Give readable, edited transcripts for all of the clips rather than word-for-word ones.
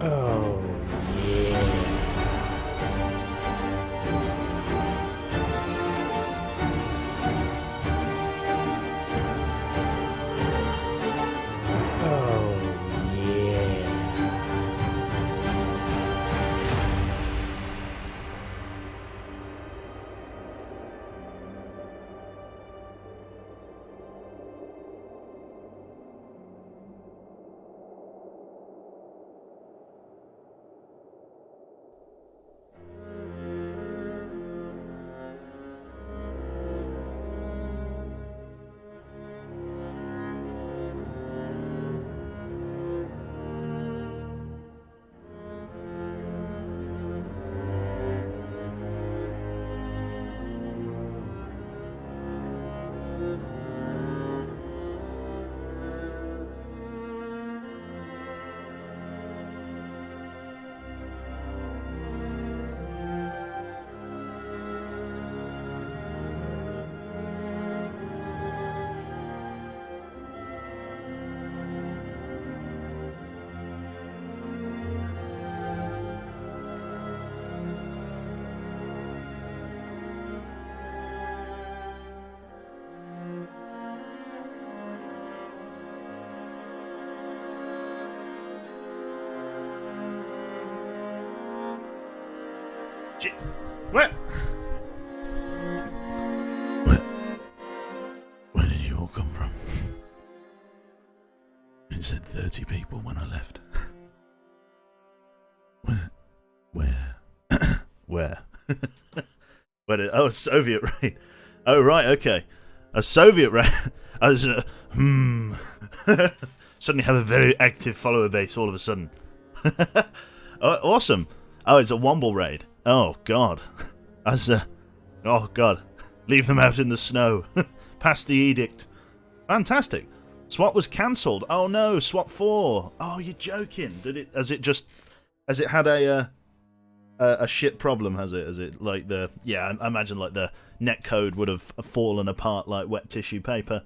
Oh, yeah. Oh, yeah. What? Where did you all come from? It said 30 people when I left. Where? Where? Oh, a Soviet raid. Oh, right, okay. A Soviet raid. I was, suddenly have a very active follower base all of a sudden. Oh, awesome. Oh, it's a Womble raid. Oh, God. Oh, God. Leave them out in the snow. Pass the edict. Fantastic. SWAT was cancelled. Oh, no, SWAT 4. Oh, you're joking. Has it had a shit problem, has it? Has it, like, I imagine, like, the netcode would have fallen apart like wet tissue paper.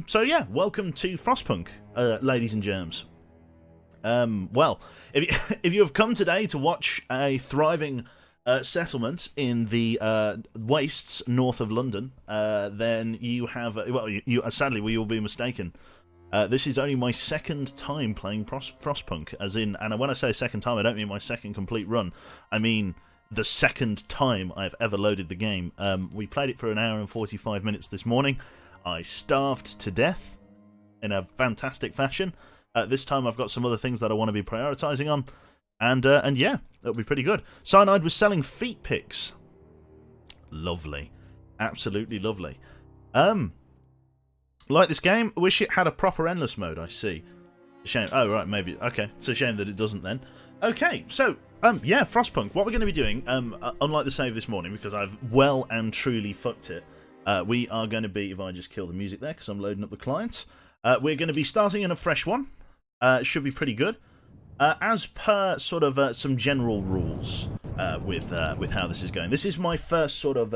So, yeah, welcome to Frostpunk, ladies and germs. Well, if you have come today to watch a thriving settlement in the wastes north of London, then you have, sadly, we will be mistaken. This is only my second time playing Frostpunk, as in, and when I say second time, I don't mean my second complete run. I mean the second time I've ever loaded the game. We played it for an hour and 45 minutes this morning. I starved to death in a fantastic fashion. This time I've got some other things that I want to be prioritising on. And yeah, it'll be pretty good. Cyanide was selling feet pics. Lovely. Absolutely lovely. Like this game, wish it had a proper endless mode, I see. Shame. Oh, right, maybe. Okay, it's a shame that it doesn't then. Okay, so, yeah, Frostpunk. What we're going to be doing, unlike the save this morning, because I've well and truly fucked it, we are going to be, if I just kill the music there, because I'm loading up the client, we're going to be starting in a fresh one. It should be pretty good. As per sort of some general rules with how this is going. This is my first sort of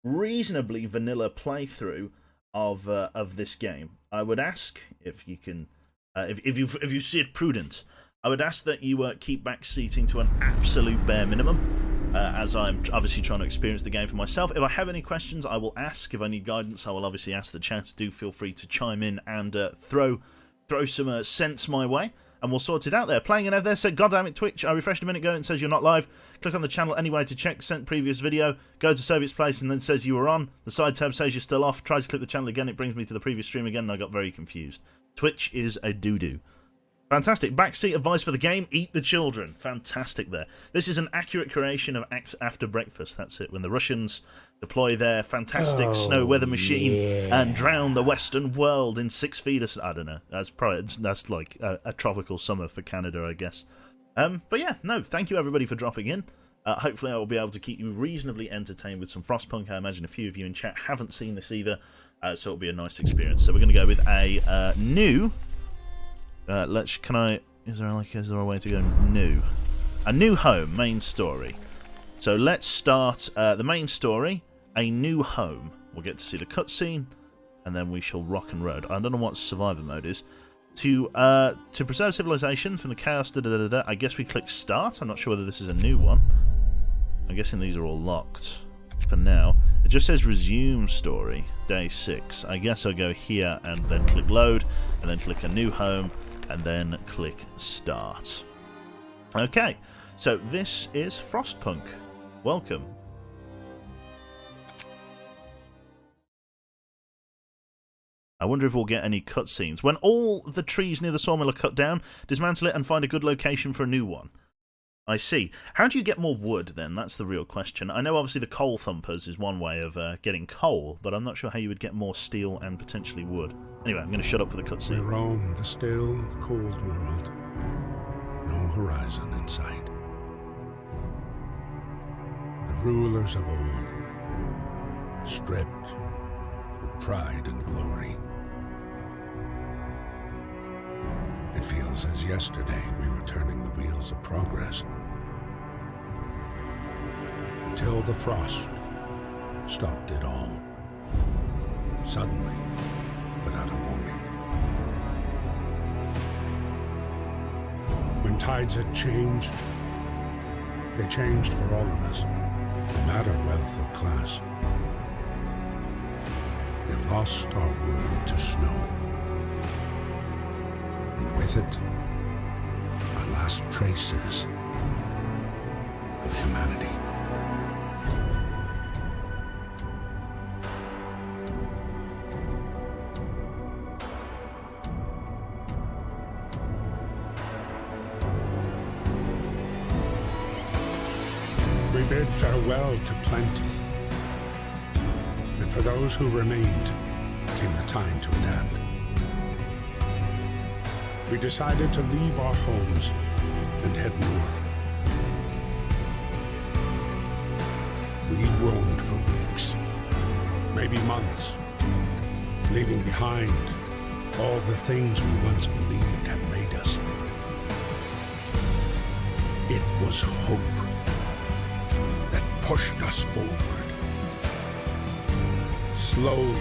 reasonably vanilla playthrough of this game. I would ask if you can, if you see it prudent, I would ask that you keep back seating to an absolute bare minimum, as I'm obviously trying to experience the game for myself. If I have any questions, I will ask. If I need guidance, I will obviously ask the chat. Do feel free to chime in and throw some sense my way, and we'll sort it out there. Playing an there said, God damn it, Twitch, I refreshed a minute ago and it says you're not live. Click on the channel anyway to check sent previous video. Go to Soviet's place and then says you were on. The side tab says you're still off. Try to click the channel again. It brings me to the previous stream again and I got very confused. Twitch is a doo-doo. Fantastic. Backseat advice for the game, eat the children. Fantastic there. This is an accurate creation of After Breakfast. That's it. When the Russians deploy their fantastic snow weather machine and drown the Western world in 6 feet of... I don't know. That's like a tropical summer for Canada, I guess. But yeah, no, thank you everybody for dropping in. Hopefully I will be able to keep you reasonably entertained with some Frostpunk. I imagine a few of you in chat haven't seen this either, so it'll be a nice experience. So we're going to go with a new... Is there a way to go new? A new home, main story. So let's start the main story, a new home. We'll get to see the cutscene, and then we shall rock and roll. I don't know what survivor mode is. To preserve civilization from the chaos, I guess we click start. I'm not sure whether this is a new one. I'm guessing these are all locked for now. It just says resume story, day 6. I guess I'll go here and then click load, and then click a new home, and then click start. Okay, so this is Frostpunk. Welcome. I wonder if we'll get any cutscenes. When all the trees near the sawmill are cut down, dismantle it and find a good location for a new one. I see. How do you get more wood, then? That's the real question. I know, obviously, the coal thumpers is one way of getting coal, but I'm not sure how you would get more steel and potentially wood. Anyway, I'm going to shut up for the We cutscene. roam the still, cold world. No horizon in sight. The rulers of old, stripped of pride and glory. It feels as yesterday we were turning the wheels of progress. Until the frost stopped it all. Suddenly, without a warning. When tides had changed, they changed for all of us, no matter wealth or class. We lost our world to snow. And with it, our last traces of humanity. We bid farewell to plenty. And for those who remained, came the time to adapt. We decided to leave our homes and head north. We roamed for weeks, maybe months, leaving behind all the things we once believed had made us. It was hope that pushed us forward. Slowly,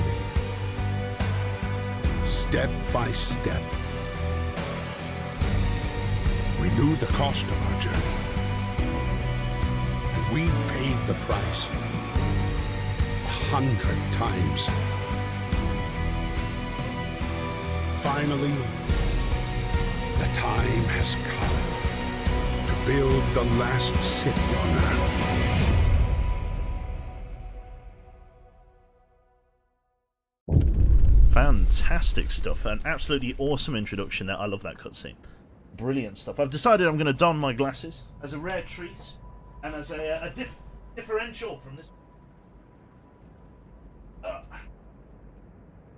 step by step. We knew the cost of our journey, and we paid the price 100 times. Finally, the time has come to build the last city on Earth. Fantastic stuff. An absolutely awesome introduction there. I love that cutscene. Brilliant stuff. I've decided I'm going to don my glasses as a rare treat and as a differential from this.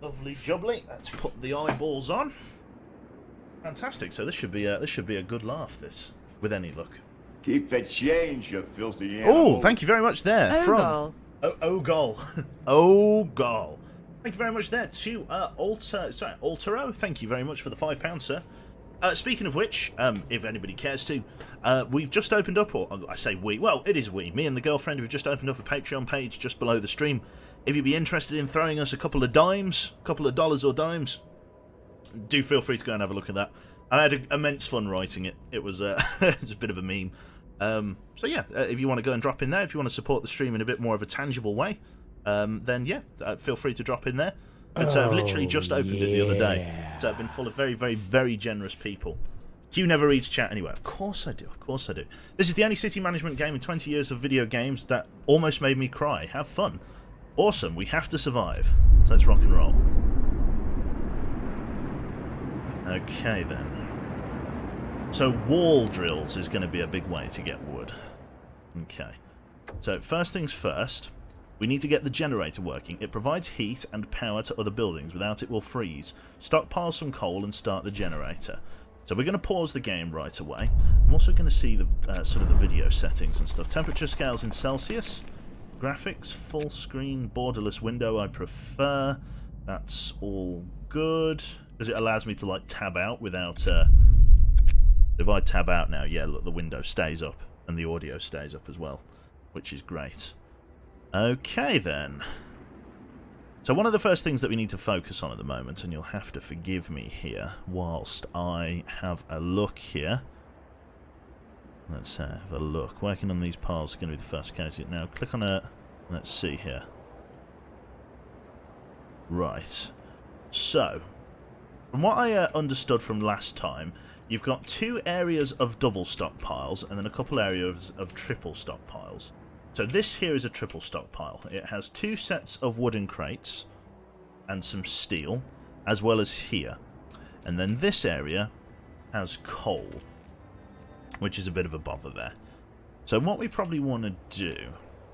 Lovely jubbly. Let's put the eyeballs on. Fantastic. So this should be a good laugh. This, with any luck. Keep the change, you filthy animal. Oh, thank you very much there. Ogol. Ogol. Ogol. Thank you very much there to Altero. Thank you very much for the £5, sir. Speaking of which, if anybody cares to, we've just opened up, or I say we, well, it is we, me and the girlfriend have just opened up a Patreon page just below the stream. If you'd be interested in throwing us a couple of dimes, a couple of dollars or dimes, do feel free to go and have a look at that. I had immense fun writing it. It was it's a bit of a meme. So yeah, if you want to go and drop in there, if you want to support the stream in a bit more of a tangible way, then yeah, feel free to drop in there. But I've literally just opened it the other day, so I've been full of very, very, very generous people. Q never reads chat anyway. Of course I do, of course I do. This is the only city management game in 20 years of video games that almost made me cry. Have fun. Awesome, we have to survive. So let's rock and roll. Okay then. So wall drills is going to be a big way to get wood. Okay. So first things first, we need to get the generator working. It provides heat and power to other buildings. Without it, we'll freeze. Stockpile some coal and start the generator. So we're going to pause the game right away. I'm also going to see the sort of the video settings and stuff. Temperature scales in Celsius. Graphics, full screen, borderless window I prefer. That's all good. Because it allows me to like tab out without... if I tab out now, yeah, look, the window stays up. And the audio stays up as well. Which is great. Okay then. So one of the first things that we need to focus on at the moment, and you'll have to forgive me here whilst I have a look here. Let's have a look. Working on these piles is going to be the first case. Now click on it. Let's see here. Right. So, from what I understood from last time, you've got 2 areas of double stockpiles and then a couple areas of triple stockpiles. So this here is a triple stockpile. It has 2 sets of wooden crates and some steel, as well as here. And then this area has coal, which is a bit of a bother there. So what we probably want to do,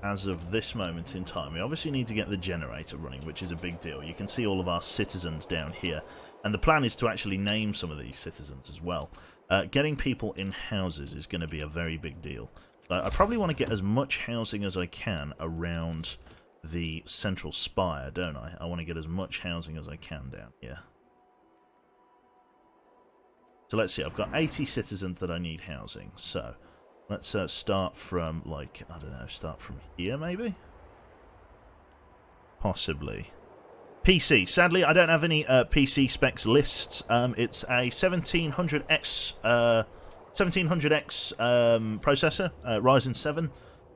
as of this moment in time, we obviously need to get the generator running, which is a big deal. You can see all of our citizens down here, and the plan is to actually name some of these citizens as well. Getting people in houses is going to be a very big deal. I probably want to get as much housing as I can around the central spire, don't I? I want to get as much housing as I can down here. So let's see, I've got 80 citizens that I need housing. So let's start from, like, I don't know, start from here maybe? Possibly. PC. Sadly, I don't have any PC specs lists. It's a 1700X... 1700X processor, Ryzen 7.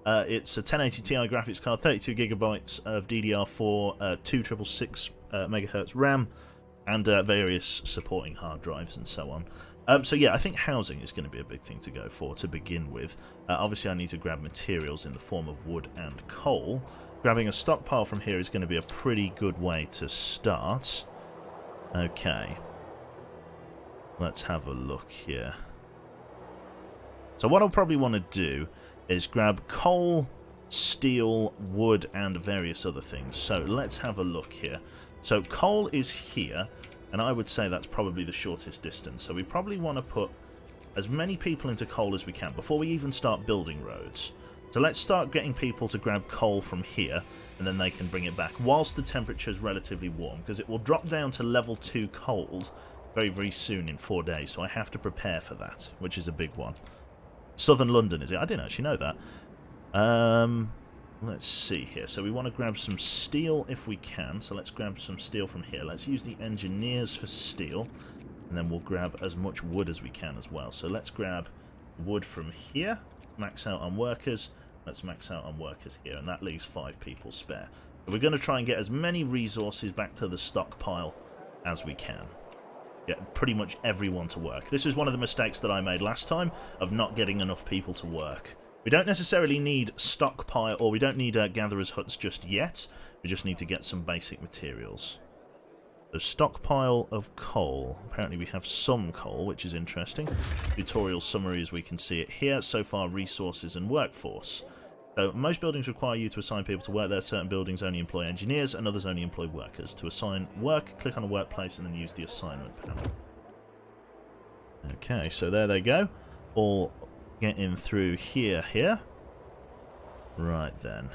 It's a 1080 Ti graphics card, 32GB of DDR4, 2666 MHz RAM, and various supporting hard drives and so on. So yeah, I think housing is going to be a big thing to go for to begin with. Obviously I need to grab materials in the form of wood and coal. Grabbing a stockpile from here is going to be a pretty good way to start. Okay. Let's have a look here. So what I'll probably want to do is grab coal, steel, wood, and various other things. So let's have a look here. So coal is here, and I would say that's probably the shortest distance. So we probably want to put as many people into coal as we can before we even start building roads. So let's start getting people to grab coal from here, and then they can bring it back whilst the temperature is relatively warm, because it will drop down to level 2 cold very, very soon in 4 days. So I have to prepare for that, which is a big one. Southern London, is it? I didn't actually know that. Let's see here. So we want to grab some steel if we can. So let's grab some steel from here. Let's use the engineers for steel. And then we'll grab as much wood as we can as well. So let's grab wood from here. Max out on workers. Let's max out on workers here. And that leaves 5 people spare. But we're going to try and get as many resources back to the stockpile as we can. Get pretty much everyone to work. This was one of the mistakes that I made last time, of not getting enough people to work. We don't necessarily need stockpile, or we don't need gatherers' huts just yet. We just need to get some basic materials. So stockpile of coal. Apparently we have some coal, which is interesting. Tutorial summary as we can see it here. So far, resources and workforce. So most buildings require you to assign people to work there. Certain buildings only employ engineers and others only employ workers. To assign work, click on a workplace and then use the assignment panel. Okay, so there they go. All getting through here. Right then.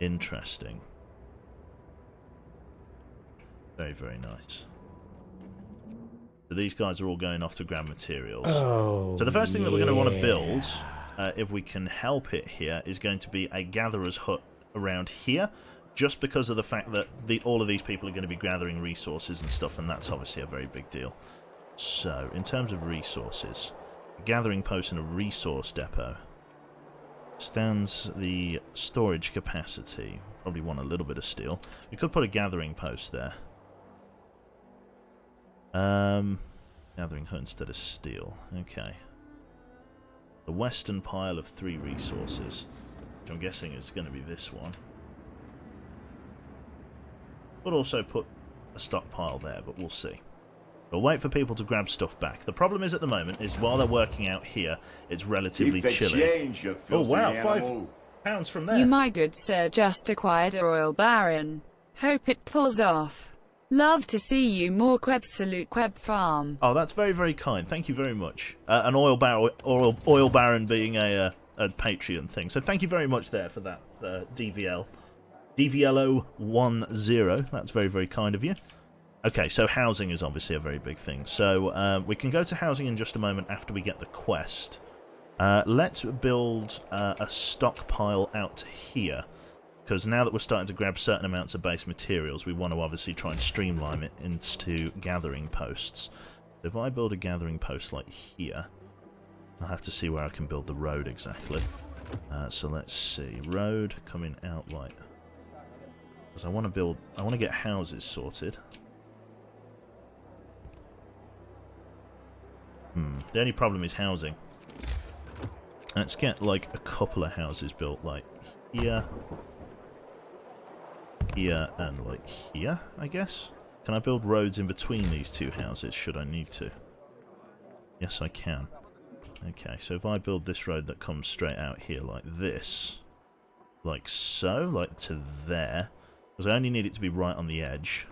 Interesting. Very, very nice. So these guys are all going off to grab materials. Oh, so the first thing that we're going to want to build, if we can help it here, is going to be a gatherer's hut around here, just because of the fact that all of these people are going to be gathering resources and stuff, and that's obviously a very big deal. So, in terms of resources, a gathering post and a resource depot stands the storage capacity. Probably want a little bit of steel. We could put a gathering post there. Gathering hut instead of steel. Okay. The western pile of 3 resources, which I'm guessing is going to be this one. Could also put a stockpile there, but we'll see. We'll wait for people to grab stuff back. The problem is at the moment is while they're working out here, it's relatively Keep the chilly. change, you Oh filthy wow, animal. £5 from there. You, my good sir, just acquired a royal baron. Hope it pulls off. Love to see you more. Queb, salute Queb farm. Oh, that's very, very kind. Thank you very much. An oil baron being a Patreon thing. So thank you very much there for that, DVL. DVLO10. That's very, very kind of you. Okay, so housing is obviously a very big thing. So we can go to housing in just a moment after we get the quest. Let's build a stockpile out here. because now that we're starting to grab certain amounts of base materials, we want to obviously try and streamline it into gathering posts. If I build a gathering post like here, I'll have to see where I can build the road exactly. So let's see, road coming out like, because I want to get houses sorted. The only problem is housing. Let's get like a couple of houses built like here, here, and like here, I guess. Can I build roads in between these two houses should I need to? Yes, I can. Okay, so if I build this road that comes straight out here like this, like so, like to there, because I only need it to be right on the edge.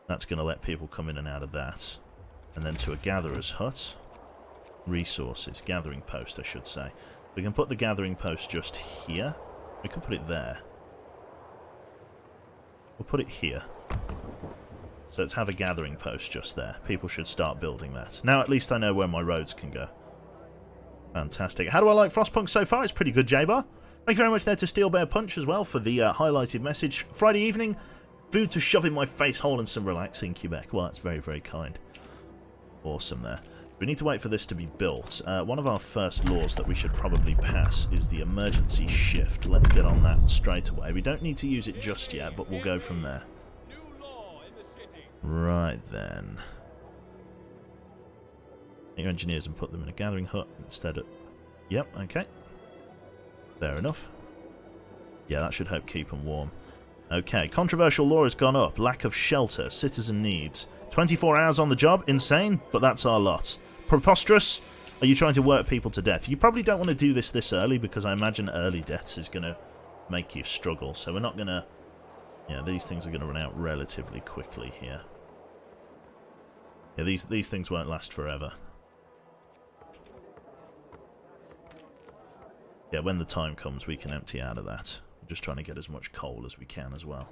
That's going to let people come in and out of that. And then to a gatherer's hut. Resources, gathering post I should say. We can put the gathering post just here. We could put it there. We'll put it here. So let's have a gathering post just there. People should start building that. Now at least I know where my roads can go. Fantastic. How do I like Frostpunk so far? It's pretty good, J-Bar. Thank you very much there to Steel Bear Punch as well for the highlighted message. Friday evening, food to shove in my face hole and some relaxing Quebec. Well, that's very, very kind. Awesome there. We need to wait for this to be built. One of our first laws that we should probably pass is the emergency shift. Let's get on that straight away. We don't need to use it just yet, but we'll go from there. Right then. Get your engineers and put them in a gathering hut instead of... Yep, okay. Fair enough. Yeah, that should help keep them warm. Okay, controversial law has gone up. Lack of shelter. Citizen needs. 24 hours on the job? Insane, but that's our lot. Preposterous? Are you trying to work people to death? You probably don't want to do this early because I imagine early deaths is going to make you struggle. So we're not going to... Yeah, these things are going to run out relatively quickly here. Yeah, these things won't last forever. Yeah, when the time comes, we can empty out of that. We're just trying to get as much coal as we can as well.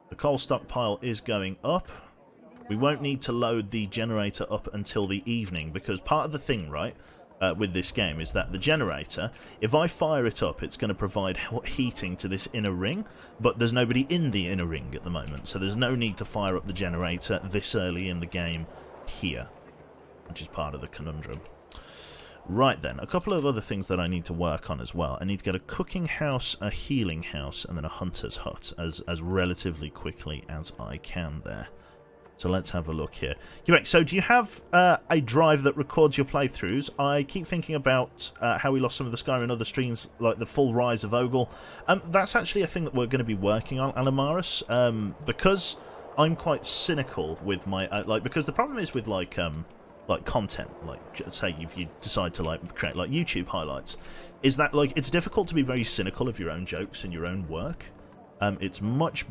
The coal stockpile is going up. We won't need to load the generator up until the evening, because part of the thing, right, with this game is that the generator, if I fire it up, it's going to provide heating to this inner ring, but there's nobody in the inner ring at the moment, so there's no need to fire up the generator this early in the game here, which is part of the conundrum. Right then, a couple of other things that I need to work on as well. I need to get a cooking house, a healing house, and then a hunter's hut as relatively quickly as I can there. So let's have a look here. So do you have a drive that records your playthroughs? I keep thinking about how we lost some of the Skyrim and other streams, like the full rise of Ogle. That's actually a thing that we're going to be working on, Alamaris, because I'm quite cynical with my... because the problem is with, like content, like, say if you decide to, like, create, like, YouTube highlights, is that, like, it's difficult to be very cynical of your own jokes and your own work. It's much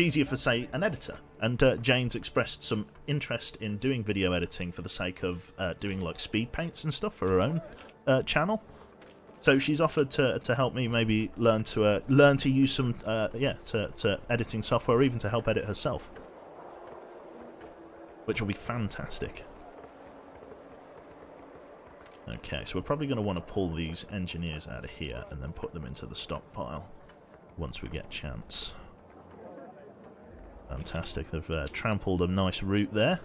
easier for, say, an editor. And Jane's expressed some interest in doing video editing for the sake of doing, like, speed paints and stuff for her own channel. So she's offered to help me maybe learn to use some to editing software, or even to help edit herself, which will be fantastic. Okay, so we're probably going to want to pull these engineers out of here and then put them into the stockpile once we get a chance. Fantastic. They've trampled a nice route there.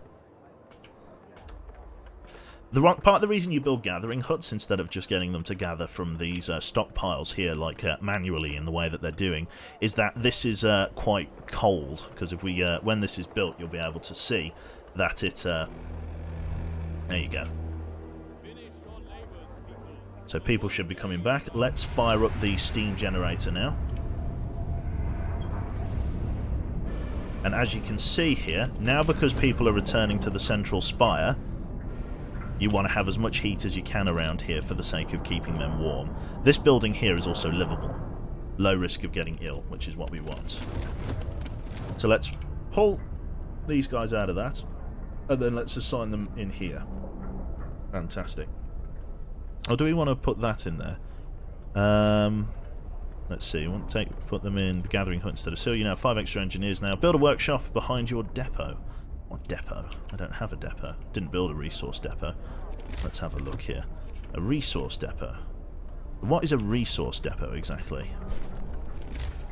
Part of the reason you build gathering huts instead of just getting them to gather from these stockpiles here, like manually in the way that they're doing, is that this is quite cold. Because if we, when this is built, you'll be able to see that it... there you go. So people should be coming back. Let's fire up the steam generator now. And as you can see here, now because people are returning to the central spire, you want to have as much heat as you can around here for the sake of keeping them warm. This building here is also livable. Low risk of getting ill, which is what we want. So let's pull these guys out of that, and then let's assign them in here. Fantastic. Or do we want to put that in there? Let's see. We want to put them in the gathering hut instead of... So you now have 5 extra engineers now. Build a workshop behind your depot. What depot? I don't have a depot. Didn't build a resource depot. Let's have a look here. A resource depot. What is a resource depot exactly?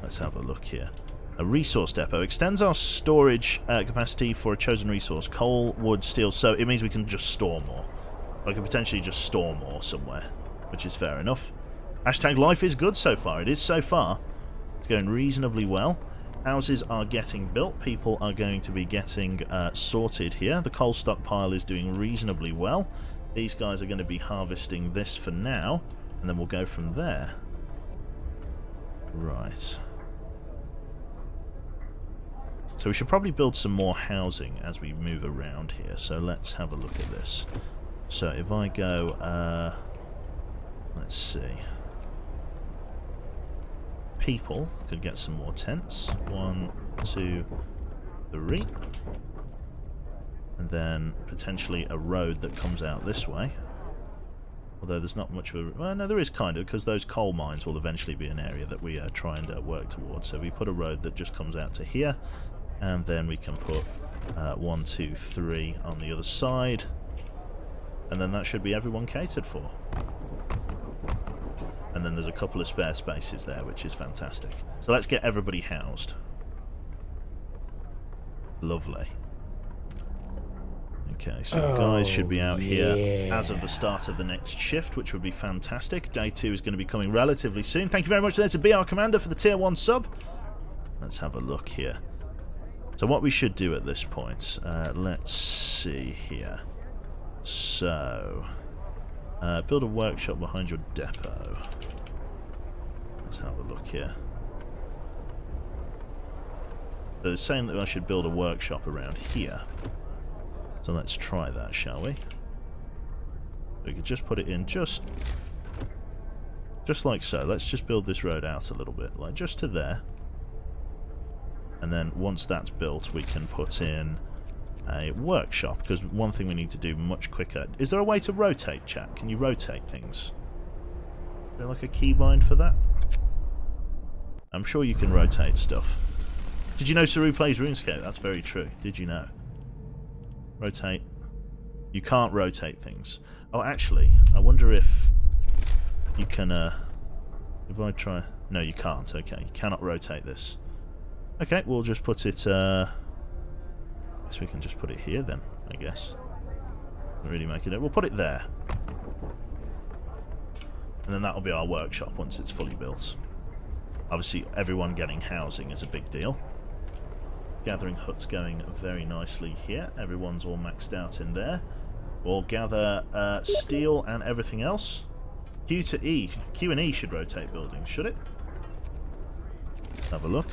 Let's have a look here. A resource depot extends our storage capacity for a chosen resource. Coal, wood, steel. So it means we can just store more. I can potentially just store more somewhere, which is fair enough. Hashtag life is good so far. It is so far. It's going reasonably well. Houses are getting built. People are going to be getting sorted here. The coal stockpile is doing reasonably well. These guys are going to be harvesting this for now, and then we'll go from there. Right. So we should probably build some more housing as we move around here. So let's have a look at this. So if I go, let's see. People could get some more tents. 1, 2, 3. And then potentially a road that comes out this way. Although there's not much of a... Well, no, there is kind of, because those coal mines will eventually be an area that we try and work towards. So we put a road that just comes out to here. And then we can put 1, 2, 3 on the other side. And then that should be everyone catered for. And then there's a couple of spare spaces there, which is fantastic. So let's get everybody housed. Lovely. Okay, so guys should be out here as of the start of the next shift, which would be fantastic. Day 2 is going to be coming relatively soon. Thank you very much there to BR Commander for the Tier 1 sub. Let's have a look here. So what we should do at this point, let's see here. So, build a workshop behind your depot. Let's have a look here. They're saying that I should build a workshop around here. So let's try that, shall we? We could just put it in just like so. Let's just build this road out a little bit, like just to there. And then once that's built, we can put in a workshop, because one thing we need to do much quicker... Is there a way to rotate, chat? Can you rotate things? Is there like a keybind for that? I'm sure you can rotate stuff. Did you know Saru plays RuneScape? That's very true. Did you know? Rotate. You can't rotate things. Oh, actually, I wonder if you can... if I try... No, you can't. Okay, you cannot rotate this. Okay, we'll just put it... I guess we can just put it here then, I guess. Really make it... We'll put it there. And then that'll be our workshop once it's fully built. Obviously, everyone getting housing is a big deal. Gathering huts going very nicely here. Everyone's all maxed out in there. We'll gather steel and everything else. Q to E. Q and E should rotate buildings, should it? Let's have a look.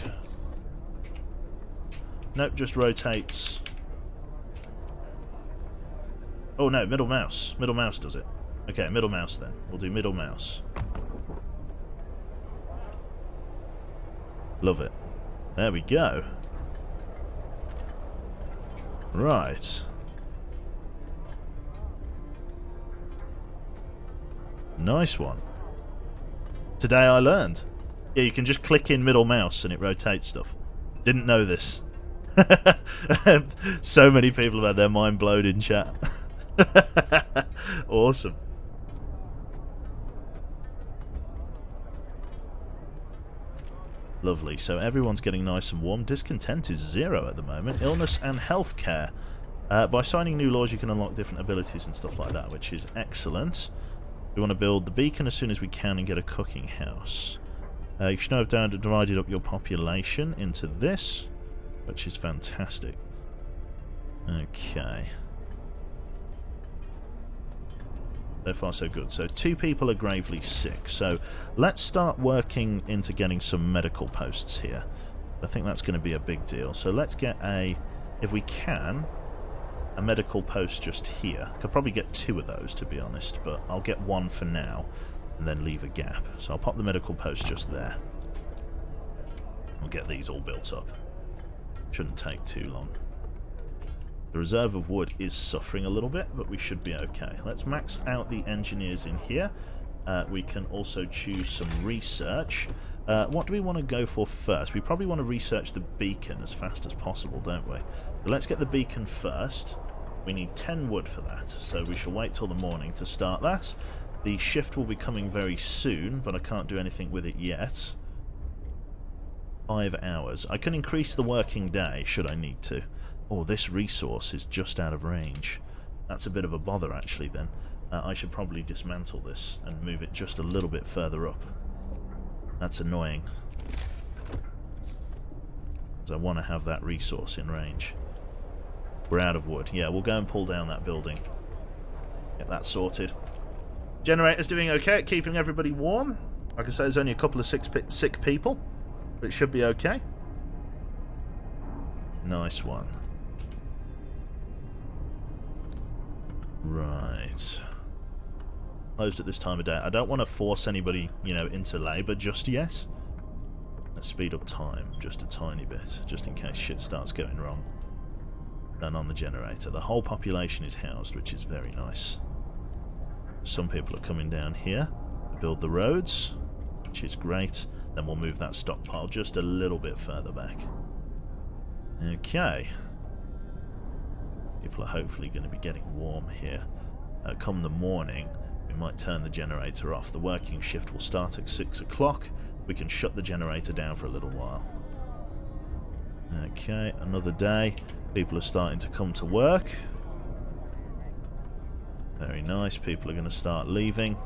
Nope, just rotates. Oh no, middle mouse. Middle mouse does it. Okay, middle mouse then. We'll do middle mouse. Love it. There we go. Right. Nice one. Today I learned. Yeah, you can just click in middle mouse and it rotates stuff. Didn't know this. So many people have had their mind blown in chat. Awesome. Lovely. So everyone's getting nice and warm. Discontent is 0 at the moment. Illness and healthcare. By signing new laws, you can unlock different abilities and stuff like that, which is excellent. We want to build the beacon as soon as we can and get a cooking house. You should now have divided up your population into this, which is fantastic. Okay. So far so good. So 2 people are gravely sick. So let's start working into getting some medical posts here. I think that's going to be a big deal. So let's get a, if we can, a medical post just here. Could probably get 2 of those, to be honest, but I'll get 1 for now and then leave a gap. So I'll pop the medical post just there. We'll get these all built up. Shouldn't take too long. The reserve of wood is suffering a little bit, but we should be okay. Let's max out the engineers in here. We can also choose some research. What do we want to go for first? We probably want to research the beacon as fast as possible, don't we? But let's get the beacon first. We need 10 wood for that, so we shall wait till the morning to start that. The shift will be coming very soon, but I can't do anything with it yet. 5 hours. I can increase the working day should I need to. Oh, this resource is just out of range. That's a bit of a bother actually then. I should probably dismantle this and move it just a little bit further up. That's annoying. Because I want to have that resource in range. We're out of wood. Yeah, we'll go and pull down that building. Get that sorted. Generator's doing okay at keeping everybody warm. Like I say, there's only a couple of sick people. But it should be okay. Nice one. Right. Closed at this time of day. I don't want to force anybody, you know, into labour just yet. Let's speed up time just a tiny bit, just in case shit starts going wrong. And on the generator. The whole population is housed, which is very nice. Some people are coming down here to build the roads, which is great. Then we'll move that stockpile just a little bit further back. Okay. People are hopefully going to be getting warm here. Come the morning, we might turn the generator off. The working shift will start at 6 o'clock. We can shut the generator down for a little while. Okay, another day. People are starting to come to work. Very nice. People are going to start leaving.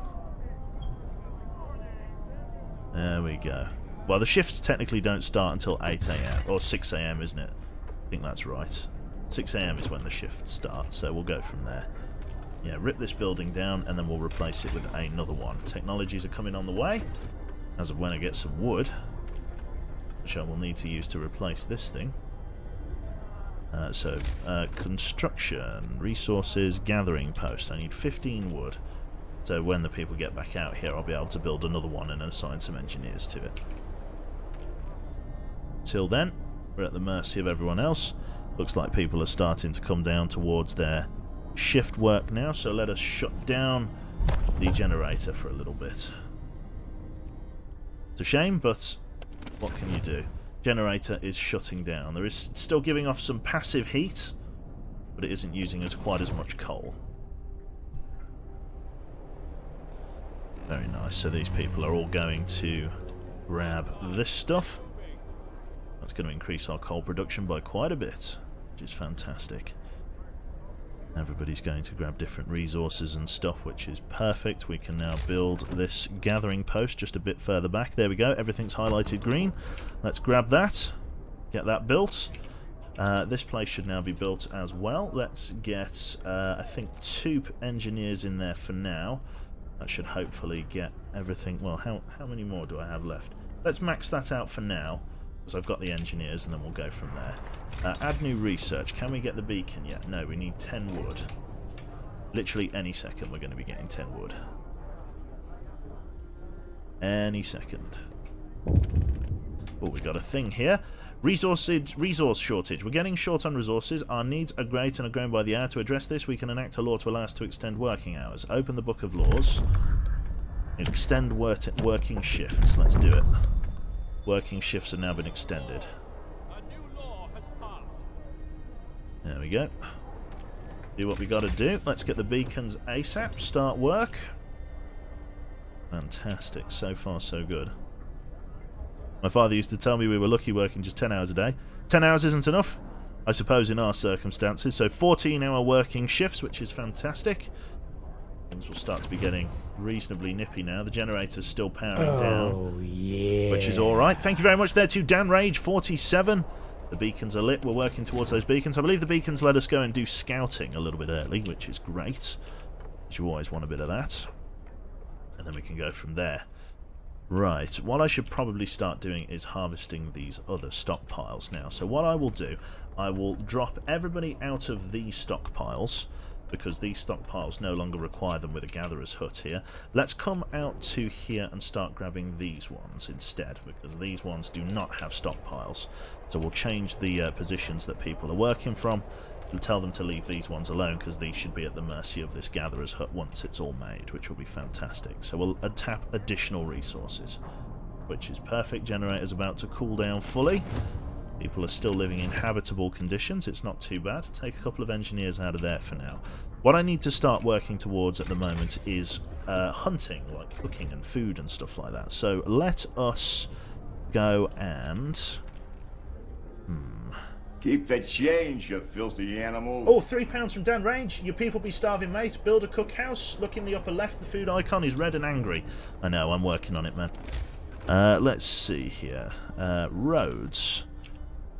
There we go. Well, the shifts technically don't start until 8 AM. Or 6 AM, isn't it? I think that's right. 6 AM is when the shift starts, so we'll go from there. Yeah, rip this building down, and then we'll replace it with another one. Technologies are coming on the way. As of when I get some wood, which I will need to use to replace this thing. Construction, resources, gathering post. I need 15 wood. So when the people get back out here, I'll be able to build another one and assign some engineers to it. Till then, we're at the mercy of everyone else. Looks like people are starting to come down towards their shift work now, so let us shut down the generator for a little bit. It's a shame, but what can you do? Generator is shutting down. There is still giving off some passive heat, but it isn't using as quite as much coal. Very nice. So these people are all going to grab this stuff. That's going to increase our coal production by quite a bit, which is fantastic. Everybody's going to grab different resources and stuff, which is perfect. We can now build this gathering post just a bit further back. There we go. Everything's highlighted green. Let's grab that. Get that built. This place should now be built as well. Let's get, I think, 2 engineers in there for now. That should hopefully get everything... Well, how many more do I have left? Let's max that out for now, because I've got the engineers, and then we'll go from there. Add new research. Can we get the beacon yet? No, we need 10 wood. Literally any second we're going to be getting 10 wood. Any second. Oh, we got a thing here. Resource shortage. We're getting short on resources. Our needs are great and are growing by the hour. To address this, we can enact a law to allow us to extend working hours. Open the Book of Laws. Extend working shifts. Let's do it. Working shifts have now been extended. There we go. Do what we got to do. Let's get the beacons ASAP. Start work. Fantastic. So far, so good. My father used to tell me we were lucky working just 10 hours a day. 10 hours isn't enough, I suppose, in our circumstances. So 14-hour working shifts, which is fantastic. Things will start to be getting reasonably nippy now. The generator's still powering down, yeah. which is alright. Thank you very much there to Dan Rage 47. The beacons are lit. We're working towards those beacons. I believe the beacons let us go and do scouting a little bit early, which is great. You always want a bit of that. And then we can go from there. Right, what I should probably start doing is harvesting these other stockpiles now. So what I will do, I will drop everybody out of these stockpiles, because these stockpiles no longer require them with a gatherer's hut here. Let's come out to here and start grabbing these ones instead, because these ones do not have stockpiles. So we'll change the positions that people are working from and tell them to leave these ones alone, because these should be at the mercy of this gatherer's hut once it's all made, which will be fantastic. So we'll tap additional resources, which is perfect. Generator's about to cool down fully. People are still living in habitable conditions. It's not too bad. Take a couple of engineers out of there for now. What I need to start working towards at the moment is hunting, like cooking and food and stuff like that. So let us go and... Keep the change, you filthy animal. Oh, £3 from Dan Range. Your people be starving, mate. Build a cookhouse. Look in the upper left. The food icon is red and angry. I know, I'm working on it, man. Let's see here. Roads.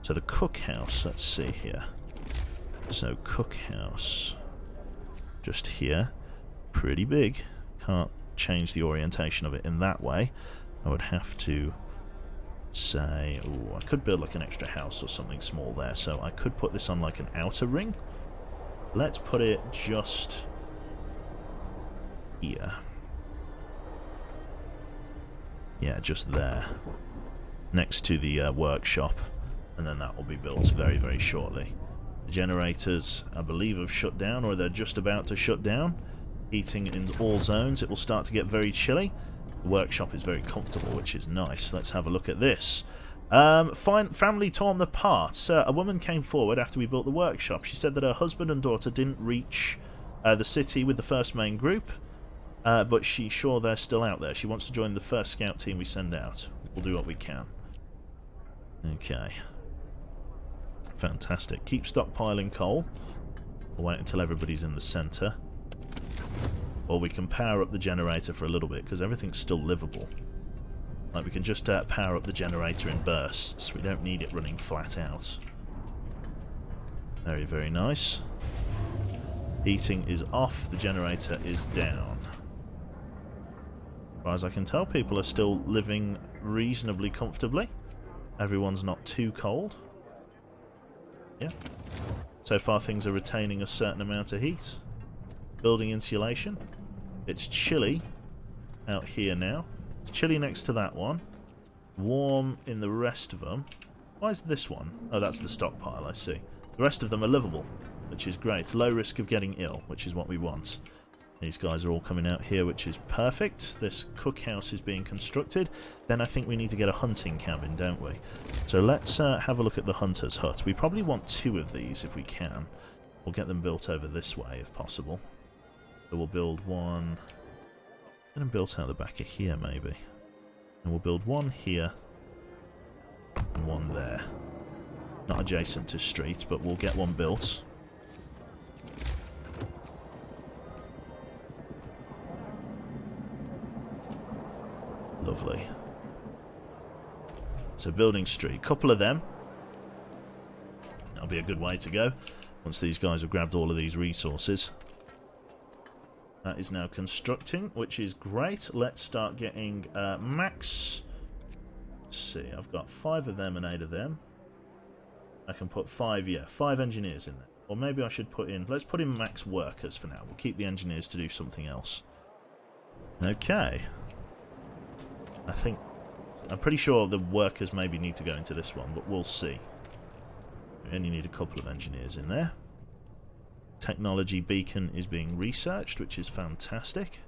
So the cookhouse, let's see here. So cookhouse. Just here. Pretty big. Can't change the orientation of it in that way. I would have to say... Ooh, I could build like an extra house or something small there. So I could put this on like an outer ring. Let's put it just here. Yeah, just there. Next to the workshop. And then that will be built very, very shortly. The generators, I believe, have shut down, or they're just about to shut down. Heating in all zones. It will start to get very chilly. The workshop is very comfortable, which is nice. Let's have a look at this. Family torn apart. A woman came forward after we built the workshop. She said that her husband and daughter didn't reach the city with the first main group, but she's sure they're still out there. She wants to join the first scout team we send out. We'll do what we can. Okay. Fantastic. Keep stockpiling coal. We'll wait until everybody's in the centre. Or we can power up the generator for a little bit, because everything's still livable. Like, we can just power up the generator in bursts. We don't need it running flat out. Very, very nice. Heating is off. The generator is down. As far as I can tell, people are still living reasonably comfortably. Everyone's not too cold. Yeah. So far things are retaining a certain amount of heat. Building insulation. It's chilly out here now. It's chilly next to that one. Warm in the rest of them. Why is this one? Oh, that's the stockpile, I see. The rest of them are livable, which is great. Low risk of getting ill, which is what we want. These guys are all coming out here, which is perfect. This cookhouse is being constructed. Then I think we need to get a hunting cabin, don't we? So let's have a look at the hunter's hut. We probably want 2 of these if we can. We'll get them built over this way if possible. So we'll build one... Get them built out the back of here, maybe. And we'll build one here. And one there. Not adjacent to streets, but we'll get one built. Lovely. So building street, couple of them. That'll be a good way to go once these guys have grabbed all of these resources. That is now constructing, which is great. Let's start getting max. Let's see, I've got 5 of them and 8 of them. I can put 5, yeah, 5 engineers in there. Or maybe I should put in, let's put in max workers for now. We'll keep the engineers to do something else. Okay. I'm pretty sure the workers maybe need to go into this one, but we'll see. We only need a couple of engineers in there. Technology beacon is being researched, which is fantastic.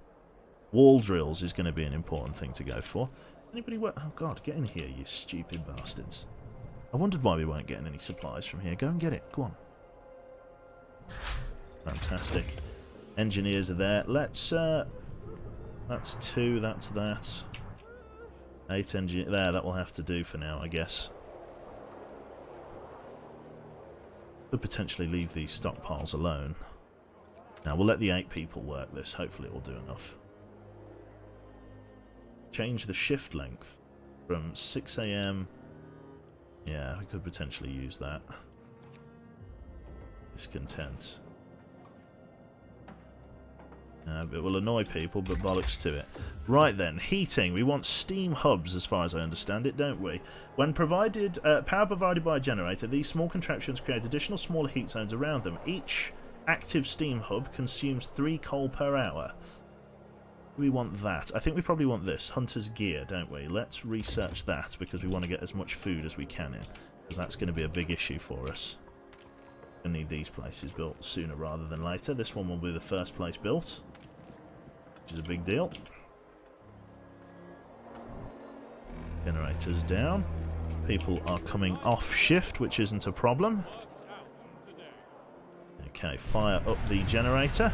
Wall drills is going to be an important thing to go for. Anybody work? Oh god, get in here, you stupid bastards. I wondered why we weren't getting any supplies from here. Go and get it. Go on. Fantastic. Engineers are there. Let's, that's 2, that's that. 8 engineers. There, that will have to do for now, I guess. Could potentially leave these stockpiles alone. Now, we'll let the 8 people work this. Hopefully it will do enough. Change the shift length from 6 AM. Yeah, we could potentially use that. Discontent. It will annoy people, but bollocks to it. Right then, heating. We want steam hubs, as far as I understand it, don't we? When provided, power provided by a generator, these small contraptions create additional smaller heat zones around them. Each active steam hub consumes 3 coal per hour. We want that. I think we probably want this. Hunter's gear, don't we? Let's research that, because we want to get as much food as we can in. Because that's going to be a big issue for us. We need these places built sooner rather than later. This one will be the first place built, which is a big deal. Generators down. People are coming off shift, which isn't a problem. Okay, fire up the generator.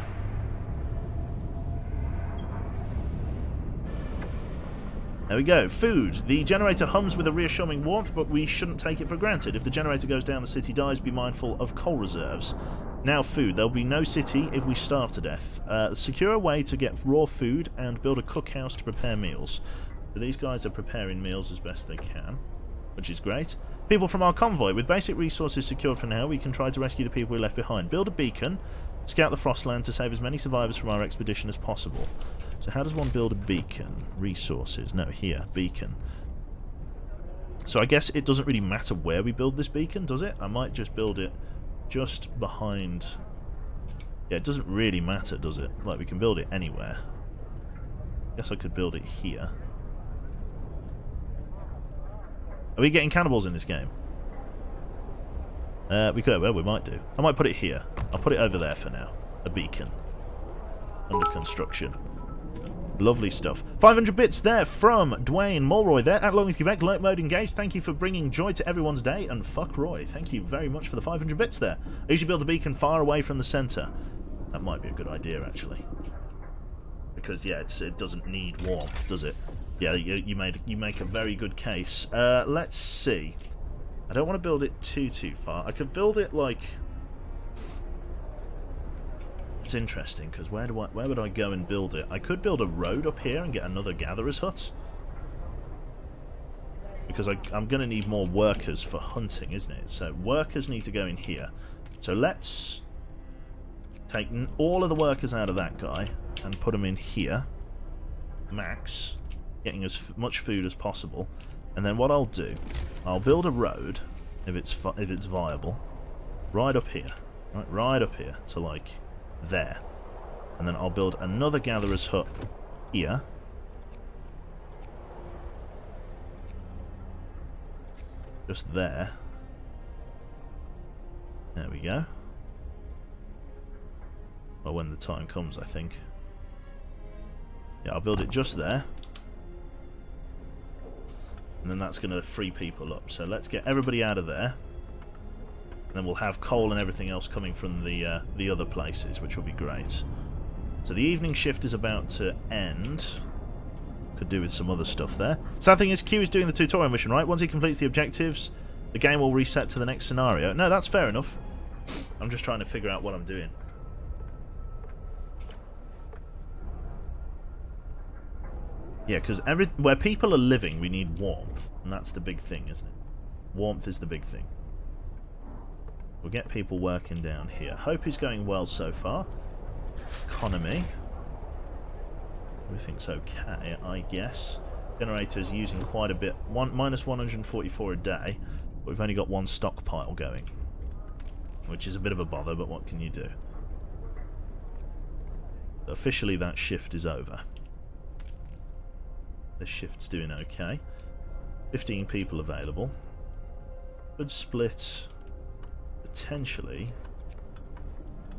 There we go. Food. The generator hums with a reassuring warmth, but we shouldn't take it for granted. If the generator goes down, the city dies. Be mindful of coal reserves. Now food. There'll be no city if we starve to death. Secure a way to get raw food and build a cookhouse to prepare meals. So these guys are preparing meals as best they can, which is great. People from our convoy. With basic resources secured for now, we can try to rescue the people we left behind. Build a beacon. Scout the Frostland to save as many survivors from our expedition as possible. So how does one build a beacon? Resources. No, here. Beacon. So I guess it doesn't really matter where we build this beacon, does it? I might just build it just behind... Yeah, it doesn't really matter, does it? Like, we can build it anywhere. Guess I could build it here. Are we getting cannibals in this game? We could. Well, we might do. I might put it here. I'll put it over there for now. A beacon. Under construction. Lovely stuff. 500 bits there from Dwayne Mulroy there. At Long Quebec, light mode engaged. Thank you for bringing joy to everyone's day. And fuck Roy. Thank you very much for the 500 bits there. I usually build the beacon far away from the centre. That might be a good idea, actually. Because, yeah, it doesn't need warmth, does it? Yeah, you make a very good case. Let's see. I don't want to build it too far. I could build it, like... It's interesting, because where would I go and build it? I could build a road up here and get another gatherer's hut. Because I'm going to need more workers for hunting, isn't it? So workers need to go in here. So let's take all of the workers out of that guy and put them in here. Max. Getting as much food as possible. And then what I'll do, I'll build a road, if it's viable, right up here. Right up here to, like... there. And then I'll build another gatherer's hut here. Just there. There we go. Well, when the time comes, I think. Yeah, I'll build it just there. And then that's going to free people up. So let's get everybody out of there. And then we'll have coal and everything else coming from the other places, which will be great. So the evening shift is about to end. Could do with some other stuff there. Sad thing is, Q is doing the tutorial mission, right? Once he completes the objectives, the game will reset to the next scenario. No, that's fair enough. I'm just trying to figure out what I'm doing. Yeah, because where people are living, we need warmth. And that's the big thing, isn't it? Warmth is the big thing. We'll get people working down here. Hope is going well so far. Economy. Everything's okay, I guess. Generator's using quite a bit. Minus 144 a day. But we've only got one stockpile going. Which is a bit of a bother, but what can you do? Officially that shift is over. This shift's doing okay. 15 people available. Good split. Potentially.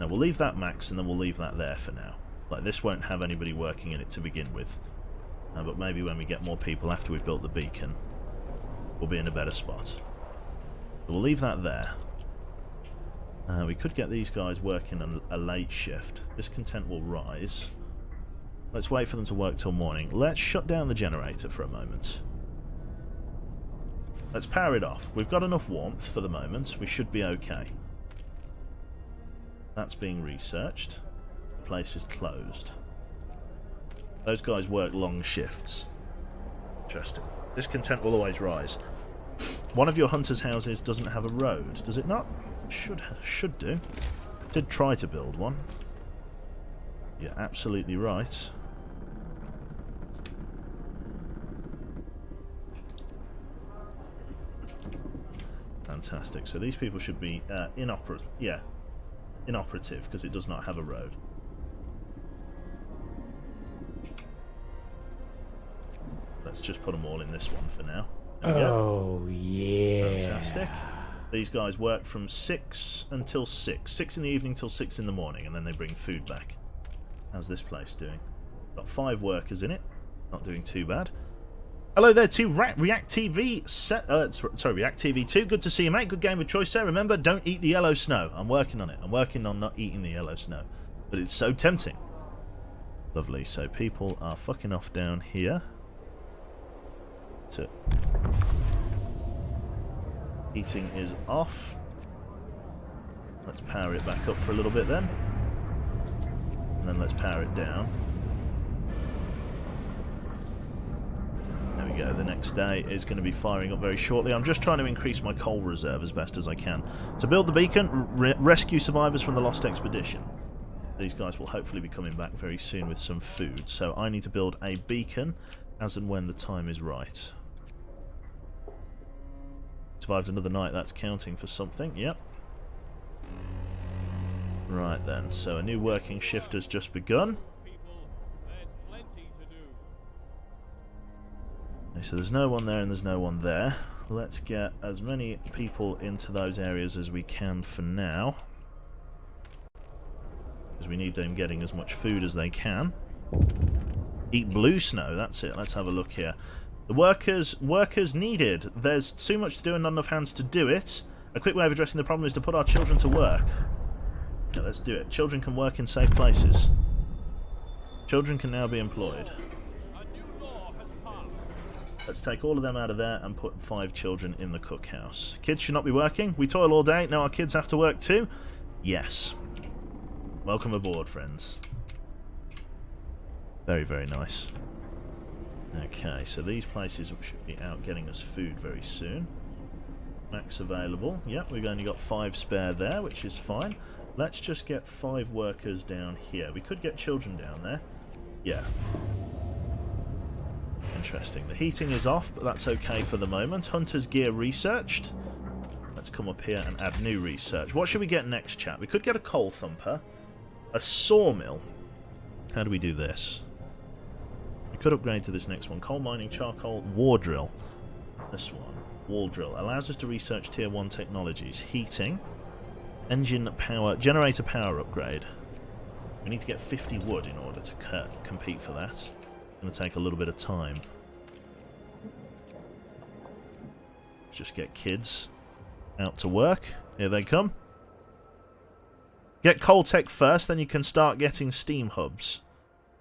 Now we'll leave that max and then we'll leave that there for now. Like, this won't have anybody working in it to begin with. But maybe when we get more people after we've built the beacon, we'll be in a better spot. So we'll leave that there. We could get these guys working on a late shift. Discontent will rise. Let's wait for them to work till morning. Let's shut down the generator for a moment. Let's power it off. We've got enough warmth for the moment. We should be okay. That's being researched. The place is closed. Those guys work long shifts. Interesting. Discontent will always rise. One of your hunters' houses doesn't have a road, does it not? Should do. Did try to build one. You're absolutely right. Fantastic. So these people should be inoperative because it does not have a road. Let's just put them all in this one for now. Oh, yeah. Fantastic. These guys work from 6 until 6. 6 in the evening till 6 in the morning, and then they bring food back. How's this place doing? Got 5 workers in it. Not doing too bad. Hello there to React TV. React TV 2. Good to see you, mate. Good game of choice there. Remember, don't eat the yellow snow. I'm working on it. I'm working on not eating the yellow snow. But it's so tempting. Lovely. So people are fucking off down here. to... Heating is off. Let's power it back up for a little bit then. And then let's power it down. There we go. The next day is going to be firing up very shortly. I'm just trying to increase my coal reserve as best as I can. To build the beacon, rescue survivors from the Lost Expedition. These guys will hopefully be coming back very soon with some food. So I need to build a beacon as and when the time is right. Survived another night. That's counting for something. Yep. Right then. So a new working shift has just begun. Okay, so there's no one there and there's no one there. Let's get as many people into those areas as we can for now. Because we need them getting as much food as they can. Eat blue snow, that's it. Let's have a look here. The workers needed. There's too much to do and not enough hands to do it. A quick way of addressing the problem is to put our children to work. Yeah, let's do it. Children can work in safe places. Children can now be employed. Let's take all of them out of there and put 5 children in the cookhouse. Kids should not be working. We toil all day. Now our kids have to work too? Yes. Welcome aboard, friends. Very, very nice. Okay, so these places should be out getting us food very soon. Max available. Yep, we've only got 5 spare there, which is fine. Let's just get 5 workers down here. We could get children down there. Yeah. Interesting. The heating is off, but that's okay for the moment. Hunter's gear researched. Let's come up here and add new research. What should we get next, chat? We could get a coal thumper. A sawmill. How do we do this? We could upgrade to this next one. Coal mining, charcoal, war drill. This one. Wall drill. Allows us to research tier 1 technologies. Heating. Engine power. Generator power upgrade. We need to get 50 wood in order to compete for that. Going to take a little bit of time. Let's just get kids out to work. Here they come. Get coal tech first, then you can start getting steam hubs.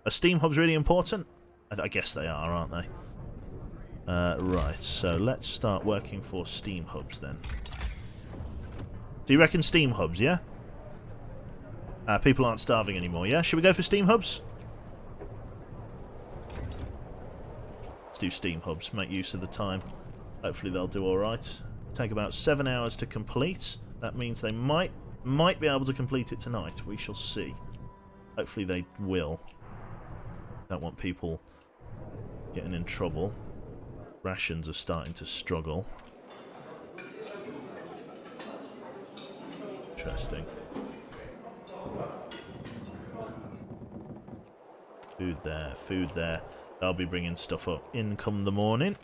Are steam hubs really important? I guess they are, aren't they? Right, so let's start working for steam hubs then. Do you reckon steam hubs, yeah? People aren't starving anymore, yeah? Should we go for steam hubs? Do steam hubs, make use of the time. Hopefully they'll do alright. Take about 7 hours to complete. That means they might be able to complete it tonight. We shall see. Hopefully they will. Don't want people getting in trouble. Rations are starting to struggle. Interesting. Food there, food there. They'll be bringing stuff up in come the morning.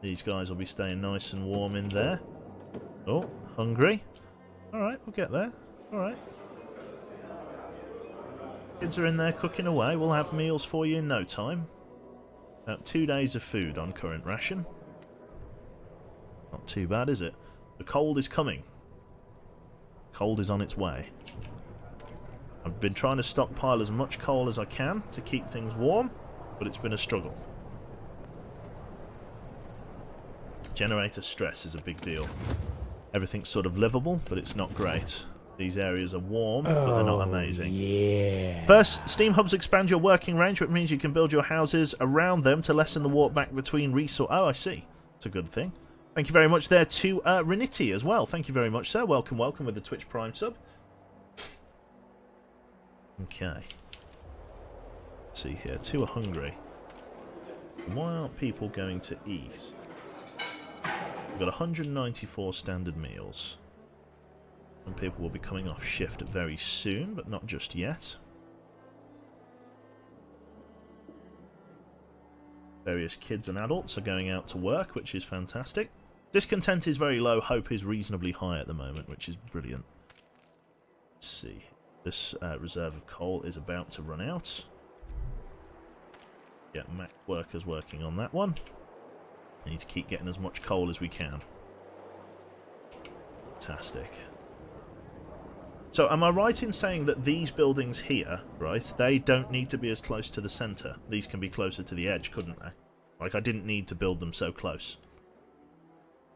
These guys will be staying nice and warm in there. Oh, hungry. Alright, we'll get there. Alright. Kids are in there cooking away. We'll have meals for you in no time. About 2 days of food on current ration. Not too bad, is it? The cold is coming. Cold is on its way. I've been trying to stockpile as much coal as I can to keep things warm, but it's been a struggle. Generator stress is a big deal. Everything's sort of livable, but it's not great. These areas are warm, but they're not amazing. Yeah. First, steam hubs expand your working range, which means you can build your houses around them to lessen the walk back between resource. Oh, I see. It's a good thing. Thank you very much there to Reniti as well. Thank you very much, sir. Welcome, welcome with the Twitch Prime sub. Okay. Let's see here. 2 are hungry. Why aren't people going to eat? We've got 194 standard meals. Some people will be coming off shift very soon, but not just yet. Various kids and adults are going out to work, which is fantastic. Discontent is very low, hope is reasonably high at the moment, which is brilliant. Let's see. This reserve of coal is about to run out. Get Mac workers working on that one. We need to keep getting as much coal as we can. Fantastic. So am I right in saying that these buildings here, right, they don't need to be as close to the centre? These can be closer to the edge, couldn't they? Like, I didn't need to build them so close.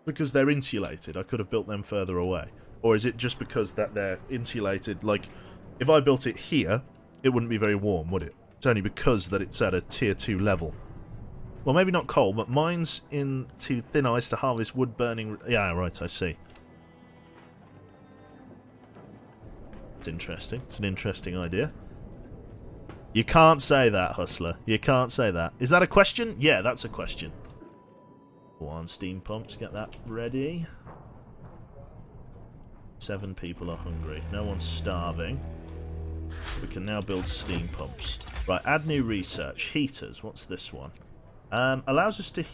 Because they're insulated, I could have built them further away. Or is it just because that they're insulated? Like, if I built it here, it wouldn't be very warm, would it? It's only because that it's at a tier 2 level. Well, maybe not coal, but mines into thin ice to harvest wood burning... Yeah, right, I see. It's interesting. It's an interesting idea. You can't say that, Hustler. You can't say that. Is that a question? Yeah, that's a question. Go on, steam pumps. Get that ready. 7 people are hungry. No one's starving. We can now build steam pumps. Right, add new research. Heaters. What's this one? Allows us to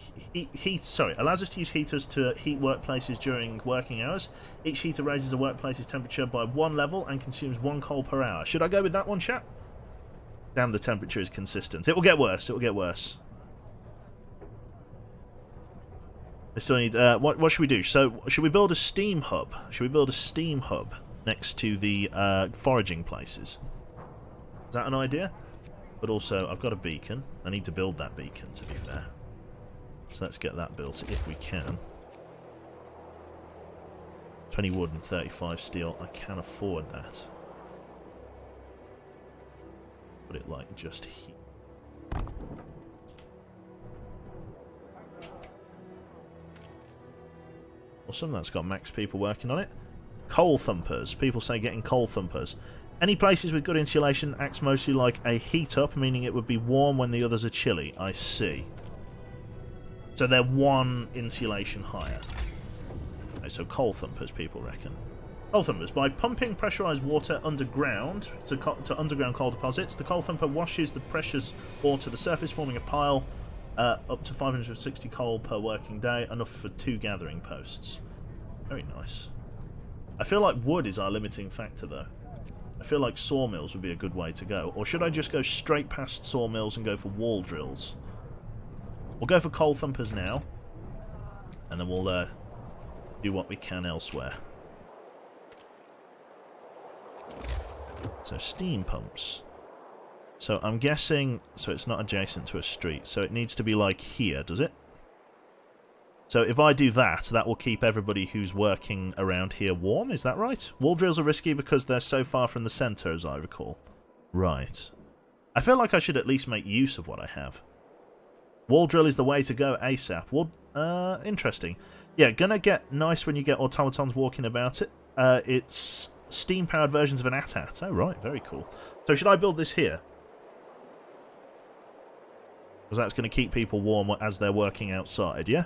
allows us to use heaters to heat workplaces during working hours. Each heater raises a workplace's temperature by 1 level and consumes 1 coal per hour. Should I go with that one, chat? Damn, the temperature is consistent. It will get worse. It will get worse. I still need... what should we do? So, should we build a steam hub? Should we build a steam hub next to the foraging places? Is that an idea? But also, I've got a beacon. I need to build that beacon, to be fair. So let's get that built if we can. 20 wood and 35 steel. I can afford that. Put it like just here. Awesome, that's got max people working on it. Coal thumpers. People say getting coal thumpers. Any places with good insulation acts mostly like a heat up, meaning it would be warm when the others are chilly. I see. So they're 1 insulation higher. Okay, so coal thumpers, people reckon. Coal thumpers. By pumping pressurized water underground to underground coal deposits, the coal thumper washes the precious ore to the surface, forming a pile up to 560 coal per working day, enough for 2 gathering posts. Very nice. I feel like wood is our limiting factor, though. I feel like sawmills would be a good way to go. Or should I just go straight past sawmills and go for wall drills? We'll go for coal thumpers now. And then we'll do what we can elsewhere. So, steam pumps. So, I'm guessing... So, it's not adjacent to a street. So, it needs to be like here, does it? So, if I do that, that will keep everybody who's working around here warm. Is that right? Wall drills are risky because they're so far from the centre, as I recall. Right. I feel like I should at least make use of what I have. Wall drill is the way to go ASAP. Interesting. Yeah, gonna get nice when you get automatons walking about it. It's steam-powered versions of an AT-AT. Oh, right. Very cool. So, should I build this here? Because that's going to keep people warm as they're working outside, yeah?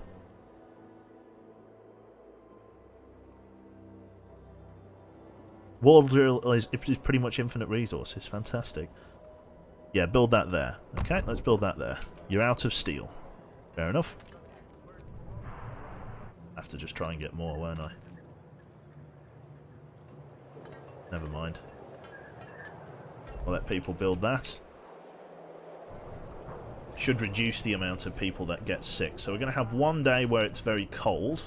Wall drill is pretty much infinite resources. Fantastic. Yeah, build that there. Okay, let's build that there. You're out of steel. Fair enough. Have to just try and get more, won't I? Never mind. I'll let people build that. Should reduce the amount of people that get sick. So we're going to have 1 day where it's very cold.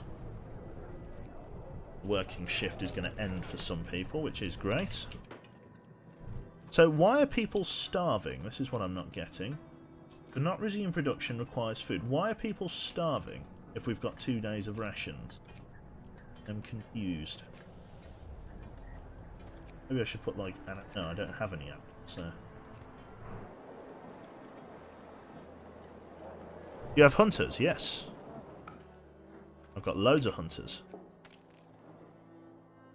Working shift is going to end for some people, which is great. So why are people starving? This is what I'm not getting. To not resume production requires food. Why are people starving if we've got 2 days of rations? I'm confused. Maybe I should put like... No, I don't have any apples, so... You have hunters, yes. I've got loads of hunters.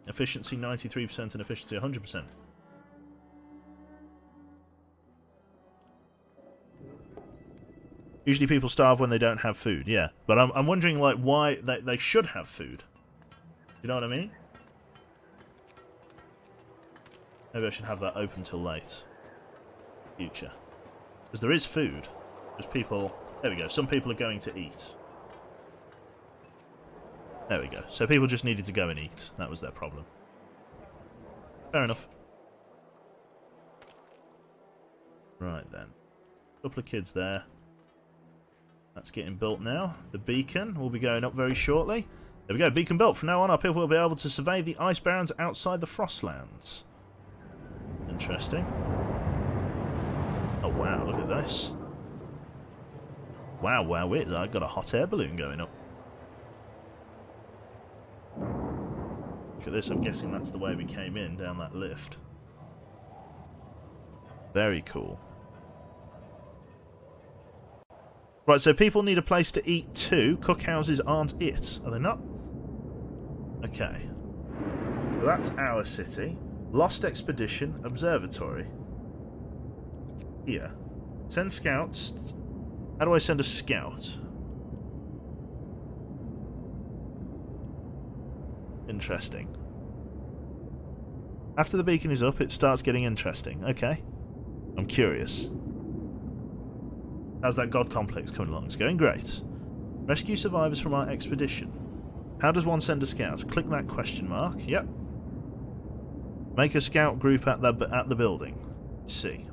Efficiency 93% and efficiency 100%. Usually people starve when they don't have food, yeah. But I'm wondering, like, why they should have food. You know what I mean? Maybe I should have that open till late. Future. Because there is food. There's people... There we go. Some people are going to eat. There we go. So people just needed to go and eat. That was their problem. Fair enough. Right then. Couple of kids there. That's getting built now. The beacon will be going up very shortly. There we go. Beacon built. From now on, our people will be able to survey the ice barrens outside the Frostlands. Interesting. Oh wow, look at this. Wow, wow, it is. I got a hot air balloon going up. Look at this. I'm guessing that's the way we came in, down that lift. Very cool. Right, so people need a place to eat too. Cookhouses aren't it, are they not? Okay. So that's our city. Lost Expedition Observatory. Here. Send scouts. How do I send a scout? Interesting. After the beacon is up, it starts getting interesting. Okay. I'm curious. How's that god complex coming along? It's going great. Rescue survivors from our expedition. How does one send a scout? Click that question mark. Yep. Make a scout group at the building. Let's see.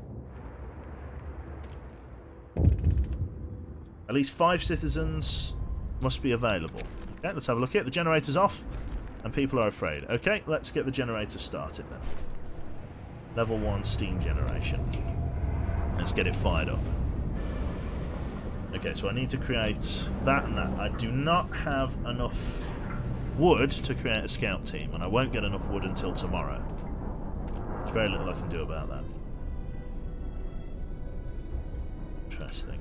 At least 5 citizens must be available. Okay, let's have a look at it. The generator's off, and people are afraid. Okay, let's get the generator started then. Level 1 steam generation. Let's get it fired up. Okay, so I need to create that and that. I do not have enough wood to create a scout team, and I won't get enough wood until tomorrow. There's very little I can do about that. Interesting.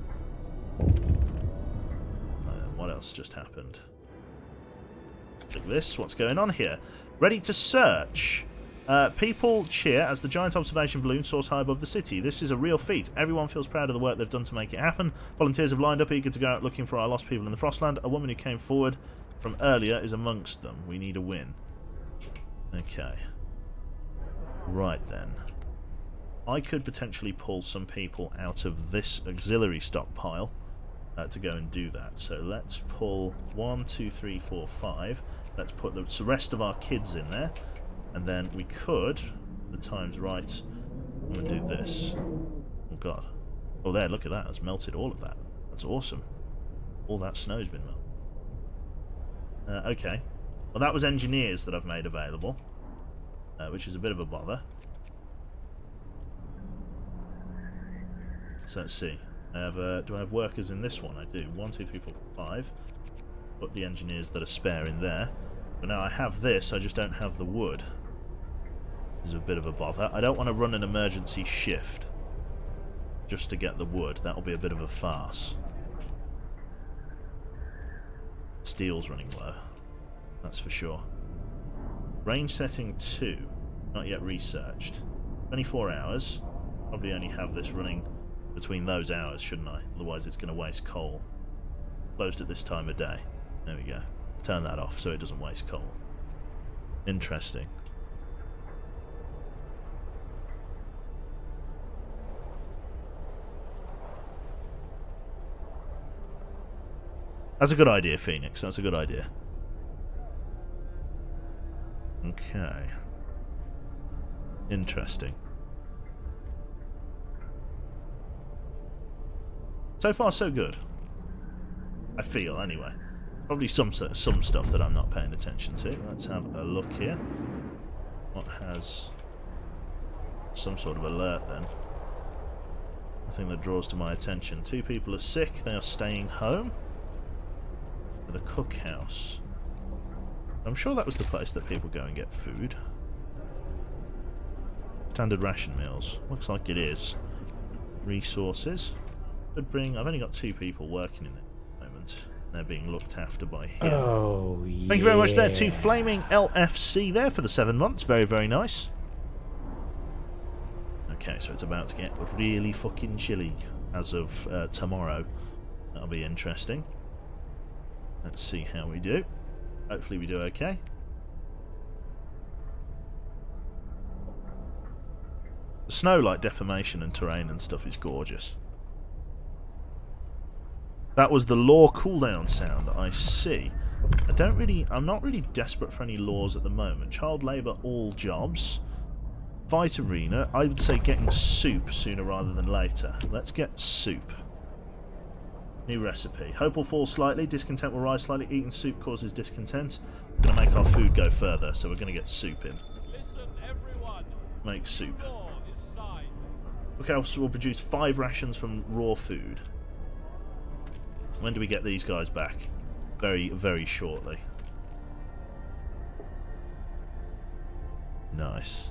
What else just happened? Look at this. What's going on here? Ready to search. People cheer as the giant observation balloon soars high above the city. This is a real feat. Everyone feels proud of the work they've done to make it happen. Volunteers have lined up, eager to go out looking for our lost people in the Frostland. A woman who came forward from earlier is amongst them. We need a win. Okay. Right then. I could potentially pull some people out of this auxiliary stockpile to go and do that. So let's pull 1, 2, 3, 4, 5. Let's put the rest of our kids in there. And then we could, the time's right, I'm going to do this. Oh god. Oh there, look at that. It's melted all of that. That's awesome. All that snow's been melted. Okay. Well, that was engineers that I've made available, which is a bit of a bother. So let's see. I have, do I have workers in this one? I do. 1, 2, 3, 4, 5. Put the engineers that are spare in there. But now I have this, I just don't have the wood. This is a bit of a bother. I don't want to run an emergency shift just to get the wood. That'll be a bit of a farce. Steel's running low. That's for sure. Range setting 2. Not yet researched. 24 hours. Probably only have this running between those hours, shouldn't I? Otherwise it's going to waste coal. Closed at this time of day. There we go. Turn that off so it doesn't waste coal. Interesting. That's a good idea, Phoenix. That's a good idea. Okay. Interesting. So far, so good. I feel, anyway. Probably some stuff that I'm not paying attention to. Let's have a look here. What has some sort of alert then? Nothing that draws to my attention. 2 people are sick. They are staying home. The cookhouse. I'm sure that was the place that people go and get food. Standard ration meals. Looks like it is. Resources. Could bring. I've only got 2 people working in it at the moment. They're being looked after by him. Oh, yeah. Thank you very much there to Flaming LFC there for the 7 months. Very, very nice. Okay, so it's about to get really fucking chilly as of tomorrow. That'll be interesting. Let's see how we do. Hopefully we do okay. The snow, like deformation and terrain and stuff, is gorgeous. That was the law cooldown sound, I see. I'm not really desperate for any laws at the moment. Child labour, all jobs. Fight arena, I would say getting soup sooner rather than later. Let's get soup. New recipe. Hope will fall slightly, discontent will rise slightly. Eating soup causes discontent. We're going to make our food go further, so we're going to get soup in. Listen, everyone. Make soup. Law is signed. Okay, so we'll produce 5 rations from raw food. When do we get these guys back? Very, very shortly. Nice.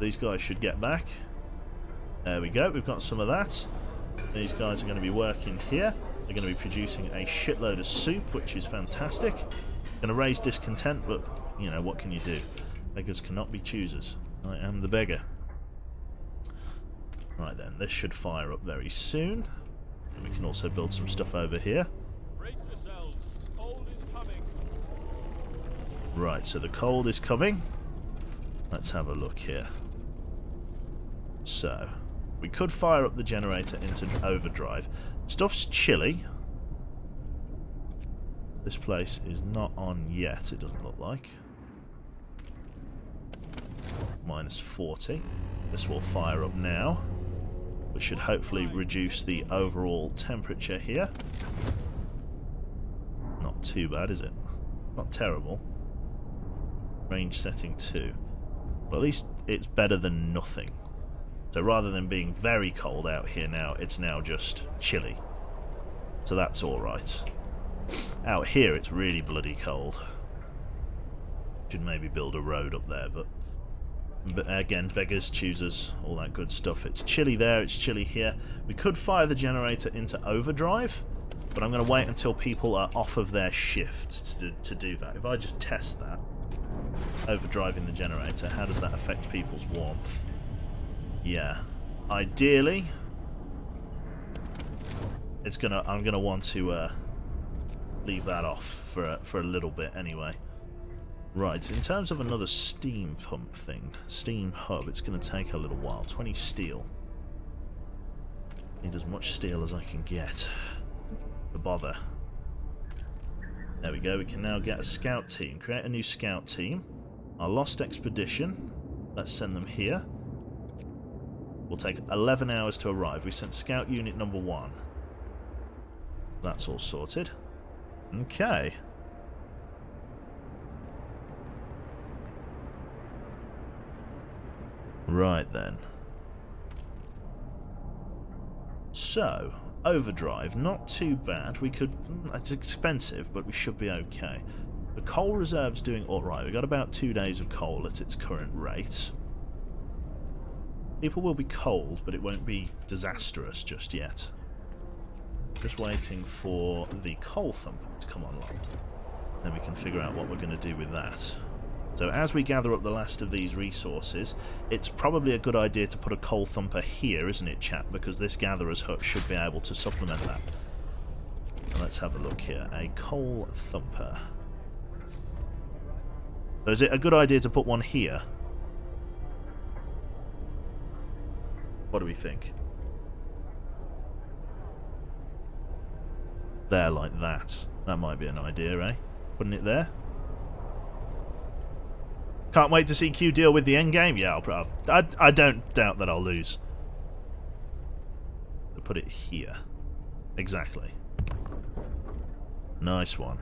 These guys should get back. There we go. We've got some of that. These guys are going to be working here. They're going to be producing a shitload of soup, which is fantastic. Going to raise discontent, but, you know, what can you do? Beggars cannot be choosers. I am the beggar. Right then, this should fire up very soon. And we can also build some stuff over here. Brace yourselves. Cold is coming. Right, so the cold is coming. Let's have a look here. So, we could fire up the generator into overdrive. Stuff's chilly. This place is not on yet, it doesn't look like. Minus 40. This will fire up now, which should hopefully reduce the overall temperature here. Not too bad, is it? Not terrible. Range setting 2. Well, at least it's better than nothing. So rather than being very cold out here now, it's now just chilly. So that's alright. Out here it's really bloody cold. Should maybe build a road up there, but again, beggars, choosers, all that good stuff. It's chilly there, it's chilly here. We could fire the generator into overdrive, but I'm going to wait until people are off of their shifts to do that. If I just test that, overdriving the generator, how does that affect people's warmth? Yeah, ideally, I'm gonna want to leave that off for a little bit anyway. Right, in terms of another steam pump thing, steam hub, it's going to take a little while. 20 steel. Need as much steel as I can get. To bother. There we go, we can now get a scout team. Create a new scout team. Our lost expedition. Let's send them here. Will take 11 hours to arrive. We sent scout unit number 1. That's all sorted. Okay. Right then. So, overdrive, not too bad. We could... it's expensive, but we should be okay. The coal reserve's doing alright. We've got about 2 days of coal at its current rate. People will be cold, but it won't be disastrous just yet. Just waiting for the coal thumper to come online. Then we can figure out what we're going to do with that. So as we gather up the last of these resources, it's probably a good idea to put a coal thumper here, isn't it, chat? Because this gatherer's hut should be able to supplement that. And let's have a look here. A coal thumper. So is it a good idea to put one here? What do we think? There, like that. That might be an idea, eh? Putting it there. Can't wait to see Q deal with the endgame. Yeah, I don't doubt that I'll lose. I'll put it here. Exactly. Nice one.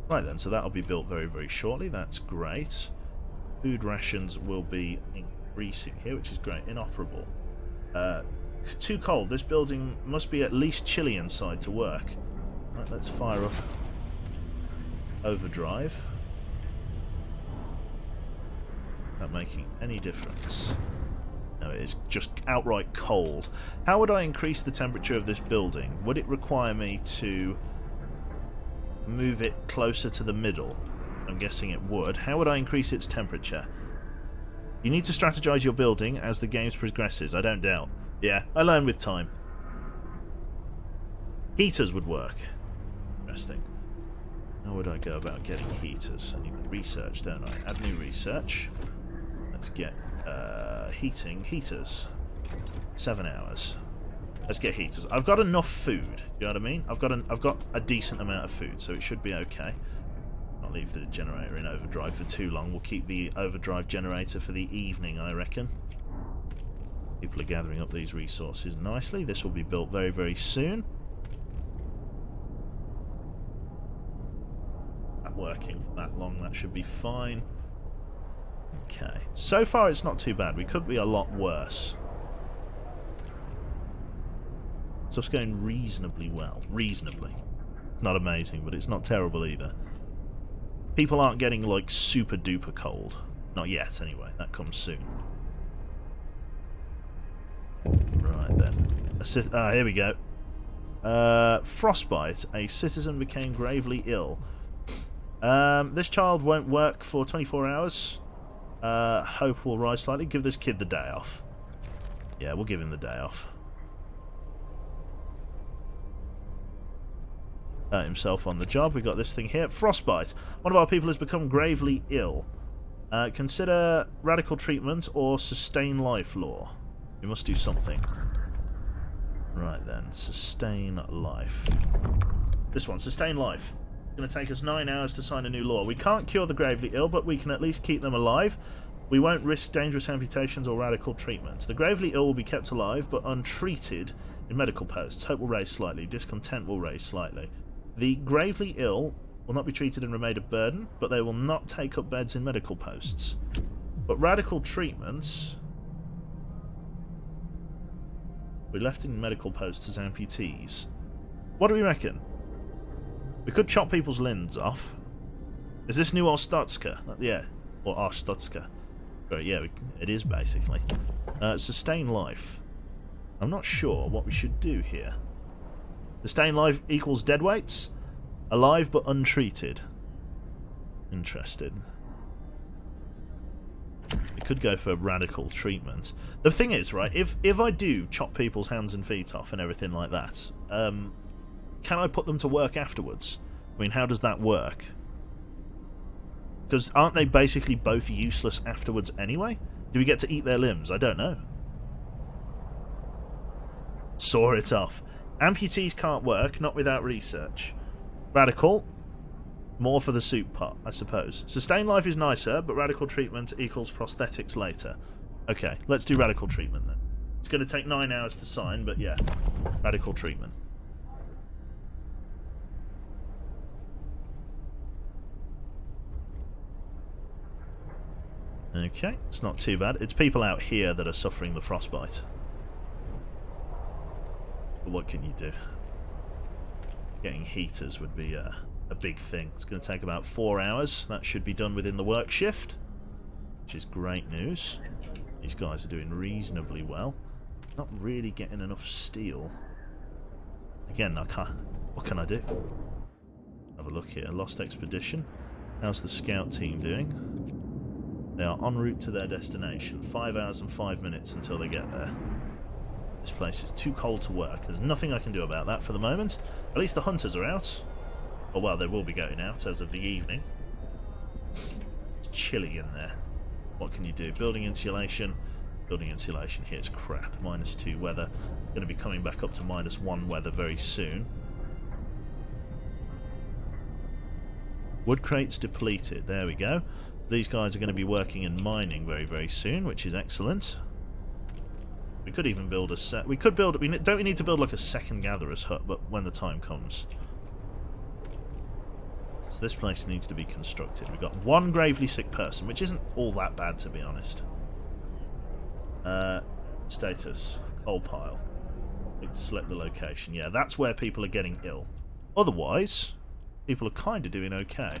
Right then, so that'll be built very, very shortly. That's great. Food rations will be increasing here, which is great. Inoperable. Too cold. This building must be at least chilly inside to work. Right, let's fire up overdrive. Not making any difference. No, it is just outright cold. How would I increase the temperature of this building? Would it require me to move it closer to the middle? I'm guessing it would. How would I increase its temperature? You need to strategize your building as the game progresses, I don't doubt. Yeah, I learn with time. Heaters would work. Interesting. How would I go about getting heaters? I need the research, don't I? Add new research. Let's get heaters. 7 hours. Let's get heaters. I've got enough food. You know what I mean? I've got a decent amount of food, so it should be okay. I'll leave the generator in overdrive for too long. We'll keep the overdrive generator for the evening, I reckon. People are gathering up these resources nicely. This will be built very, very soon. That working for that long, that should be fine. Okay. So far it's not too bad. We could be a lot worse. Stuff's going reasonably well. Reasonably. It's not amazing, but it's not terrible either. People aren't getting, like, super duper cold. Not yet, anyway. That comes soon. Right, then. Here we go. Frostbite. A citizen became gravely ill. This child won't work for 24 hours. Hope will rise slightly. Give this kid the day off. Yeah, we'll give him the day off. Hurt himself on the job. We got this thing here. Frostbite. One of our people has become gravely ill. Consider radical treatment or sustain life law. We must do something. Right then. Sustain life. This one. Sustain life. It's going to take us 9 hours to sign a new law. We can't cure the gravely ill, but we can at least keep them alive. We won't risk dangerous amputations or radical treatment. The gravely ill will be kept alive, but untreated in medical posts. Hope will raise slightly. Discontent will raise slightly. The gravely ill will not be treated and remain a burden, but they will not take up beds in medical posts. But radical treatments... we left in medical posts as amputees. What do we reckon? We could chop people's limbs off. Is this New Ostotska? Yeah. Or Ostotska. Right, yeah, it is basically. Sustain life. I'm not sure what we should do here. Sustain life equals dead weights. Alive but untreated. Interested. We could go for radical treatment. The thing is, right, if I do chop people's hands and feet off and everything like that, can I put them to work afterwards? I mean, how does that work? Because aren't they basically both useless afterwards anyway? Do we get to eat their limbs? I don't know. Saw it off. Amputees can't work, not without research. Radical. More for the soup pot, I suppose. Sustain life is nicer, but radical treatment equals prosthetics later. Okay, let's do radical treatment then. It's going to take 9 hours to sign, but yeah. Radical treatment. Okay, it's not too bad. It's people out here that are suffering the frostbite. But what can you do? Getting heaters would be a big thing. It's going to take about 4 hours. That should be done within the work shift, which is great news. These guys are doing reasonably well. Not really getting enough steel. Again, I can't. What can I do? Have a look here. Lost Expedition. How's the scout team doing? They are en route to their destination. 5 hours and 5 minutes until they get there. This place is too cold to work. There's nothing I can do about that for the moment. At least the hunters are out. Oh well, they will be going out as of the evening. It's chilly in there. What can you do? Building insulation. Building insulation here is crap. -2 weather. Going to be coming back up to -1 weather very soon. Wood crates depleted. There we go. These guys are going to be working in mining very, very soon, which is excellent. We could even build a set. We could build. Don't we need to build like a second gatherer's hut? But when the time comes. So this place needs to be constructed. We've got one gravely sick person, which isn't all that bad to be honest. Status coal pile. Need to select the location. Yeah, that's where people are getting ill. Otherwise, people are kind of doing okay.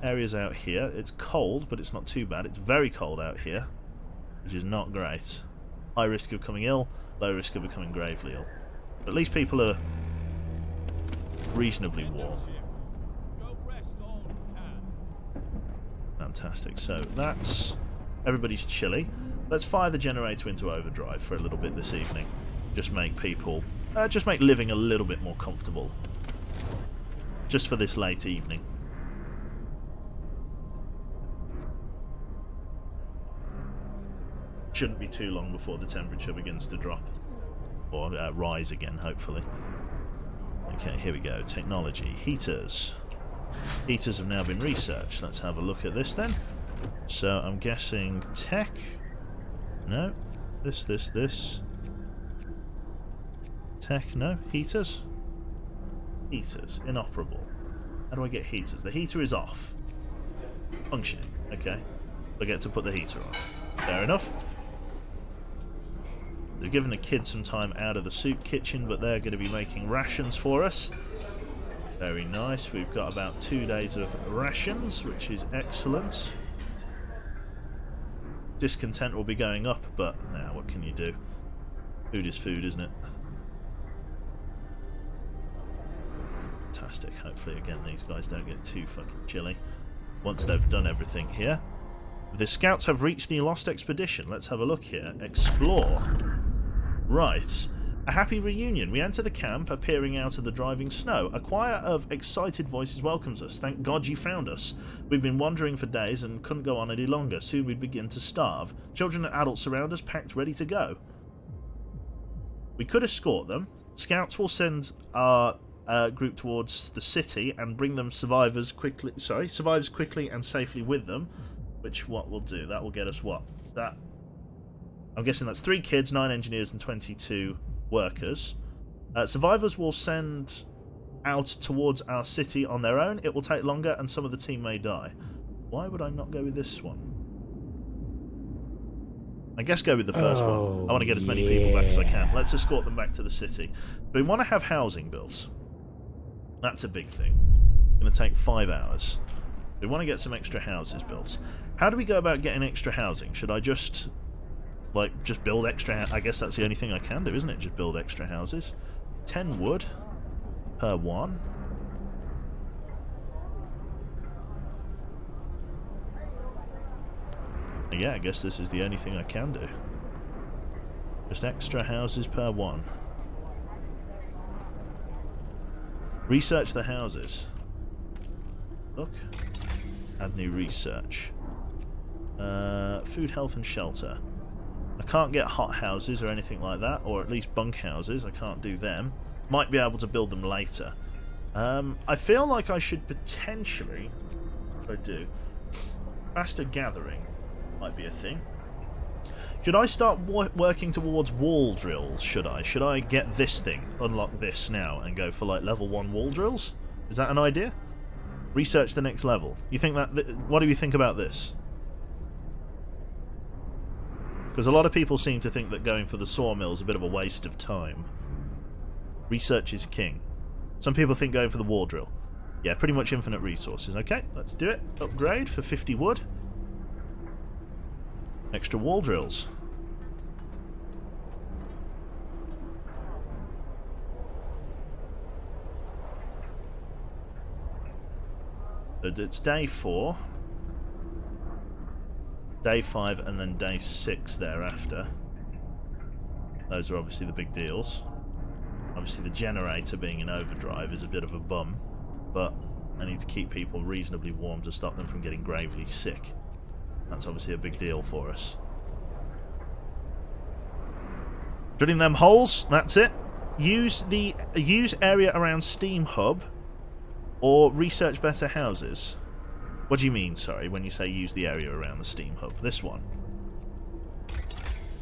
Areas out here. It's cold, but it's not too bad. It's very cold out here, which is not great. High risk of becoming ill, low risk of becoming gravely ill. But at least people are reasonably warm. Go rest all you can. Fantastic. So that's... everybody's chilly. Let's fire the generator into overdrive for a little bit this evening. Just make people... just make living a little bit more comfortable. Just for this late evening. Shouldn't be too long before the temperature begins to drop. Or rise again, hopefully. Okay, here we go. Technology. Heaters. Heaters have now been researched. Let's have a look at this then. So, I'm guessing tech. No. This. Tech, no. Heaters? Heaters. Inoperable. How do I get heaters? The heater is off. Functioning. Okay. Forget to put the heater on. Fair enough. They've given the kids some time out of the soup kitchen, but they're going to be making rations for us. Very nice. We've got about 2 days of rations, which is excellent. Discontent will be going up, but what can you do? Food is food, isn't it? Fantastic. Hopefully, again, these guys don't get too fucking chilly once they've done everything here. The scouts have reached the lost expedition. Let's have a look here. Explore. Right. A happy reunion. We enter the camp, appearing out of the driving snow. A choir of excited voices welcomes us. Thank God you found us. We've been wandering for days and couldn't go on any longer. Soon we'd begin to starve. Children and adults surround us, packed, ready to go. We could escort them. Scouts will send our group towards the city and bring them survivors quickly and safely with them. Which what we'll do. That will get us what? Is that? I'm guessing that's 3 kids, 9 engineers, and 22 workers. Survivors will send out towards our city on their own. It will take longer, and some of the team may die. Why would I not go with this one? I guess go with the first one. I want to get as many people back as I can. Let's escort them back to the city. We want to have housing built. That's a big thing. It's going to take 5 hours. We want to get some extra houses built. How do we go about getting extra housing? Should I just build extra... I guess that's the only thing I can do, isn't it? Just build extra houses. 10 wood per one. Yeah, I guess this is the only thing I can do. Just extra houses per one. Research the houses. Look. Add new research. Food, health and shelter. I can't get hot houses or anything like that, or at least bunk houses. I can't do them. Might be able to build them later. I feel like I should potentially... What do I do? Faster gathering might be a thing. Should I start working towards wall drills, should I? Should I get this thing, unlock this now, and go for like level 1 wall drills? Is that an idea? Research the next level. You think that... What do you think about this? Because a lot of people seem to think that going for the sawmill is a bit of a waste of time. Research is king. Some people think going for the wall drill. Yeah, pretty much infinite resources. Okay, let's do it. Upgrade for 50 wood. Extra wall drills. So it's day 4. Day 5 and then day 6 thereafter. Those are obviously the big deals. Obviously the generator being in overdrive is a bit of a bum, but I need to keep people reasonably warm to stop them from getting gravely sick. That's obviously a big deal for us. Drilling them holes, that's it. Use area around Steam Hub or research better houses. What do you mean, sorry, when you say use the area around the Steam Hub? This one.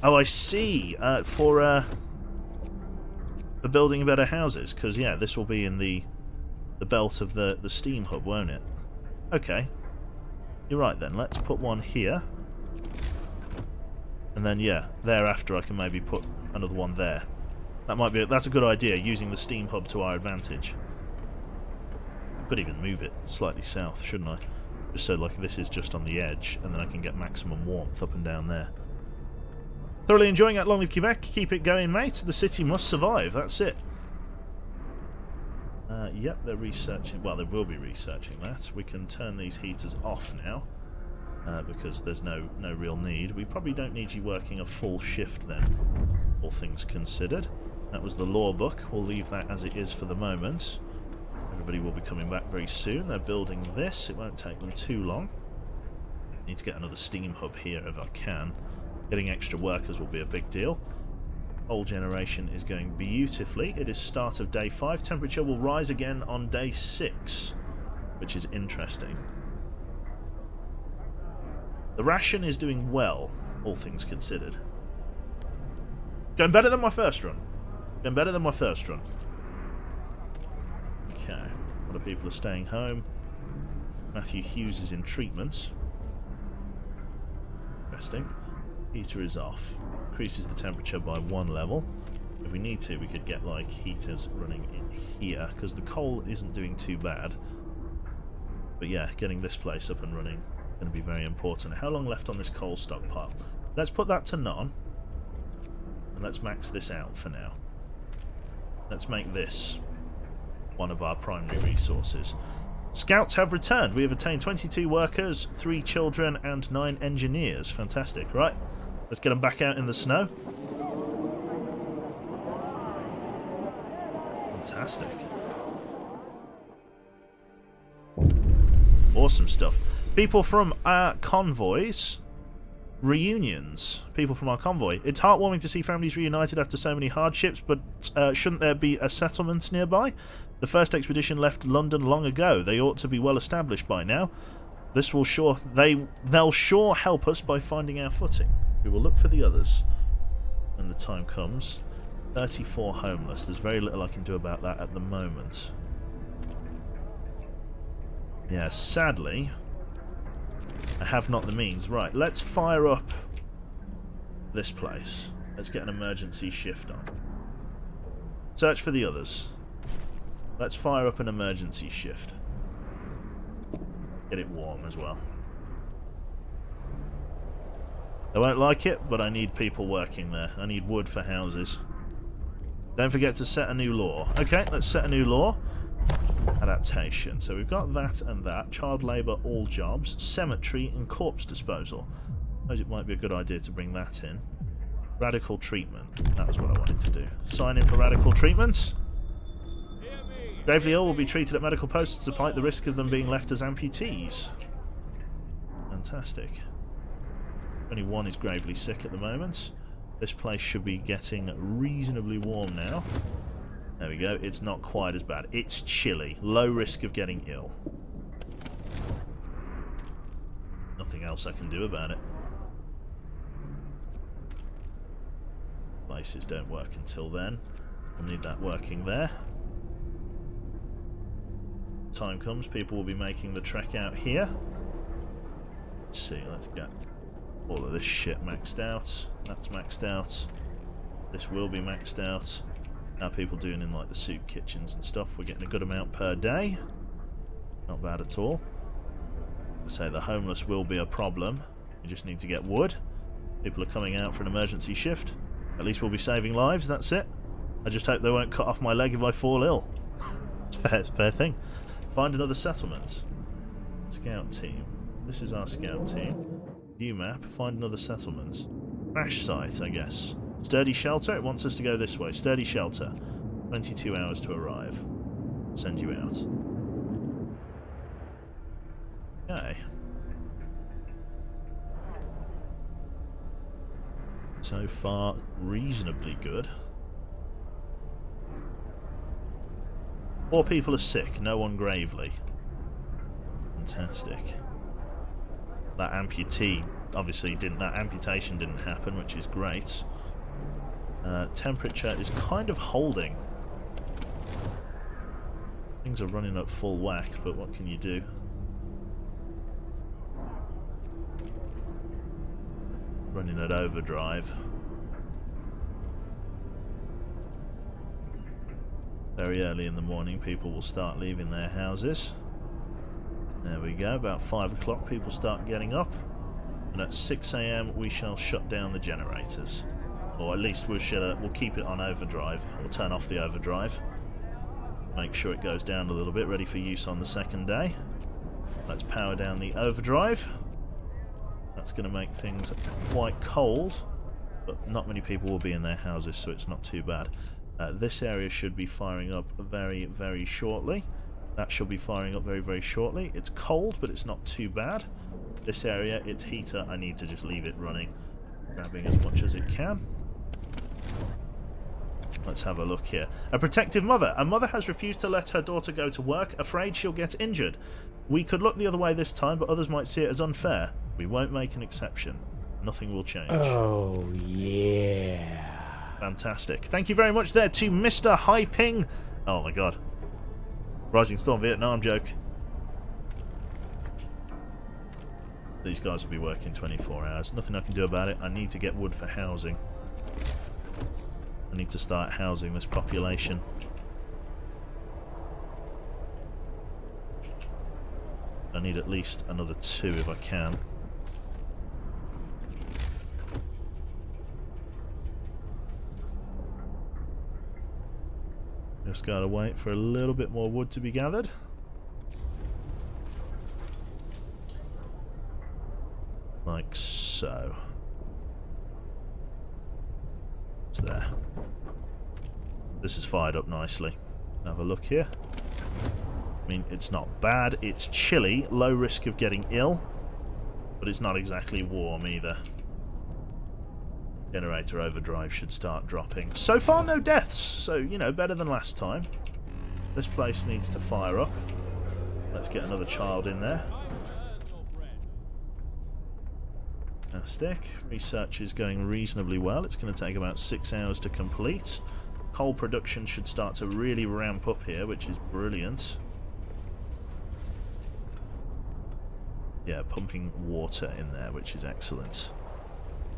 Oh, I see. For building better houses, because, yeah, this will be in the belt of the Steam Hub, won't it? Okay. You're right, then. Let's put one here. And then, yeah, thereafter I can maybe put another one there. That's a good idea, using the Steam Hub to our advantage. Could even move it slightly south, shouldn't I? Just so like this is just on the edge, and then I can get maximum warmth up and down there. Thoroughly enjoying that. Long live Quebec. Keep it going, mate. The city must survive. That's it. Yep, they're researching. Well, they will be researching that. We can turn these heaters off now, because there's no real need. We probably don't need you working a full shift then, all things considered. That was the law book. We'll leave that as it is for the moment. Everybody will be coming back very soon. They're building this. It won't take them too long. Need to get another steam hub here if I can. Getting extra workers will be a big deal. Whole generation is going beautifully. It is start of day 5. Temperature will rise again on day 6, which is interesting. The ration is doing well, all things considered. Going better than my first run. Going better than my first run. Okay. A lot of people are staying home. Matthew Hughes is in treatment. interesting. Heater is off. Increases the temperature by 1 level. If we need to, we could get like heaters running in here, because the coal isn't doing too bad. But yeah, getting this place up and running is going to be very important. How long left on this coal stockpile? Let's put that to none. And let's max this out for now. Let's make this one of our primary resources. Scouts have returned. We have attained 22 workers, 3 children, and 9 engineers. Fantastic. Right, let's get them back out in the snow. Fantastic. Awesome stuff. People from our convoys. Reunions. People from our convoy. It's heartwarming to see families reunited after so many hardships, but shouldn't there be a settlement nearby? The first expedition left London long ago. They ought to be well established by now. This will they'll sure help us by finding our footing. We will look for the others when the time comes. 34 homeless. There's very little I can do about that at the moment. Yeah, sadly, I have not the means. Right, let's fire up this place. Let's get an emergency shift on. Search for the others. Let's fire up an emergency shift. Get it warm as well. I won't like it, but I need people working there. I need wood for houses. Don't forget to set a new law. Okay, let's set a new law. Adaptation. So we've got that and that. Child labour, all jobs. Cemetery and corpse disposal. I suppose it might be a good idea to bring that in. Radical treatment. That was what I wanted to do. Sign in for radical treatment. Gravely ill will be treated at medical posts despite the risk of them being left as amputees. Fantastic. Only one is gravely sick at the moment. This place should be getting reasonably warm now. There we go. It's not quite as bad. It's chilly. Low risk of getting ill. Nothing else I can do about it. Places don't work until then. We'll need that working there. Time comes, people will be making the trek out here. Let's see, let's get all of this shit maxed out. That's maxed out. This will be maxed out. How are people doing in like the soup kitchens and stuff? We're getting a good amount per day. Not bad at all. So the homeless will be a problem. We just need to get wood. People are coming out for an emergency shift. At least we'll be saving lives, that's it. I just hope they won't cut off my leg if I fall ill. It's fair thing. Find another settlement. Scout team. This is our scout team. New map. Find another settlement. Crash site, I guess. Sturdy shelter. It wants us to go this way. Sturdy shelter. 22 hours to arrive. Send you out. Okay. So far, reasonably good. 4 people are sick, no one gravely. Fantastic. That amputee, obviously that amputation didn't happen, which is great. Temperature is kind of holding. Things are running at full whack, but what can you do? Running at overdrive. Very early in the morning, people will start leaving their houses. There we go, about 5 o'clock people start getting up. And at 6 AM we shall shut down the generators. Or at least we'll keep it on overdrive. We'll turn off the overdrive. Make sure it goes down a little bit, ready for use on the second day. Let's power down the overdrive. That's going to make things quite cold, but not many people will be in their houses, so it's not too bad. This area should be firing up very, very shortly. That should be firing up very, very shortly. It's cold, but it's not too bad. This area, its heater, I need to just leave it running, grabbing as much as it can. Let's have a look here. A protective mother. A mother has refused to let her daughter go to work, afraid she'll get injured. We could look the other way this time, but others might see it as unfair. We won't make an exception. Nothing will change. Oh, yeah. Fantastic. Thank you very much there to Mr. Hyping. Oh my god. Rising Storm Vietnam joke. These guys will be working 24 hours. Nothing I can do about it. I need to get wood for housing. I need to start housing this population. I need at least another 2 if I can. Just gotta wait for a little bit more wood to be gathered. Like so. It's there. This is fired up nicely. Have a look here. I mean, it's not bad. It's chilly, low risk of getting ill, but it's not exactly warm either. Generator overdrive should start dropping. So far, no deaths, so, you know, better than last time. This place needs to fire up. Let's get another child in there. Fantastic. Research is going reasonably well. It's going to take about 6 hours to complete. Coal production should start to really ramp up here, which is brilliant. Yeah, pumping water in there, which is excellent.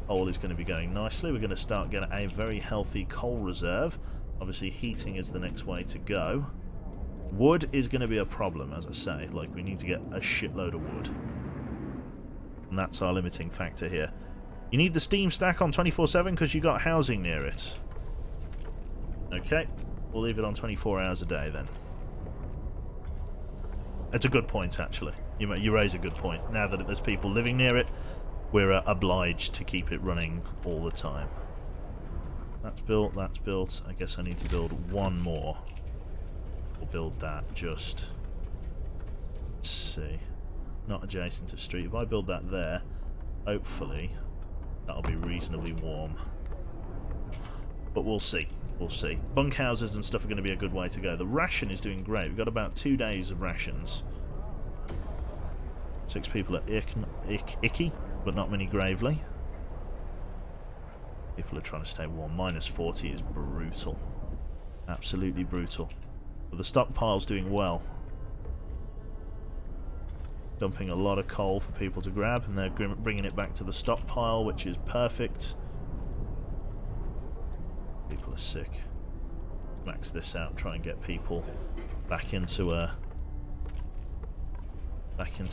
Coal is going to be going nicely. We're going to start getting a very healthy coal reserve. Obviously, heating is the next way to go. Wood is going to be a problem, as I say. Like, we need to get a shitload of wood. And that's our limiting factor here. You need the steam stack on 24/7 because you got housing near it. Okay, we'll leave it on 24 hours a day then. It's a good point, actually. You raise a good point. Now that there's people living near it, we're obliged to keep it running all the time. That's built, that's built. I guess I need to build one more. We'll build that just... Let's see. Not adjacent to street. If I build that there, hopefully that'll be reasonably warm. But we'll see. We'll see. Bunkhouses and stuff are going to be a good way to go. The ration is doing great. We've got about 2 days of rations. 6 people are icky, but not many gravely. People are trying to stay warm. -40 is brutal. Absolutely brutal. But the stockpile's doing well. Dumping a lot of coal for people to grab, and they're bringing it back to the stockpile, which is perfect. People are sick. Max this out, try and get people back into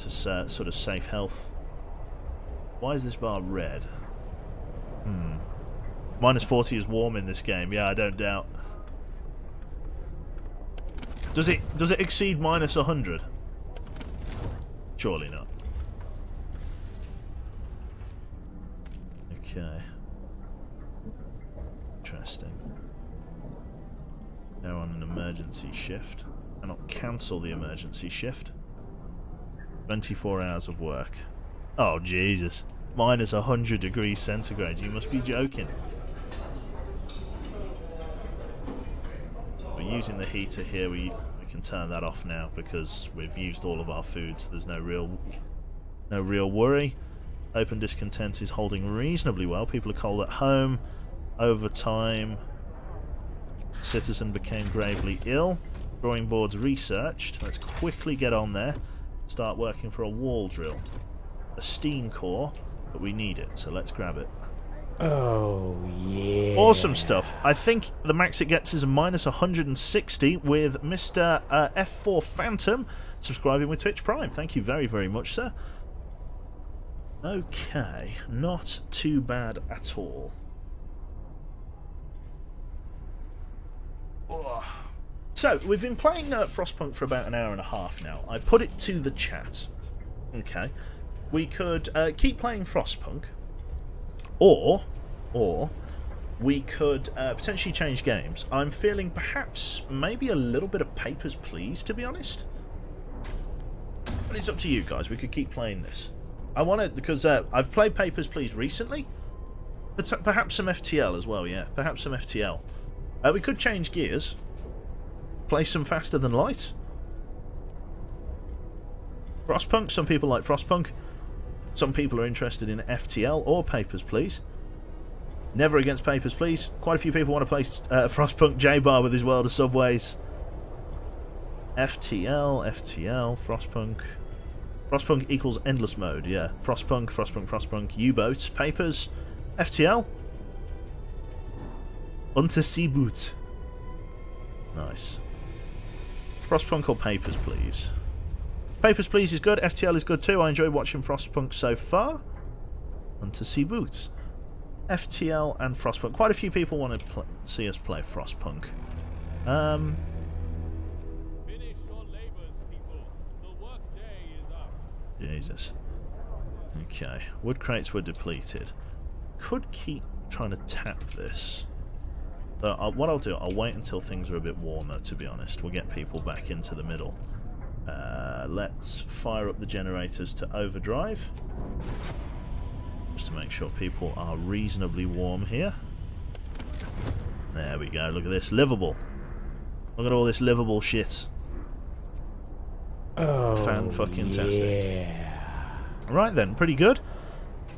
sort of safe health. Why is this bar red? -40 is warm in this game. Yeah, I don't doubt. Does it exceed -100? Surely not. Okay. Interesting. They're on an emergency shift. Cannot cancel the emergency shift. 24 hours of work. Oh, Jesus. -100 degrees centigrade. You must be joking. We're using the heater here. We can turn that off now because we've used all of our food, so there's no real worry. Open discontent is holding reasonably well. People are cold at home. Overtime. Citizen became gravely ill. Drawing boards researched. Let's quickly get on there. Start working for a wall drill. A steam core, but we need it, so let's grab it. Oh, yeah. Awesome stuff. I think the max it gets is a -160 with Mr. F4 Phantom subscribing with Twitch Prime. Thank you very, very much, sir. Okay, not too bad at all. Ugh. So, we've been playing Frostpunk for about an hour and a half now. I put it to the chat. Okay. We could keep playing Frostpunk, or we could potentially change games. I'm feeling perhaps maybe a little bit of Papers, Please, to be honest. But it's up to you guys. We could keep playing this. I want to, because I've played Papers, Please recently. Perhaps some FTL as well, yeah. Perhaps some FTL. We could change gears. Play some Faster Than Light. Frostpunk. Some people like Frostpunk. Some people are interested in FTL or Papers, Please. Never against Papers, Please. Quite a few people want to play Frostpunk J-Bar with his World of Subways. FTL, Frostpunk. Frostpunk equals endless mode, yeah. Frostpunk, U-boats, papers, FTL. Unterseeboot. Nice. Frostpunk or papers, please? Papers, please is good. FTL is good too. I enjoy watching Frostpunk so far. Unterseeboot. FTL and Frostpunk. Quite a few people want to see us play Frostpunk. Finish your labors, people. The work day is up. Jesus. Okay. Wood crates were depleted. Could keep trying to tap this. So what I'll do, I'll wait until things are a bit warmer, to be honest. We'll get people back into the middle. Let's fire up the generators to overdrive. Just to make sure people are reasonably warm here. There we go, look at this. Livable. Look at all this livable shit. Oh, Fan-fucking-tastic. yeah. Right then, pretty good.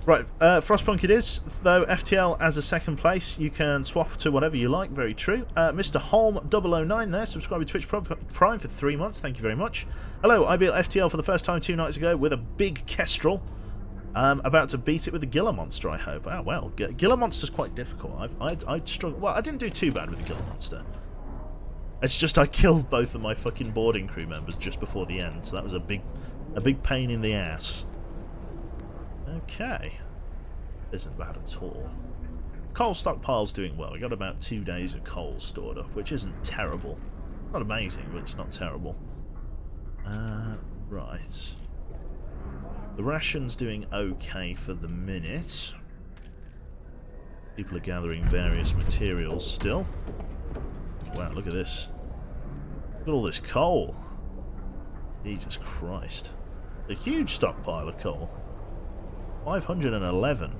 Right, Frostpunk it is, though FTL as a second place. You can swap to whatever you like, very true. Mr. Holm 009 there, subscribed to Twitch Prime for 3 months, thank you very much. Hello, I beat FTL for the first time 2 nights ago with a big Kestrel. About to beat it with the Gila Monster, I hope. Oh, well, Gila Monster's quite difficult. I'd struggle. Well, I didn't do too bad with the Gila Monster. It's just I killed both of my fucking boarding crew members just before the end, so that was a big pain in the ass. Okay. Isn't bad at all. Coal stockpile's doing well. We got about 2 days of coal stored up, which isn't terrible. Not amazing, but it's not terrible. Right. The ration's doing okay for the minute. People are gathering various materials still. Wow, look at this. Look at all this coal. Jesus Christ. A huge stockpile of coal. 511.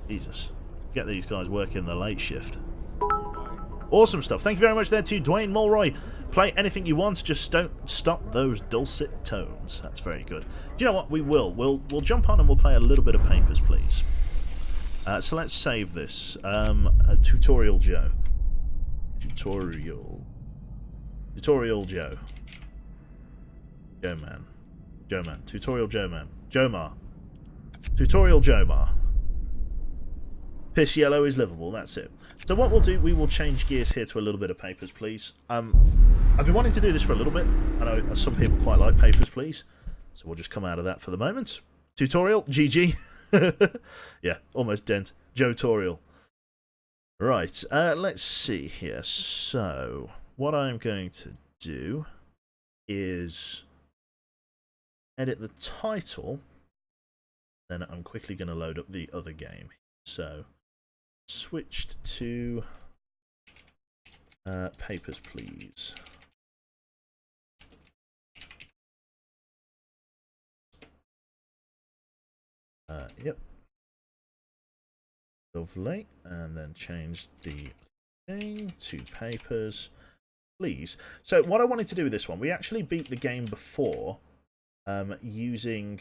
Jesus. Get these guys working the late shift. Awesome stuff. Thank you very much there to Dwayne Mulroy. Play anything you want, just don't stop those dulcet tones. That's very good. Do you know what? We will. We'll jump on and we'll play a little bit of Papers, please. So let's save this. Tutorial Joe. Tutorial Joe. Joe Man. Tutorial Joe Man. Jomar. Tutorial Jomar. Piss yellow is livable, that's it. So what we'll do, we will change gears here to a little bit of Papers, please. I've been wanting to do this for a little bit. I know some people quite like Papers, please. So we'll just come out of that for the moment. Tutorial, GG. Yeah, almost dent. Jotorial. Right, let's see here. So, what I'm going to do is edit the title. Then I'm quickly going to load up the other game. So, switched to Papers, please. Yep. Lovely. And then change the thing to Papers, please. So, what I wanted to do with this one, we actually beat the game before using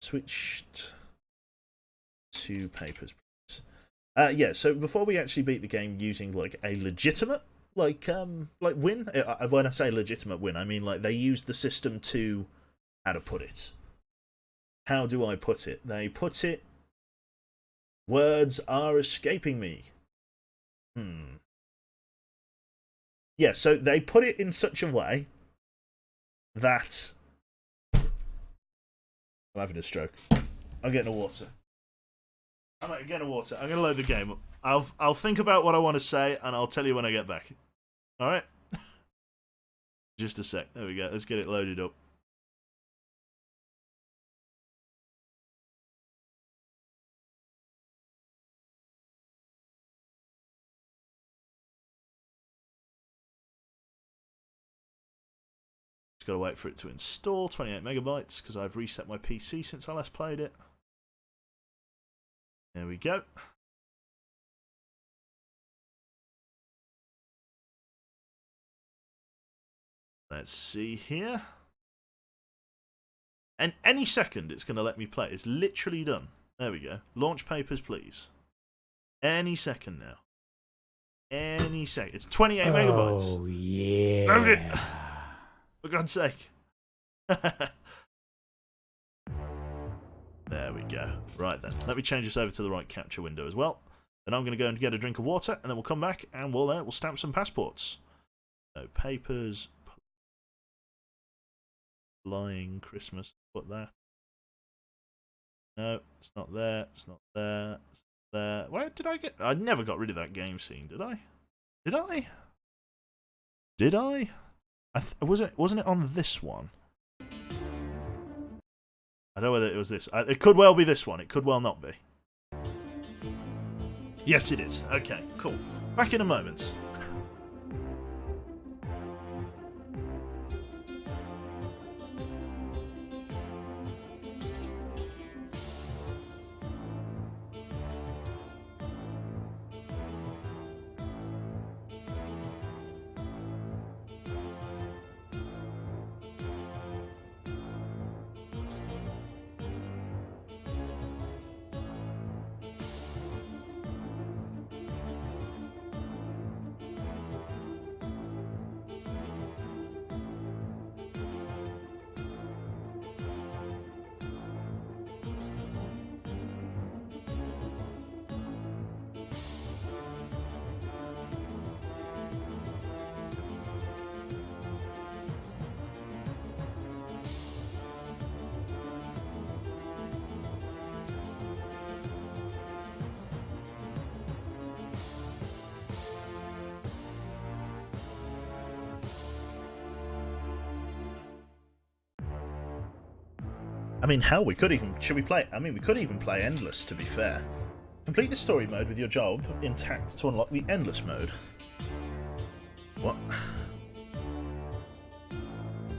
switched to Papers, please. Yeah, so before we actually beat the game using like a legitimate like win, when I say legitimate win, I mean like they used the system to, how to put it? How do I put it? They put it, words are escaping me. Yeah, so they put it in such a way that I'm having a stroke. I'm getting a water. I'm getting a water. I'm going to load the game up. I'll think about what I want to say, and I'll tell you when I get back. Alright? Just a sec. There we go. Let's get it loaded up. Got to wait for it to install. 28 megabytes because I've reset my PC since I last played it. There we go. Let's see here. And any second it's going to let me play. It's literally done. There we go. Launch Papers, please. Any second now. Any second. It's 28 megabytes. Oh, yeah. Load it. For God's sake. There we go. Right then. Let me change this over to the right capture window as well. Then I'm going to go and get a drink of water, and then we'll come back and we'll stamp some passports. So papers, flying Christmas. Put that. No, it's not there. It's not there. It's not there. Where did I get? I never got rid of that game scene, did I? Did I? Did I? Wasn't it on this one? I don't know whether it was this. It could well be this one. It could well not be. Yes, it is. Okay, cool. Back in a moment. I mean, hell, we could even... Should we play... I mean, we could even play Endless, to be fair. Complete the story mode with your job intact to unlock the Endless mode. What?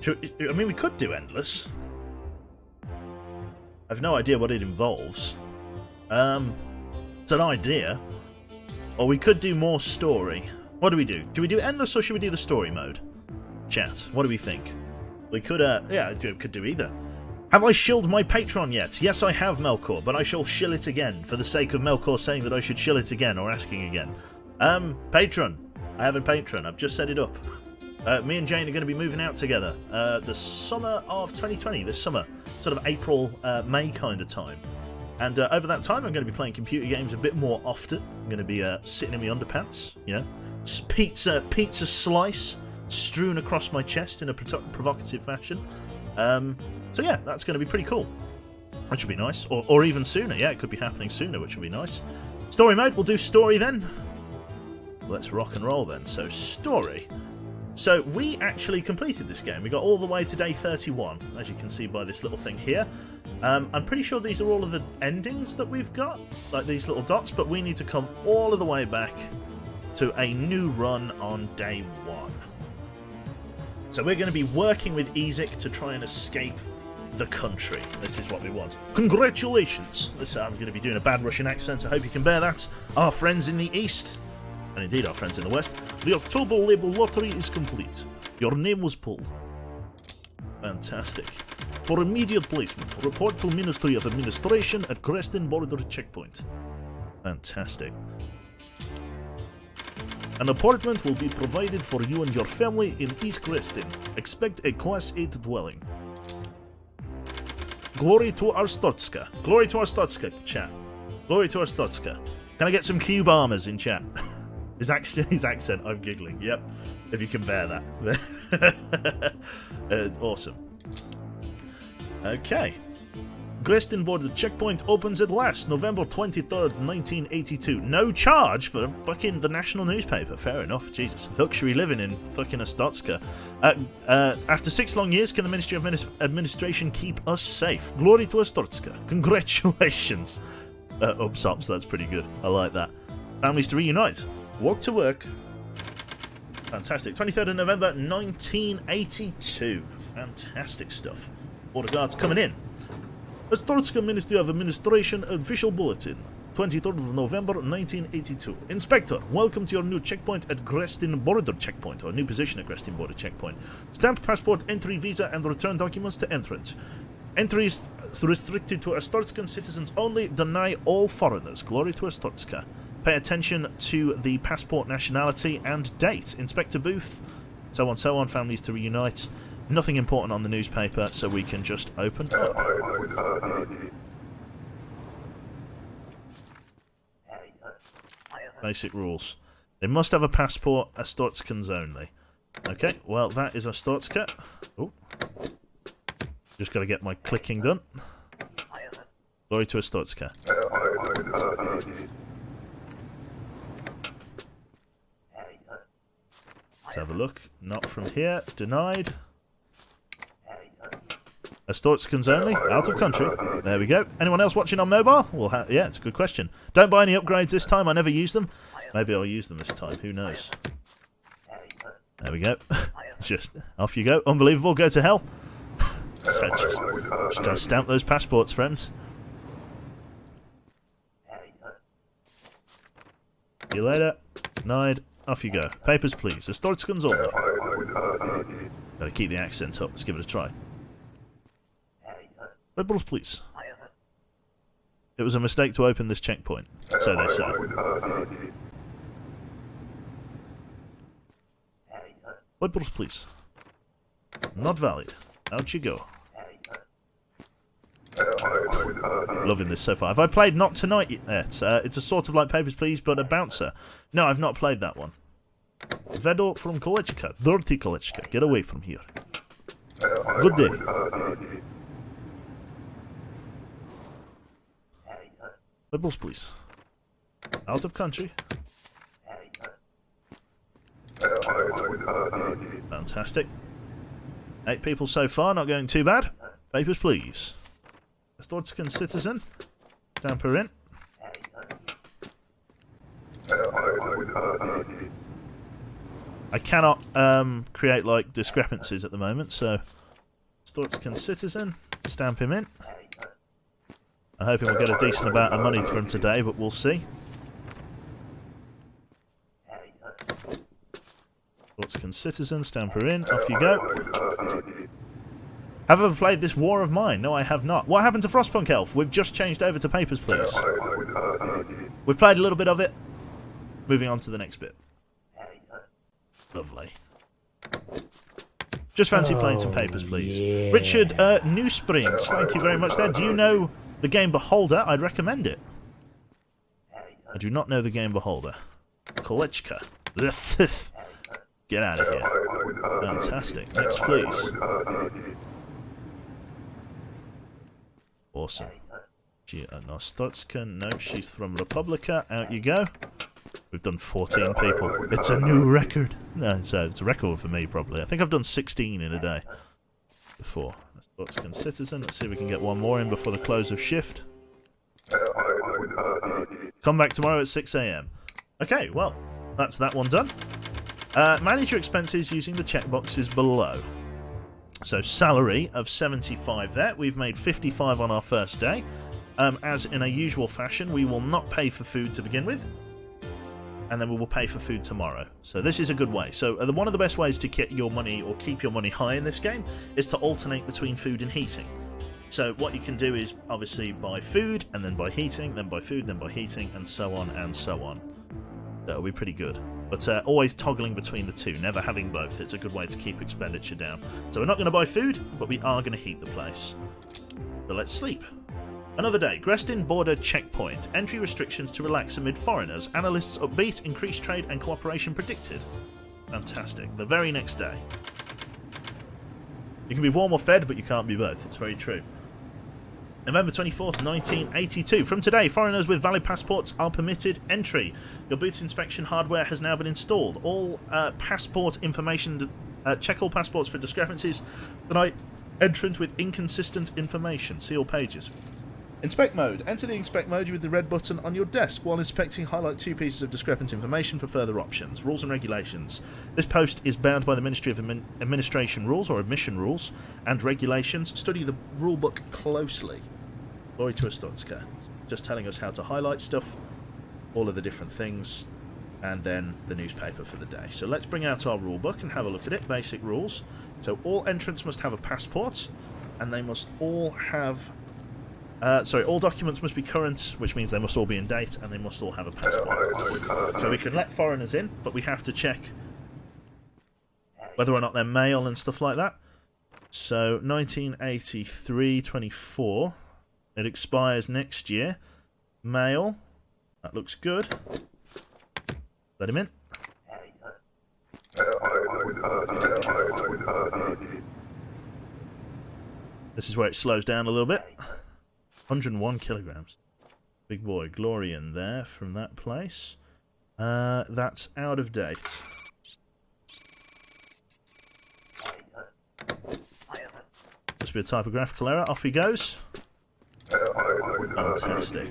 I mean, we could do Endless. I've no idea what it involves. It's an idea. Or we could do more story. What do we do? Do we do Endless or should we do the story mode? Chat, what do we think? We could, yeah, could do either. Have I shilled my Patreon yet? Yes, I have, Melkor, but I shall shill it again, for the sake of Melkor saying that I should shill it again, or asking again. Patreon. I have a Patreon. I've just set it up. Me and Jane are going to be moving out together the summer of 2020, this summer. Sort of April, May kind of time. And over that time, I'm going to be playing computer games a bit more often. I'm going to be sitting in my underpants, you know. Pizza slice strewn across my chest in a provocative fashion. So yeah, that's going to be pretty cool. Which would be nice. Or even sooner. Yeah, it could be happening sooner, which would be nice. Story mode, we'll do story then. Let's rock and roll then. So, story. So, we actually completed this game. We got all the way to day 31, as you can see by this little thing here. I'm pretty sure these are all of the endings that we've got, like these little dots, but we need to come all of the way back to a new run on day 1. So we're going to be working with Ezek to try and escape the country. This is what we want. Congratulations! I'm going to be doing a bad Russian accent. I hope you can bear that. Our friends in the East, and indeed our friends in the West, the October Label Lottery is complete. Your name was pulled. Fantastic. For immediate placement, report to Ministry of Administration at Creston Border Checkpoint. Fantastic. An apartment will be provided for you and your family in East Creston. Expect a Class 8 dwelling. Glory to Arstotska. Glory to Arstotska, chat. Glory to Arstotska. Can I get some Q bombers in chat? His accent, I'm giggling. Yep, if you can bear that. Awesome. Okay. Creston Border Checkpoint opens at last, November 23rd, 1982. No charge for fucking the national newspaper. Fair enough. Jesus. Luxury living in fucking Ostotska. After 6 long years, can the Ministry of Administration keep us safe? Glory to Ostotska. Congratulations. Upsops, that's pretty good. I like that. Families to reunite. Walk to work. Fantastic. 23rd of November, 1982. Fantastic stuff. Border guards coming in. Ostotska Ministry of Administration Official Bulletin, 23rd of November 1982. Inspector, welcome to your new checkpoint at Creston Border Checkpoint, or new position at Creston Border Checkpoint. Stamp passport, entry visa, and return documents to entrance. Entry is restricted to Ostotskan citizens only. Deny all foreigners. Glory to Ostotska. Pay attention to the passport nationality and date. Inspector booth, so on, families to reunite. Nothing important on the newspaper, so we can just open up. Basic rules. They must have a passport, Astorskans only. Okay, well, that is Astorska. Oh. Just got to get my clicking done. Glory to Astorska. Let's have a look. Not from here. Denied. Astorskans only. Out of country. There we go. Anyone else watching on mobile? Well, yeah, it's a good question. Don't buy any upgrades this time. I never use them. Maybe I'll use them this time. Who knows? There we go. Just off you go. Unbelievable. Go to hell. So just gotta stamp those passports, friends. See you later. Denied. Off you go. Papers, please. Astorskans only. Gotta keep the accent up. Let's give it a try. Red Bulls, please. It was a mistake to open this checkpoint. So they say. Red Bulls, please. Not valid. Out you go. Loving this so far. Have I played Not Tonight yet? It's a sort of like Papers, Please, but a bouncer. No, I've not played that one. Vedo from Kolechka. Dirty Kolechka. Get away from here. Good day. Rebels, please. Out of country. Fantastic. 8 people so far, not going too bad. Papers, please. Astortskan citizen. Stamp her in. I cannot create like discrepancies at the moment, so Astortskan citizen. Stamp him in. I'm hoping we'll get a decent amount of money from today, but we'll see. Astortskan citizen. Stamp her in. Off you go. Have I ever played this War of Mine? No, I have not. What happened to Frostpunk Elf? We've just changed over to Papers, Please. We've played a little bit of it. Moving on to the next bit. Lovely. Just fancy playing some Papers, Please. Yeah. Richard New Springs, thank you very much there. Do you know the game Beholder? I'd recommend it. I do not know the game Beholder. Kolechka. Get out of here. Fantastic. Next, please. Awesome. Nostotska. No, she's from Republica. Out you go. We've done 14 people. It's a new record. No, it's a record for me, probably. I think I've done 16 in a day before. Nostotska citizen. Let's see if we can get one more in before the close of shift. Come back tomorrow at 6 AM. Okay, well, that's that one done. Manage your expenses using the checkboxes below. So salary of 75 there. We've made 55 on our first day. As in a usual fashion, we will not pay for food to begin with. And then we will pay for food tomorrow. So this is a good way. So one of the best ways to get your money or keep your money high in this game is to alternate between food and heating. So what you can do is obviously buy food and then buy heating, then buy food, then buy heating, and so on and so on. That'll be pretty good. But always toggling between the two, never having both. It's a good way to keep expenditure down. So we're not going to buy food, but we are going to heat the place. So let's sleep. Another day. Grestin border checkpoint. Entry restrictions to relax amid foreigners. Analysts upbeat. Increased trade and cooperation predicted. Fantastic. The very next day. You can be warm or fed, but you can't be both. It's very true. November 24th, 1982. From today, foreigners with valid passports are permitted entry. Your booth's inspection hardware has now been installed. All passport information, check all passports for discrepancies. Tonight, entrant with inconsistent information. See all pages. Inspect mode. Enter the inspect mode with the red button on your desk. While inspecting, highlight 2 pieces of discrepant information for further options. Rules and regulations. This post is bound by the Ministry of Administration rules or admission rules and regulations. Study the rulebook closely. Glory to Astotska. Just telling us how to highlight stuff, all of the different things, and then the newspaper for the day. So let's bring out our rulebook and have a look at it. Basic rules. So all entrants must have a passport, and they must all have... all documents must be current, which means they must all be in date, and they must all have a passport. So we can let foreigners in, but we have to check whether or not they're male and stuff like that. So 1983, 24. It expires next year. Male. That looks good. Let him in. This is where it slows down a little bit. 101 kilograms. Big boy. Glory in there from that place. That's out of date. Must be a typographical error. Off he goes. Fantastic.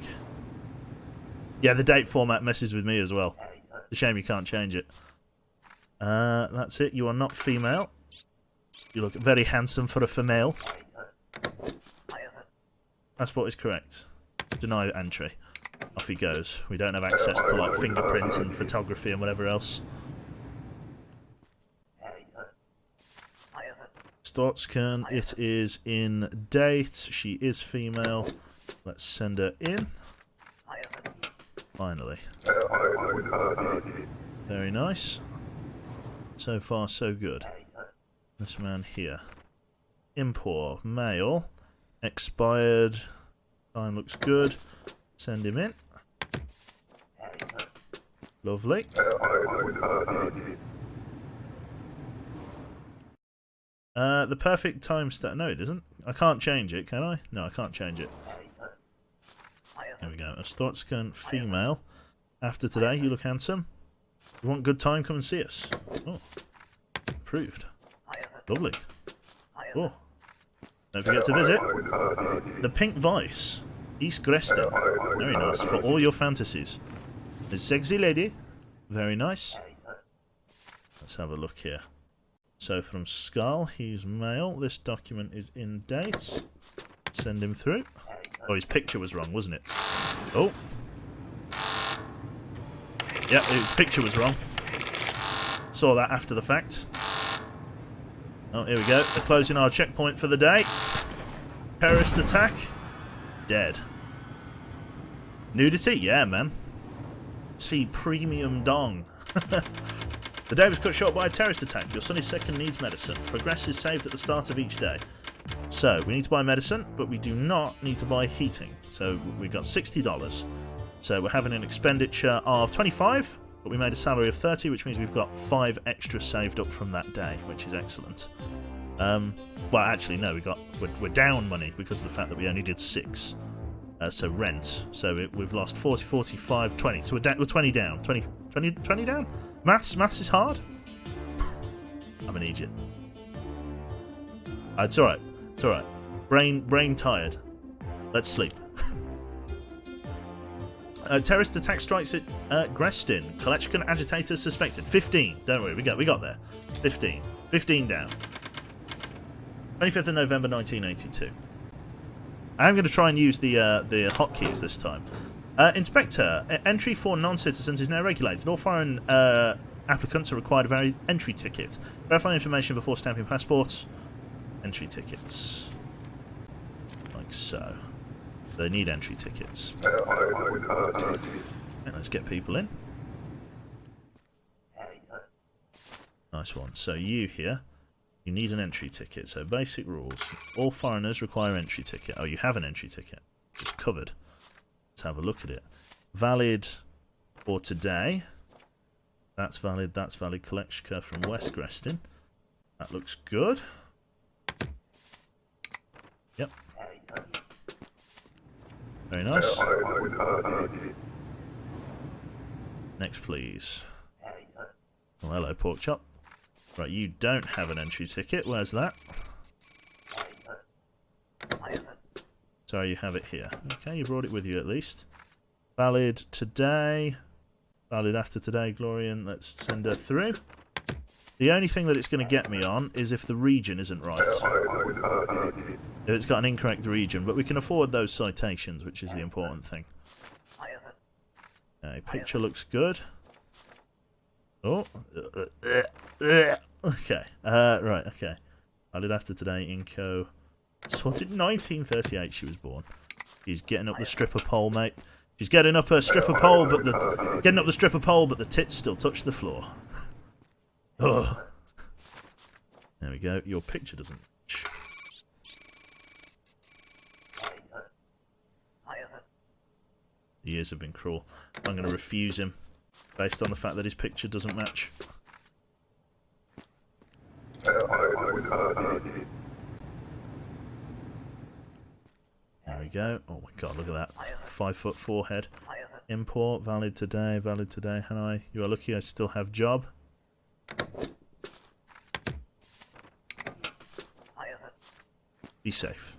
Yeah, the date format messes with me as well. It's a shame you can't change it. That's it. You are not female. You look very handsome for a female. Passport is correct. Deny entry. Off he goes. We don't have access to like fingerprints and photography and whatever else. Stortskan, it is in date. She is female. Let's send her in. Finally. Very nice. So far, so good. This man here. Import, male. Expired. Time looks good. Send him in. Lovely. The perfect time stat. No, it isn't. I can't change it, can I? No, I can't change it. There we go. A Stortskan female. After today, you look handsome. You want good time? Come and see us. Oh, approved. Lovely. Oh, don't forget to visit the Pink Vice, East Greston. Very nice for all your fantasies. The sexy lady. Very nice. Let's have a look here. So from Skull, he's male. This document is in date. Send him through. Oh, his picture was wrong, wasn't it? Oh. Yeah, his picture was wrong. Saw that after the fact. Oh, here we go. We're closing our checkpoint for the day. Terrorist attack. Dead. Nudity? Yeah, man. See premium dong. The day was cut short by a terrorist attack. Your son is sick and needs medicine. Progress is saved at the start of each day. So, we need to buy medicine, but we do not need to buy heating. So, we got $60. So, we're having an expenditure of $25, but we made a salary of $30, which means we've got 5 extra saved up from that day, which is excellent. Well, actually, no, we're down money because of the fact that we only did 6. So, rent. So, we've lost 40, 45, 20. So, we're 20 down. 20 down? Maths is hard. I'm an idiot. It's alright. It's alright. Brain tired. Let's sleep. Terrorist attack strikes at Grestin. Kolechkan agitators suspected. 15. Don't worry, we got there. 15. 15 down. 25th of November 1982. I'm going to try and use the hotkeys this time. Inspector, entry for non-citizens is now regulated. All foreign applicants are required a entry ticket. Verify information before stamping passports. Entry tickets. Like so. They need entry tickets. And let's get people in. Nice one. So you here, you need an entry ticket. So basic rules. All foreigners require entry ticket. Oh, you have an entry ticket. It's covered. Let's have a look at it. Valid for today. That's valid. That's valid. Kolechka from West Grestin. That looks good. Yep. Very nice. Next, please. Oh, hello, pork chop. Right, you don't have an entry ticket. Where's that? Sorry, you have it here. Okay, you brought it with you at least. Valid today. Valid after today, Glorian. Let's send her through. The only thing that it's going to get me on is if the region isn't right. If it's got an incorrect region, but we can afford those citations, which is the important thing. Okay, picture looks good. Oh. Okay. Right, okay. Valid after today, Inco. Swatted 1938 she was born. She's getting up the stripper pole, mate. She's getting up her stripper pole, but the tits still touch the floor. Ugh. There we go. Your picture doesn't match. The years have been cruel. I'm going to refuse him based on the fact that his picture doesn't match. There we go. Oh my god, look at that. 5-foot forehead. Import, valid today, Hanoi. You are lucky I still have job. Be safe.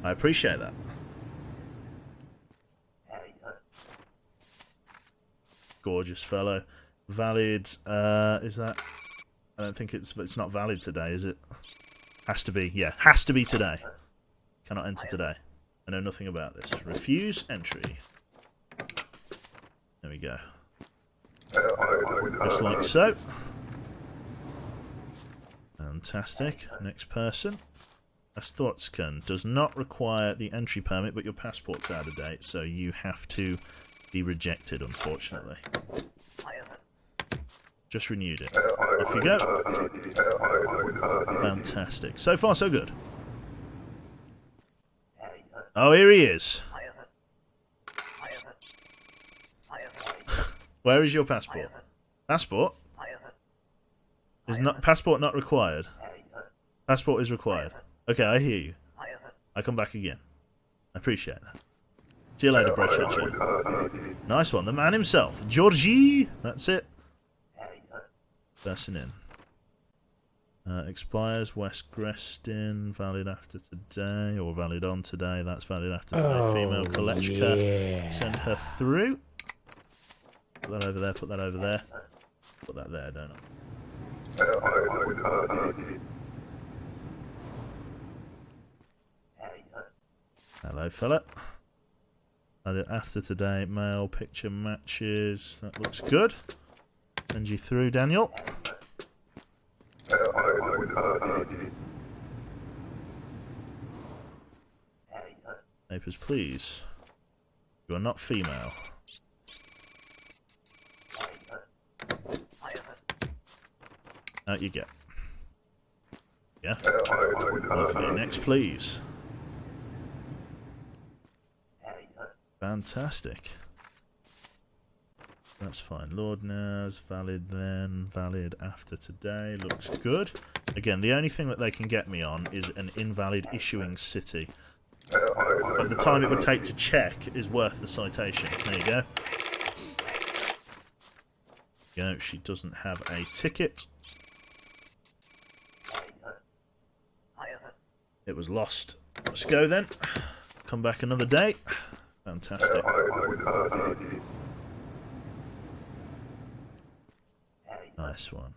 I appreciate that. Gorgeous fellow. Valid, is that? I don't think it's not valid today, is it? Has to be, yeah, has to be today. Cannot enter today. I know nothing about this. Refuse entry. There we go. Just like so. Fantastic. Next person. Astotskan does not require the entry permit, but your passport's out of date, so you have to be rejected, unfortunately. Just renewed it. Off you go. Fantastic. So far, so good. Oh, here he is. Where is your passport? Passport? Is not passport not required? Passport is required. Okay, I hear you. I come back again. I appreciate that. See you later, Brochurcher. Nice one. The man himself. Georgie. That's it. Person in. Expires West Grestin. Valid after today. Or valid on today. That's valid after today. Oh, Female Kolechka. yeah. Send her through. Put that over there. Put that over there. Put that there, don't I? Hello, fella. After today, male picture matches. That looks good. Send you through, Daniel. Papers, please. You are not female. Out you get. Yeah. Lovely. Next, please. Fantastic. That's fine. Lord Naz, valid then, valid after today. Looks good. Again, the only thing that they can get me on is an invalid issuing city. But the time it would take to check is worth the citation. There you go. Go. She doesn't have a ticket. It was lost. Let's go then. Come back another day. Fantastic. Nice one.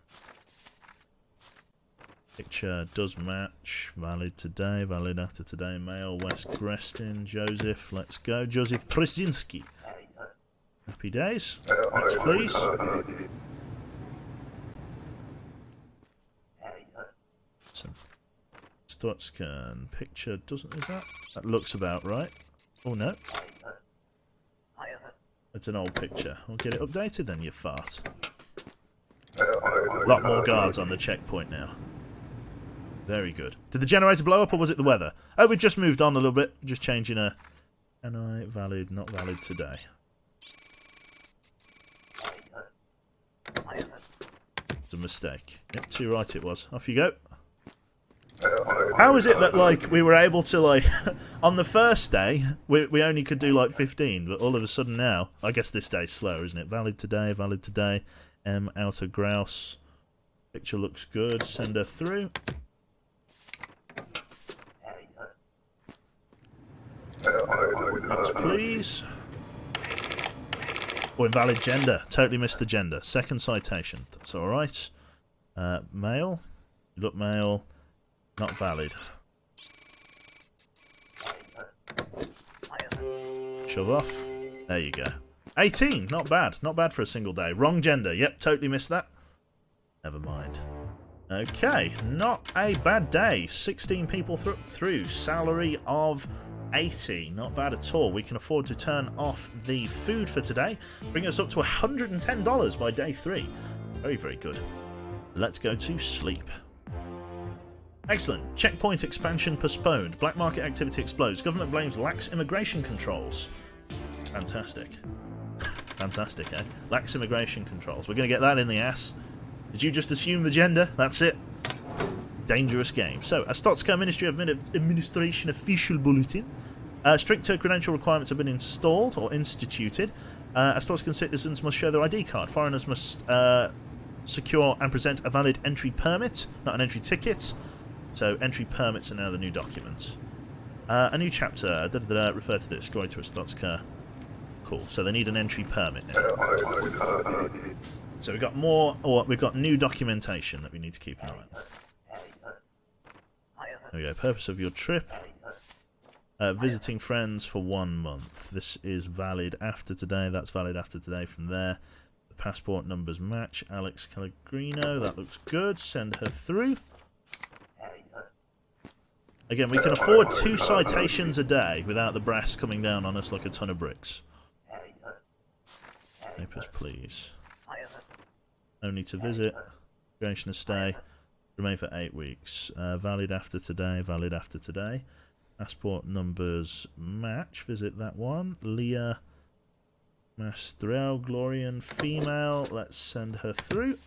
Picture does match. Valid today, valid after today. Male, West Grestin, Joseph. Let's go. Joseph Przinski. Happy days. Next, please. Stotscan. Picture doesn't. Is that? That looks about right. Oh no. It's an old picture. We'll get it updated then, you fart. A lot more guards on the checkpoint now. Very good. Did the generator blow up or was it the weather? Oh, we just moved on a little bit. Just changing a... Am I valid? Not valid today. It's a mistake. Yep, too right it was. Off you go. How is it that, like, we were able to, like... on the first day, we only could do, like, 15, but all of a sudden now... I guess this day's slower, isn't it? Valid today, valid today. Outer grouse. Picture looks good. Send her through. Next, please. Oh, invalid gender. Totally missed the gender. Second citation. That's alright. Male. You look male. Not valid. Shove off. There you go. 18. Not bad. Not bad for a single day. Wrong gender. Yep, totally missed that. Never mind. Okay, not a bad day. 16 people through. Salary of 80. Not bad at all. We can afford to turn off the food for today. Bring us up to $110 by day 3. Very, very good. Let's go to sleep. Excellent. Checkpoint expansion postponed. Black market activity explodes. Government blames lax immigration controls. Fantastic. Fantastic, eh? Lax immigration controls. We're going to get that in the ass. Did you just assume the gender? That's it. Dangerous game. So, a Stotska Ministry of Administration official bulletin. Stricter credential requirements have been installed or instituted. Estotskan citizens must show their ID card. Foreigners must secure and present a valid entry permit, not an entry ticket. So entry permits are now the new document. A new chapter. Refer to this. Glory to Estotska. Cool. So they need an entry permit now. So we've got more, or we've got new documentation that we need to keep an eye on. There we go. Purpose of your trip. Visiting friends for 1 month. This is valid after today. That's valid after today from there. The passport numbers match. Alex Pellegrino. That looks good. Send her through. Again, we can afford 2 citations a day without the brass coming down on us like a ton of bricks. Papers, please. No need to visit. Duration of stay. Remain for 8 weeks. Valid after today. Valid after today. Passport numbers match. Visit that one. Leah Mastrel, Glorian, female. Let's send her through.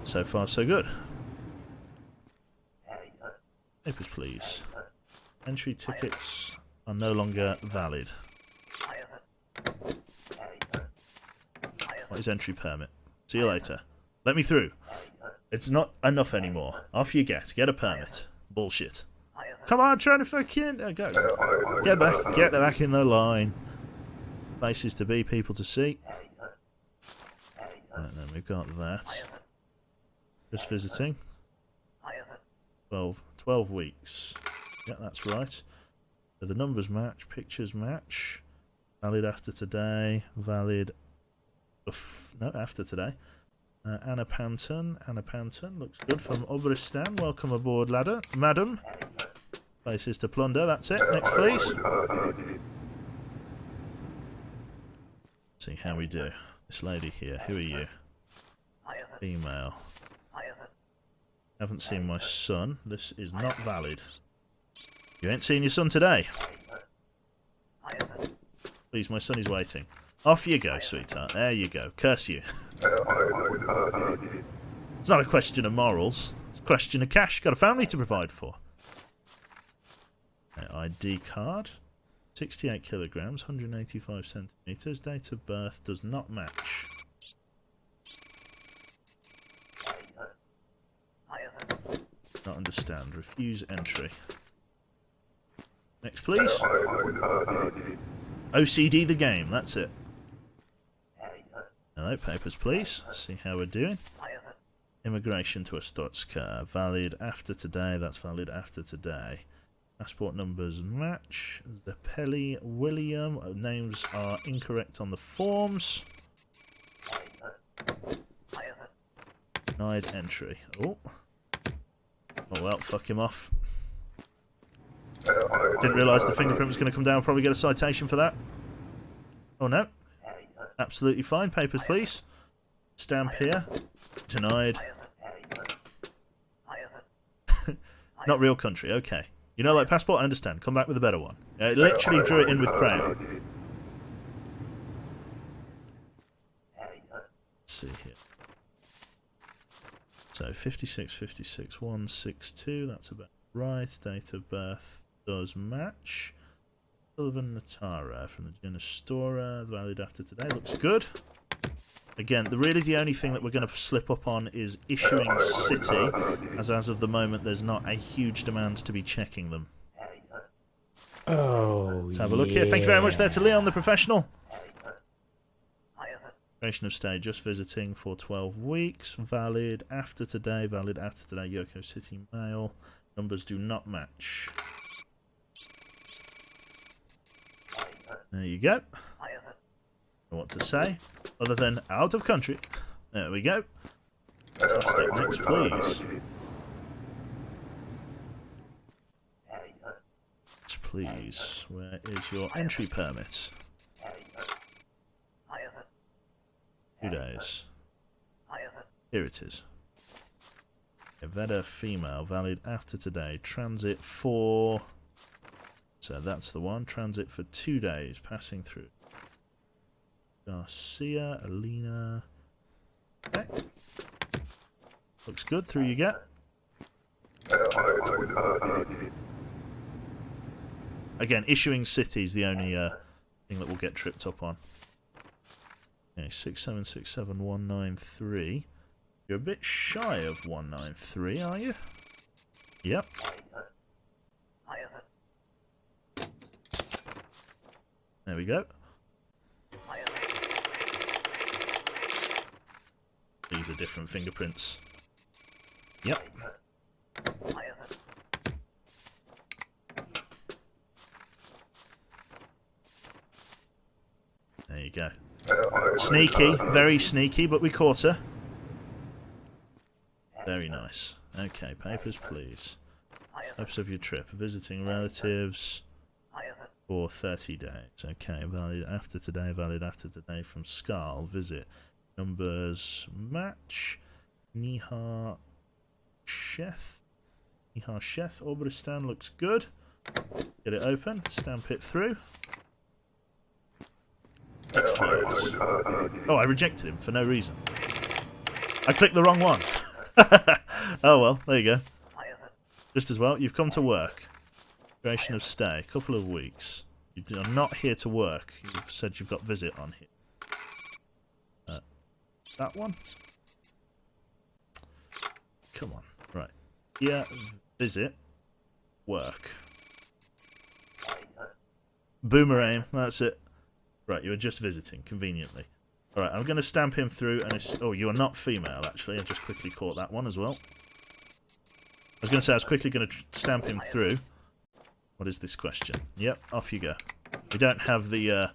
So far, so good. Papers, please. Entry tickets are no longer valid. What is entry permit? See you later. Let me through. It's not enough anymore. Off you get. Get a permit. Bullshit. Come on, trying to fucking go. Get back in the line. Places to be, people to see. And then we've got that. Just visiting. 12 weeks. Yeah, that's right. So the numbers match, pictures match. Valid after today. Valid. No, after today. Anna Panton. Anna Panton looks good from Obristan. Welcome aboard, ladder, madam. Places to plunder. That's it. Next, please. See how we do. This lady here. Who are you? Female. Haven't seen my son. This is not valid. You ain't seen your son today. Please, my son is waiting. Off you go, sweetheart. There you go. Curse you. It's not a question of morals. It's a question of cash. Got a family to provide for. ID card. 68 kilograms, 185 centimeters. Date of birth does not match. Not understand. Refuse entry. Next, please. OCD the game. That's it. Hello, papers, please. Let's see how we're doing. Immigration to Estotska. Valid after today. That's valid after today. Passport numbers match. Zeppeli William. Names are incorrect on the forms. Denied entry. Oh. Oh well, fuck him off. Didn't realise the fingerprint was going to come down. I'll probably get a citation for that. Oh no. Absolutely fine. Papers, please. Stamp here. Denied. Not real country. Okay. You know, like passport, I understand. Come back with a better one. Literally drew it in with crayon. Let's see here. So 56, 56, 162. That's about right. Date of birth does match. Sullivan Natara from the Genostora. Valid after today. Looks good. Again, really the only thing that we're going to slip up on is issuing city, as of the moment there's not a huge demand to be checking them. Oh, Let's have a look here. Thank you very much there to Leon, the professional. Duration of stay, just visiting for 12 weeks. Valid after today. Valid after today. Yoko City Mail. Numbers do not match. There you go. What to say other than out of country. There we go. Fantastic. Next, please. Next, please. Where is your entry permit? 2 days. Here it is. Eveda female, valid after today. Transit for... So that's the one. Transit for 2 days. Passing through. Garcia, Alina. Okay. Looks good. Through you get. Again, issuing cities the only thing that will get tripped up on. Okay, 6767193. You're a bit shy of 193, are you? Yep. There we go. These are different fingerprints. Yep. There you go. Sneaky, very sneaky, but we caught her. Very nice. Okay, papers, please. Purpose of your trip. Visiting relatives for 30 days. Okay, valid after today from Skarl. Visit. Numbers match. Nihar Chef. Obristan looks good. Get it open. Stamp it through. Explodes. Oh, I rejected him for no reason. I clicked the wrong one. Oh well, there you go. Just as well, you've come to work. Duration of stay, couple of weeks. You are not here to work. You've said you've got visit on here. That one? Come on. Right. Yeah, visit. Work. Boomerang, that's it. Right, you were just visiting, conveniently. Alright, I'm going to stamp him through, and it's... Oh, you are not female, actually. I just quickly caught that one as well. I was going to say, I was quickly going to stamp him through. What is this question? Yep, off you go. We don't have the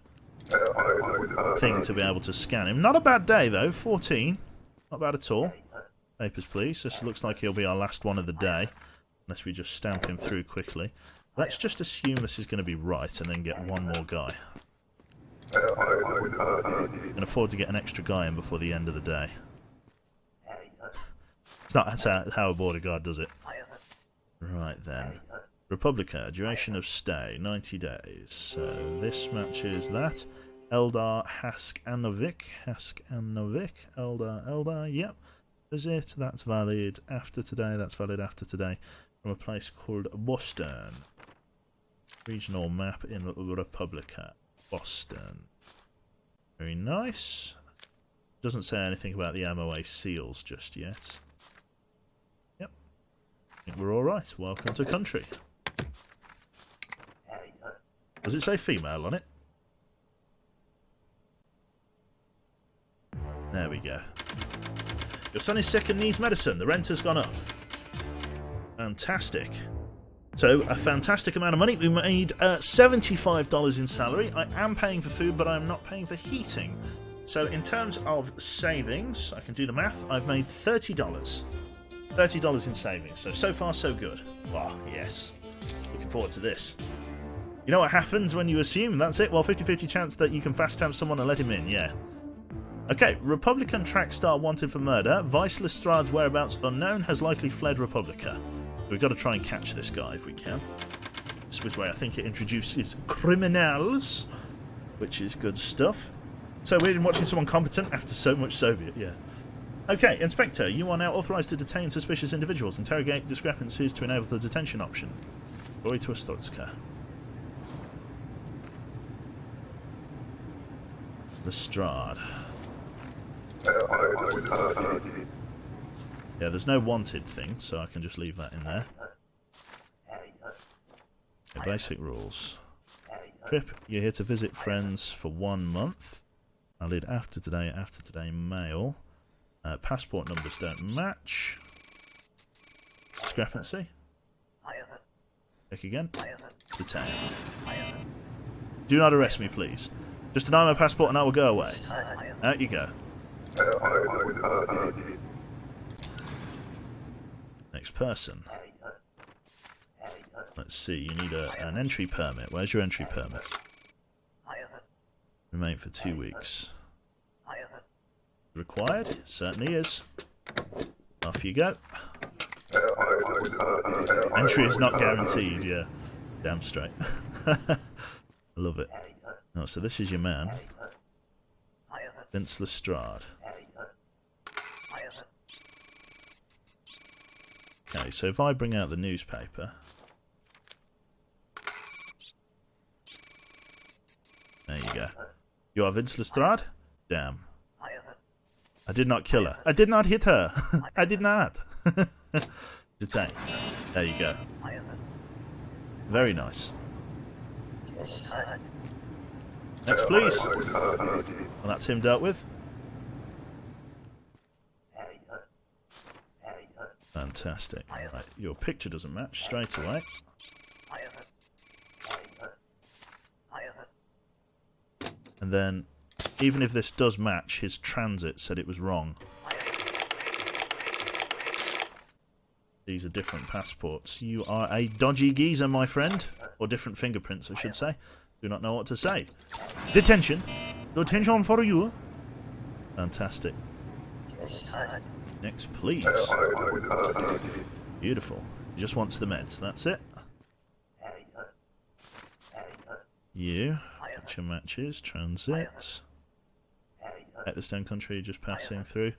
thing to be able to scan him. Not a bad day, though. 14. Not bad at all. Papers, please. This looks like he'll be our last one of the day. Unless we just stamp him through quickly. Let's just assume this is going to be right, and then get one more guy. I can afford to get an extra guy in before the end of the day. It's not that's how a border guard does it. Right then. Republica, duration of stay, 90 days. So this matches that. Eldar Haskanovic. Eldar, yep. Visit, that's valid after today, From a place called Boston. Regional map in Republica. Boston. Very nice. Doesn't say anything about the MOA seals just yet. Yep. I think we're alright. Welcome to country. Does it say female on it? There we go. Your son is sick and needs medicine. The rent has gone up. Fantastic. So, a fantastic amount of money. We made $75 in salary. I am paying for food, but I'm not paying for heating. So, in terms of savings, I can do the math. I've made $30. $30 in savings. So far, so good. Wow, yes. Looking forward to this. You know what happens when you assume? That's it. Well, 50-50 chance that you can fast stamp someone and let him in. Yeah. Okay, Republican track star wanted for murder. Vice Lestrade's whereabouts unknown, has likely fled Republica. We've got to try and catch this guy if we can. This was where I think it introduces criminals, which is good stuff. So we're watching someone competent after so much Soviet, yeah. Okay, Inspector, you are now authorised to detain suspicious individuals, interrogate discrepancies to enable the detention option. Glory to Astotska. Lestrade. Yeah, there's no wanted thing, so I can just leave that in there. Okay, basic rules. Trip, you're here to visit friends for 1 month. Valid after today, mail. Passport numbers don't match. Discrepancy. Check again. Detain. Do not arrest me, please. Just deny my passport and I will go away. Out you go. Next person. Let's see, you need an entry permit. Where's your entry permit? Remain for 2 weeks. Required? Certainly is. Off you go. Entry is not guaranteed, yeah. Damn straight. I love it. Oh, so this is your man. Vince Lestrade. Okay, so if I bring out the newspaper... There you go. You are Vince Lestrade? Damn. I did not kill her. I did not hit her. I did not. Detained. There you go. Very nice. Next, please. Well, that's him dealt with. Fantastic. Right, your picture doesn't match straight away. And then, even if this does match, his transit said it was wrong. These are different passports. You are a dodgy geezer, my friend. Or different fingerprints, I should say. Do not know what to say. Detention. Detention for you. Fantastic. Next, please. Beautiful. He just wants the meds. That's it. You. Picture matches. Transit. At the stone country, just passing through.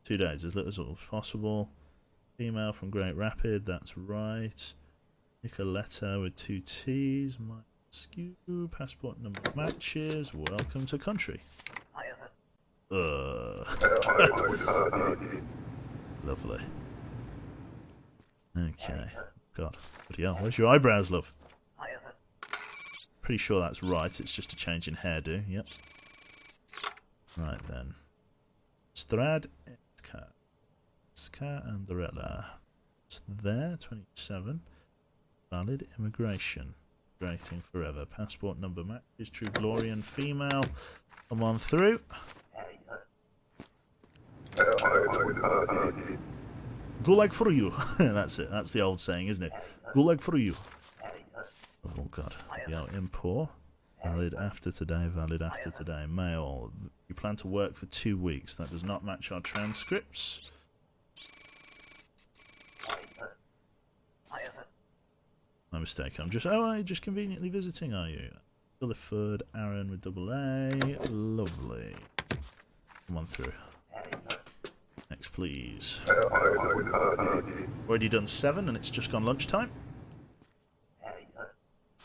2 days, as little as possible. Email from Great Rapid, that's right. Nicoletta with 2 T's. My skew. Passport number matches. Welcome to country. Lovely. Okay. God. Bloody hell. Where's your eyebrows, love? Pretty sure that's right. It's just a change in hairdo. Yep. Right then. Strad. Ska Andrella. It's there. 27. Valid immigration. Migrating forever. Passport number matches. True Glorian female. Come on through. Gulag for you. That's it. That's the old saying, isn't it? Gulag for you. Oh god. Yeah, import. Valid after today. Valid after today. Mail. You plan to work for 2 weeks. That does not match our transcripts. My mistake. I'm just... Oh, you're just conveniently visiting, are you? Illiford, Aaron with double A. Lovely. Come on through. Next, please. Already done 7 and it's just gone lunchtime.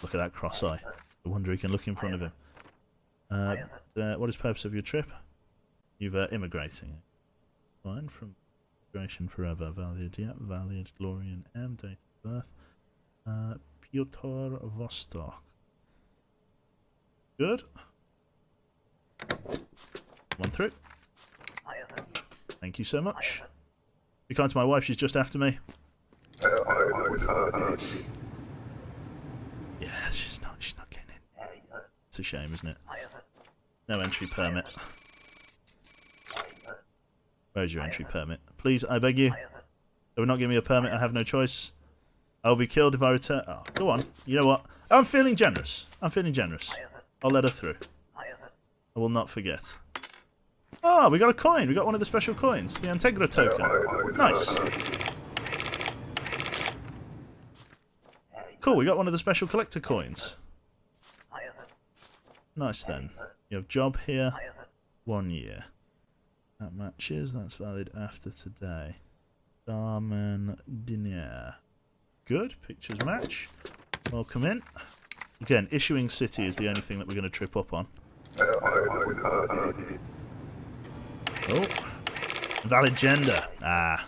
Look at that cross-eye. I wonder he can look in front of him. What is the purpose of your trip? You've immigrating. Fine. From immigration forever. Valid. Yeah. Valid. Glorian and date of birth. Piotr Vostok. Good. Come on through. Thank you so much. Be kind to my wife, she's just after me. Yeah, she's not getting in. It's a shame, isn't it? No entry permit. Where's your entry permit? Please, I beg you. They will not give me a permit, I have no choice. I'll be killed if I return. Oh, go on. You know what? I'm feeling generous. I'm feeling generous. I'll let her through. I will not forget. Ah, we got a coin. We got one of the special coins. The Antegra token. Nice. Cool, we got one of the special collector coins. Nice then. You have job here. 1 year. That matches. That's valid after today. Darman Dinier. Good. Pictures match. Welcome in. Again, issuing city is the only thing that we're going to trip up on. Oh. Valid gender. Ah.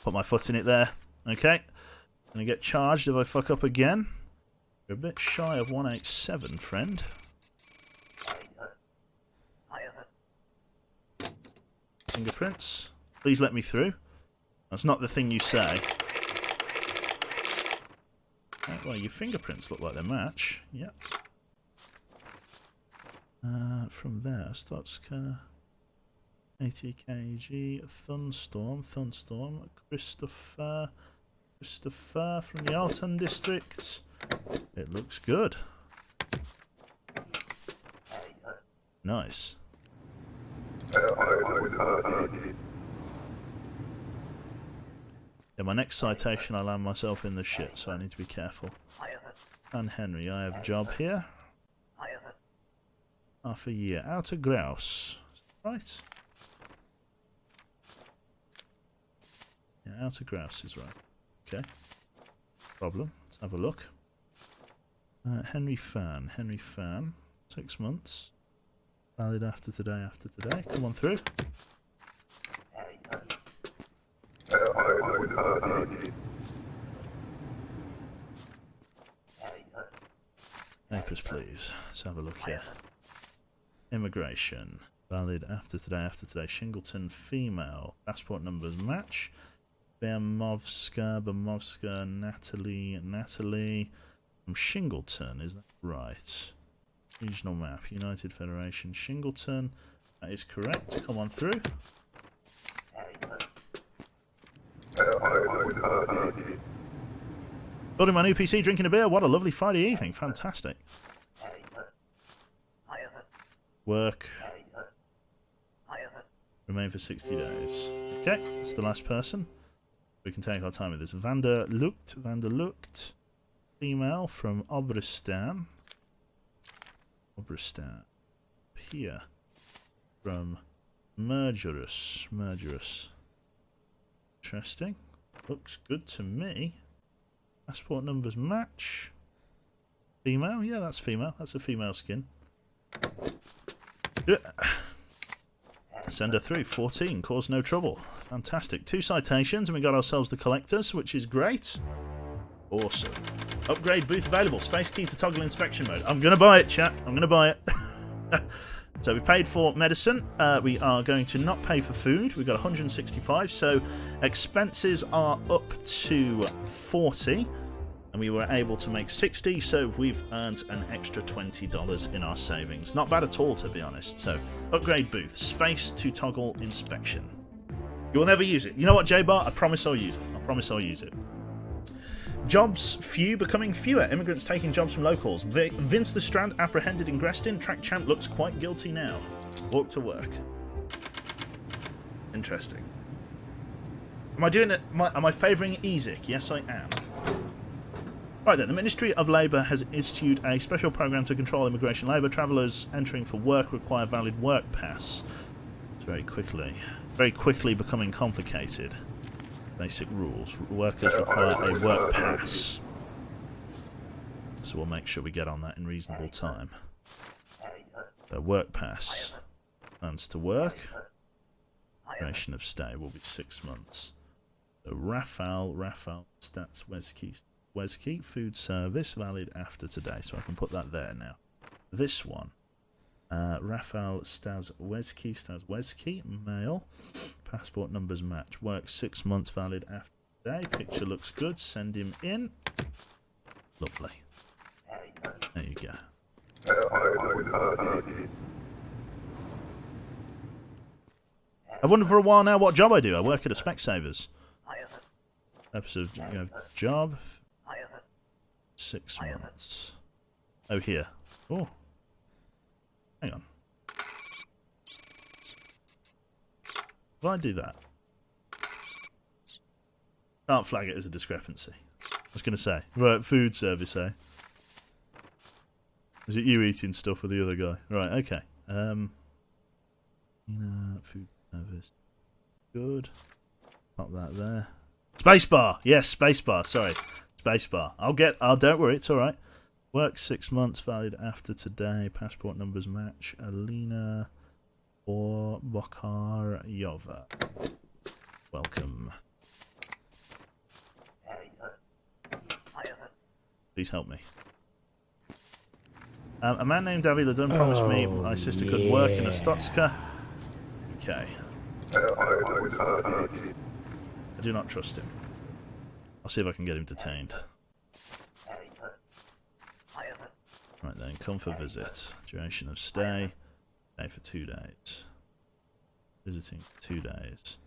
Put my foot in it there. Okay. Gonna get charged if I fuck up again. You're a bit shy of 187, friend. Fingerprints. Please let me through. That's not the thing you say. Well, your fingerprints look like they match. Yep. From there, Stotska, 80 kg, Thunstorm, Christopher from the Alton district. It looks good. Nice. Yeah, my next citation, I land myself in the shit, so I need to be careful. And Henry, I have a job here. Half a year. Outer Grouse. Right. Yeah, Outer Grouse is right. Okay. Problem. Let's have a look. Henry Fan. 6 months. Valid after today, Come on through. Papers, please. Let's have a look here. Immigration. Valid after today, Shingleton, female. Passport numbers match. Bermovska, Natalie. From Shingleton, is that right? Regional map, United Federation, Shingleton. That is correct. Come on through. Building my new PC, drinking a beer. What a lovely Friday evening. Fantastic. Work. Remain for 60 days. Okay, that's the last person. We can take our time with this. Vanderlucht. Female from Obristan. Here. From Murgerus. Interesting. Looks good to me. Passport numbers match. Female? Yeah, that's female. That's a female skin. Send her through. 14. Cause no trouble. Fantastic. 2 citations and we got ourselves the collectors, which is great. Awesome. Upgrade booth available. Space key to toggle inspection mode. I'm going to buy it, chat. I'm going to buy it. So we paid for medicine. We are going to not pay for food. We've got 165. So expenses are up to 40. And we were able to make 60. So we've earned an extra $20 in our savings. Not bad at all, to be honest. So upgrade booth. Space to toggle inspection. You will never use it. You know what, J-Bar? I promise I'll use it. Jobs few becoming fewer. Immigrants taking jobs from locals. Vince the Strand apprehended in Grestin. Track champ looks quite guilty now. Walk to work. Interesting. Am I doing it? Am I favouring EZIC? Yes, I am. Right then, the Ministry of Labour has instituted a special programme to control immigration labour. Travellers entering for work require valid work pass. It's very quickly becoming complicated. Basic rules. Workers require a work pass. So we'll make sure we get on that in reasonable time. So work pass. Plans to work. Duration of stay will be 6 months. So Rafal, stats, Wesky, food service, valid after today. So I can put that there now. This one. Rafal Stas Wesky, male. Passport numbers match. Work 6 months, valid after today. Picture looks good. Send him in. Lovely. There you go. I've wondered for a while now what job I do. I work at a Specsavers. Episode, job. 6 months. Oh, here. Oh. Hang on. If I do that, can't flag it as a discrepancy. I was going to say, right, food service, eh? Is it you eating stuff with the other guy? Right, okay. Food service. Good. Pop that there. Spacebar! Yes, spacebar, sorry. Spacebar. Don't worry, it's alright. Work 6 months, valid after today. Passport numbers match. Alina or Bokaryova. Welcome. Please help me. A man named Davila Dunn promised me my sister could work in a Stotska. Okay. I do not trust him. I'll see if I can get him detained. Right then, come for visit. Duration of stay. Stay for 2 days. Visiting for 2 days.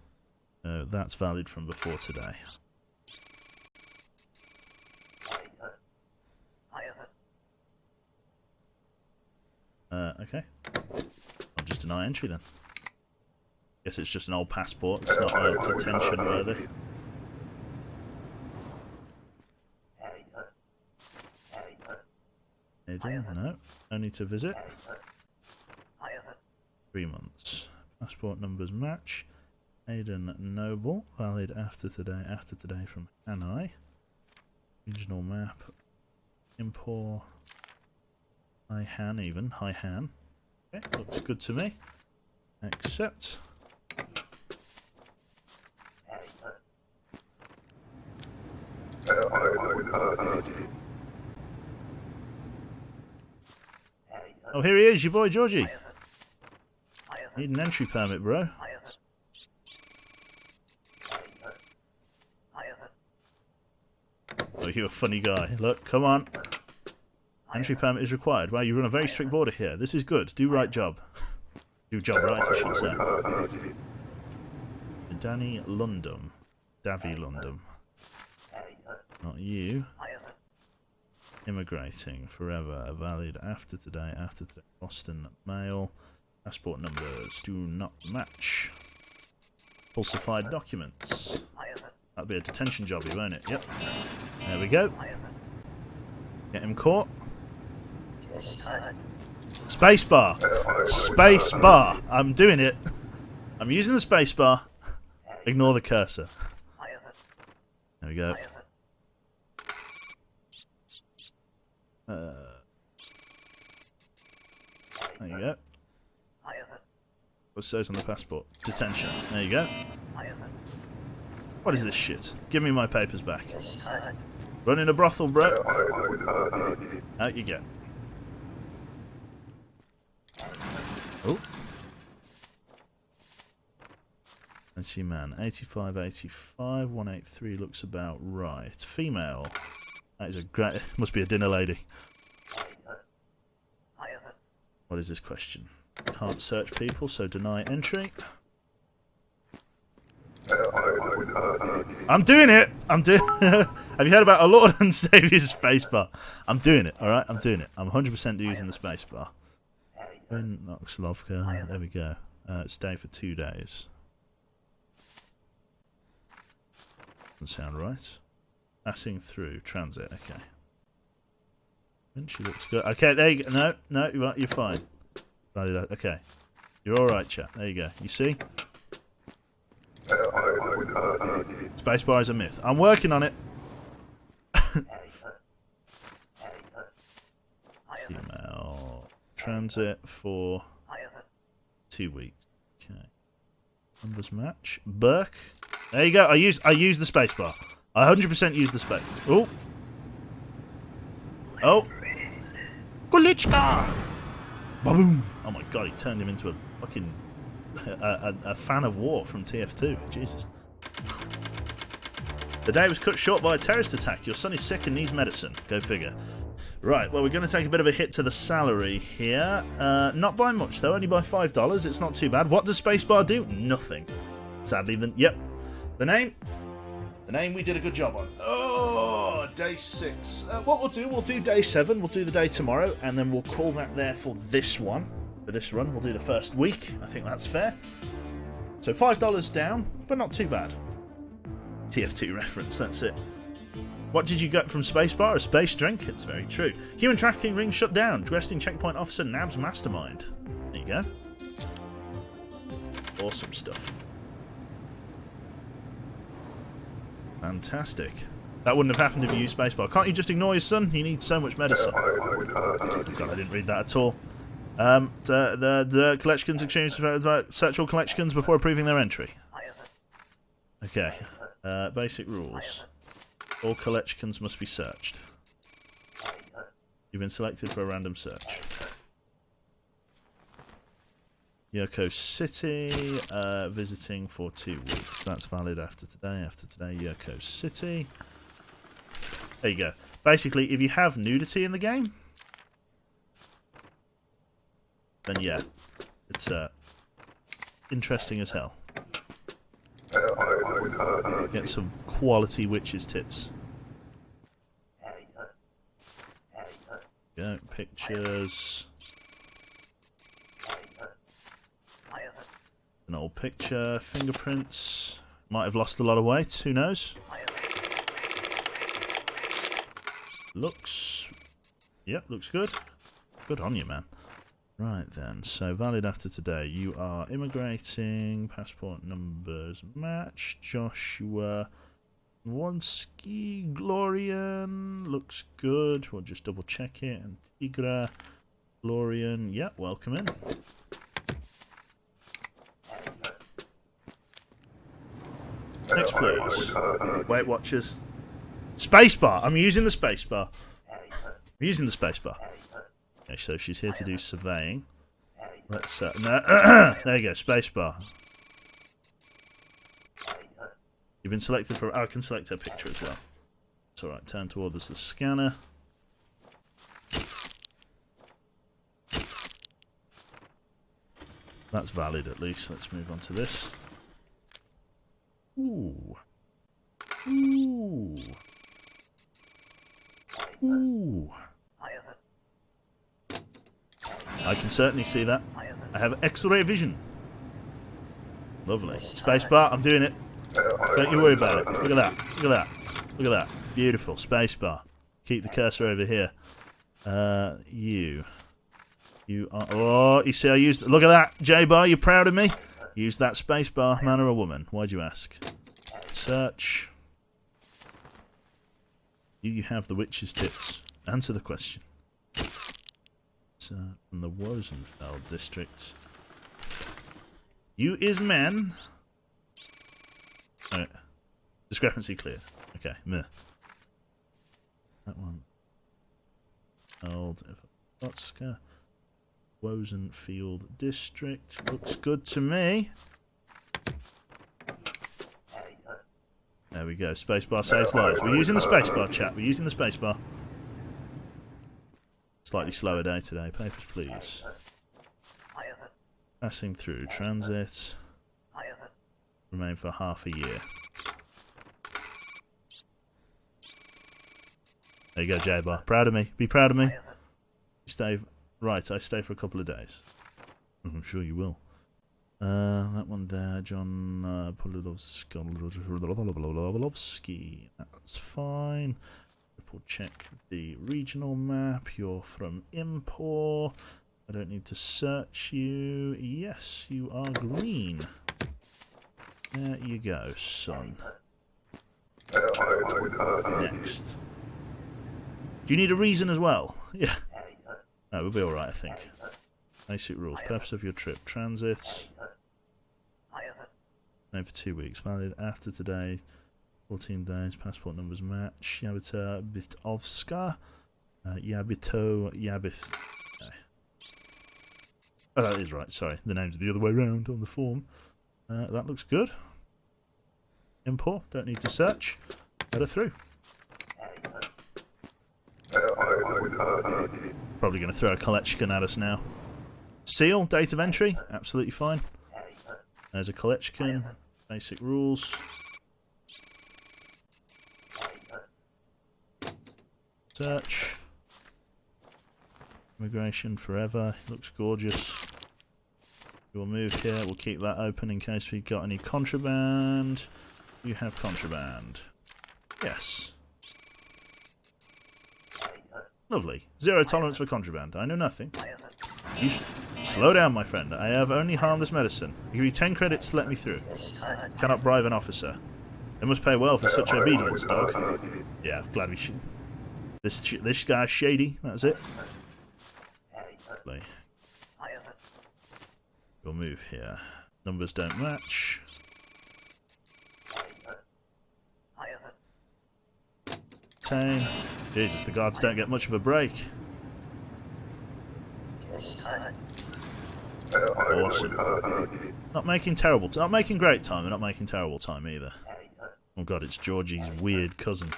That's valid from before today. Okay. I'll just deny entry then. Guess it's just an old passport. It's not detention worthy. Aiden, no. No need to visit. 3 months. Passport numbers match. Aiden Noble, valid after today from Hanai. Regional map. Import. Hi Han even. Hi Han. Okay, looks good to me. Accept. Oh, here he is, your boy Georgie. Need an entry permit, bro. Oh, you're a funny guy. Look, come on. Entry permit is required. Wow, you run a very strict border here. This is good. Do right job. Do job right, I should say. Danny Lundum. Davy Lundum. Not you. Immigrating forever. Valid after today. Boston Mail. Passport numbers do not match. Falsified documents. That'll be a detention job, won't it? Yep. There we go. Get him caught. Spacebar. Spacebar. I'm doing it. I'm using the spacebar. Ignore the cursor. There we go. There you go. What says on the passport? Detention. There you go. What is this shit? Give me my papers back. Running a brothel, bro. Out you get. Oh. Let's see, man. 85, 85, 183 looks about right. Female. That is a great. Must be a dinner lady. What is this question? Can't search people, so deny entry. I'm doing it! I'm doing Have you heard about our Lord and Saviour's spacebar? I'm doing it, alright? I'm doing it. I'm 100% using the spacebar. Noxlovka. There we go. Stay for 2 days. Doesn't sound right. Passing through. Transit. Okay. She looks good. Okay, there you go. No, you're fine. Okay. You're alright, chat. There you go. You see? Spacebar is a myth. I'm working on it. Email. Transit for 2 weeks. Okay. Numbers match. Burke. There you go. I use the spacebar. I 100% use the space. Oh. Oh. Kulichka! Ba-boom! Oh my god, he turned him into a fucking a fan of war from TF2. Jesus. The day was cut short by a terrorist attack. Your son is sick and needs medicine. Go figure. Right, well, we're going to take a bit of a hit to the salary here. Not by much, though. Only by $5. It's not too bad. What does spacebar do? Nothing. Sadly, then. Yep. The name? The name we did a good job on. Oh, day 6. What we'll do day 7. We'll do the day tomorrow, and then we'll call that there for this one. For this run, we'll do the first week. I think that's fair. So $5 down, but not too bad. TF2 reference, that's it. What did you get from Spacebar? A space drink? It's very true. Human trafficking ring shut down. Dressed in checkpoint officer Nab's mastermind. There you go. Awesome stuff. Fantastic. That wouldn't have happened if you used Spacebar. Can't you just ignore your son? He needs so much medicine. God, I didn't read that at all. The collections exchange search all collections before approving their entry. Okay. Basic rules. All collections must be searched. You've been selected for a random search. Yoko City, visiting for 2 weeks. That's valid after today. After today, Yoko City. There you go. Basically, if you have nudity in the game, then yeah, it's interesting as hell. Get some quality witches' tits. Go, pictures. An old picture, fingerprints. Might have lost a lot of weight, who knows? Looks. Yep, looks good. Good on you, man. Right then, so valid after today. You are immigrating, passport numbers match. Joshua Wonski, Glorian, looks good. We'll just double check it. Antigra, Glorian, yep, welcome in. Next, please. Weight Watchers. Spacebar. I'm using the spacebar. I'm using the spacebar. Okay, so she's here to do surveying. Let's no, there you go, spacebar. You've been selected for. I can select her picture as well. It's alright, turn towards the scanner. That's valid at least. Let's move on to this. Ooh. Ooh. Ooh. I can certainly see that. I have X-ray vision. Lovely. Spacebar, I'm doing it. Don't you worry about it. Look at that. Look at that. Look at that. Beautiful. Spacebar. Keep the cursor over here. You are... Oh, you see I used... Look at that. J-Bar, you proud of me? Use that spacebar, man or a woman? Why'd you ask? Search. Do you have the witch's tits? Answer the question. From the Wozenfeld district. You is man. Right. Discrepancy cleared. Okay, meh. That one. Old Vodska. Wozenfield district. Looks good to me. There we go. Spacebar saves lives. We're using the spacebar, chat. We're using the spacebar. Slightly slower day today. Papers, please. Passing through. Transit. Remain for half a year. There you go, J-Bar. Proud of me. Be proud of me. You stay. Right, I stay for a couple of days. I'm sure you will. That one there, John Polilovsky. That's fine. We'll check the regional map. You're from Impor. I don't need to search you. Yes, you are green. There you go, son. Next. Do you need a reason as well? Yeah. No, we'll be alright, I think. Basic rules. Purpose of your trip. Transit. Made for 2 weeks. Valid after today. 14 days. Passport numbers match. Yabita Bitovska. Yabito Yabit. Oh, that is right. Sorry. The name's the other way around on the form. That looks good. Import. Don't need to search. Let her through. Probably going to throw a Kolechkin at us now. Seal, date of entry, absolutely fine. There's a Kolechkin, basic rules. Search. Immigration forever, looks gorgeous. We'll move here, we'll keep that open in case we got any contraband. You have contraband. Yes. Lovely. Zero tolerance for contraband. I know nothing. You slow down, my friend. I have only harmless medicine. I give you 10 credits to let me through. Cannot bribe an officer. They must pay well for such obedience, dog. Yeah, glad we should. This guy's shady. That's it. Lovely. We'll move here. Numbers don't match. Jesus, the guards don't get much of a break. Awesome. Not making terrible. Not making great time. They're not making terrible time either. Oh god, it's Georgie's weird cousin.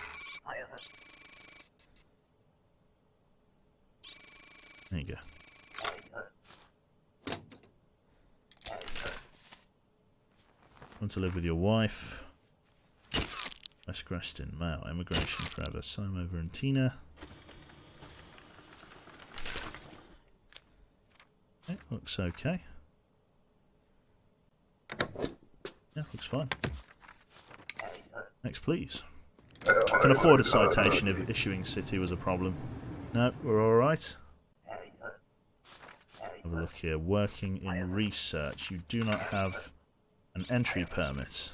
There you go. Want to live with your wife? West Grestin, male, immigration forever. Sam over in Tina. Okay, looks okay. Yeah, looks fine. Next, please. Can afford a citation if issuing city was a problem. No, we're alright. Have a look here. Working in research. You do not have an entry permit.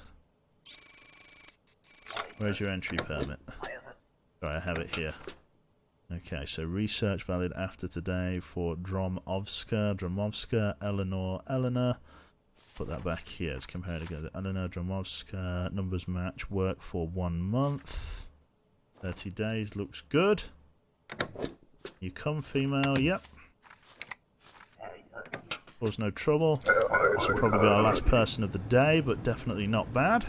Where's your entry permit? Sorry, I have it here. Okay, so research valid after today for Dromovska, Eleanor. Put that back here. Let's compare it together. Eleanor, Dromovska, numbers match, work for 1 month. 30 days, looks good. You come, female, yep. Cause no trouble. This will probably be our last person of the day, but definitely not bad.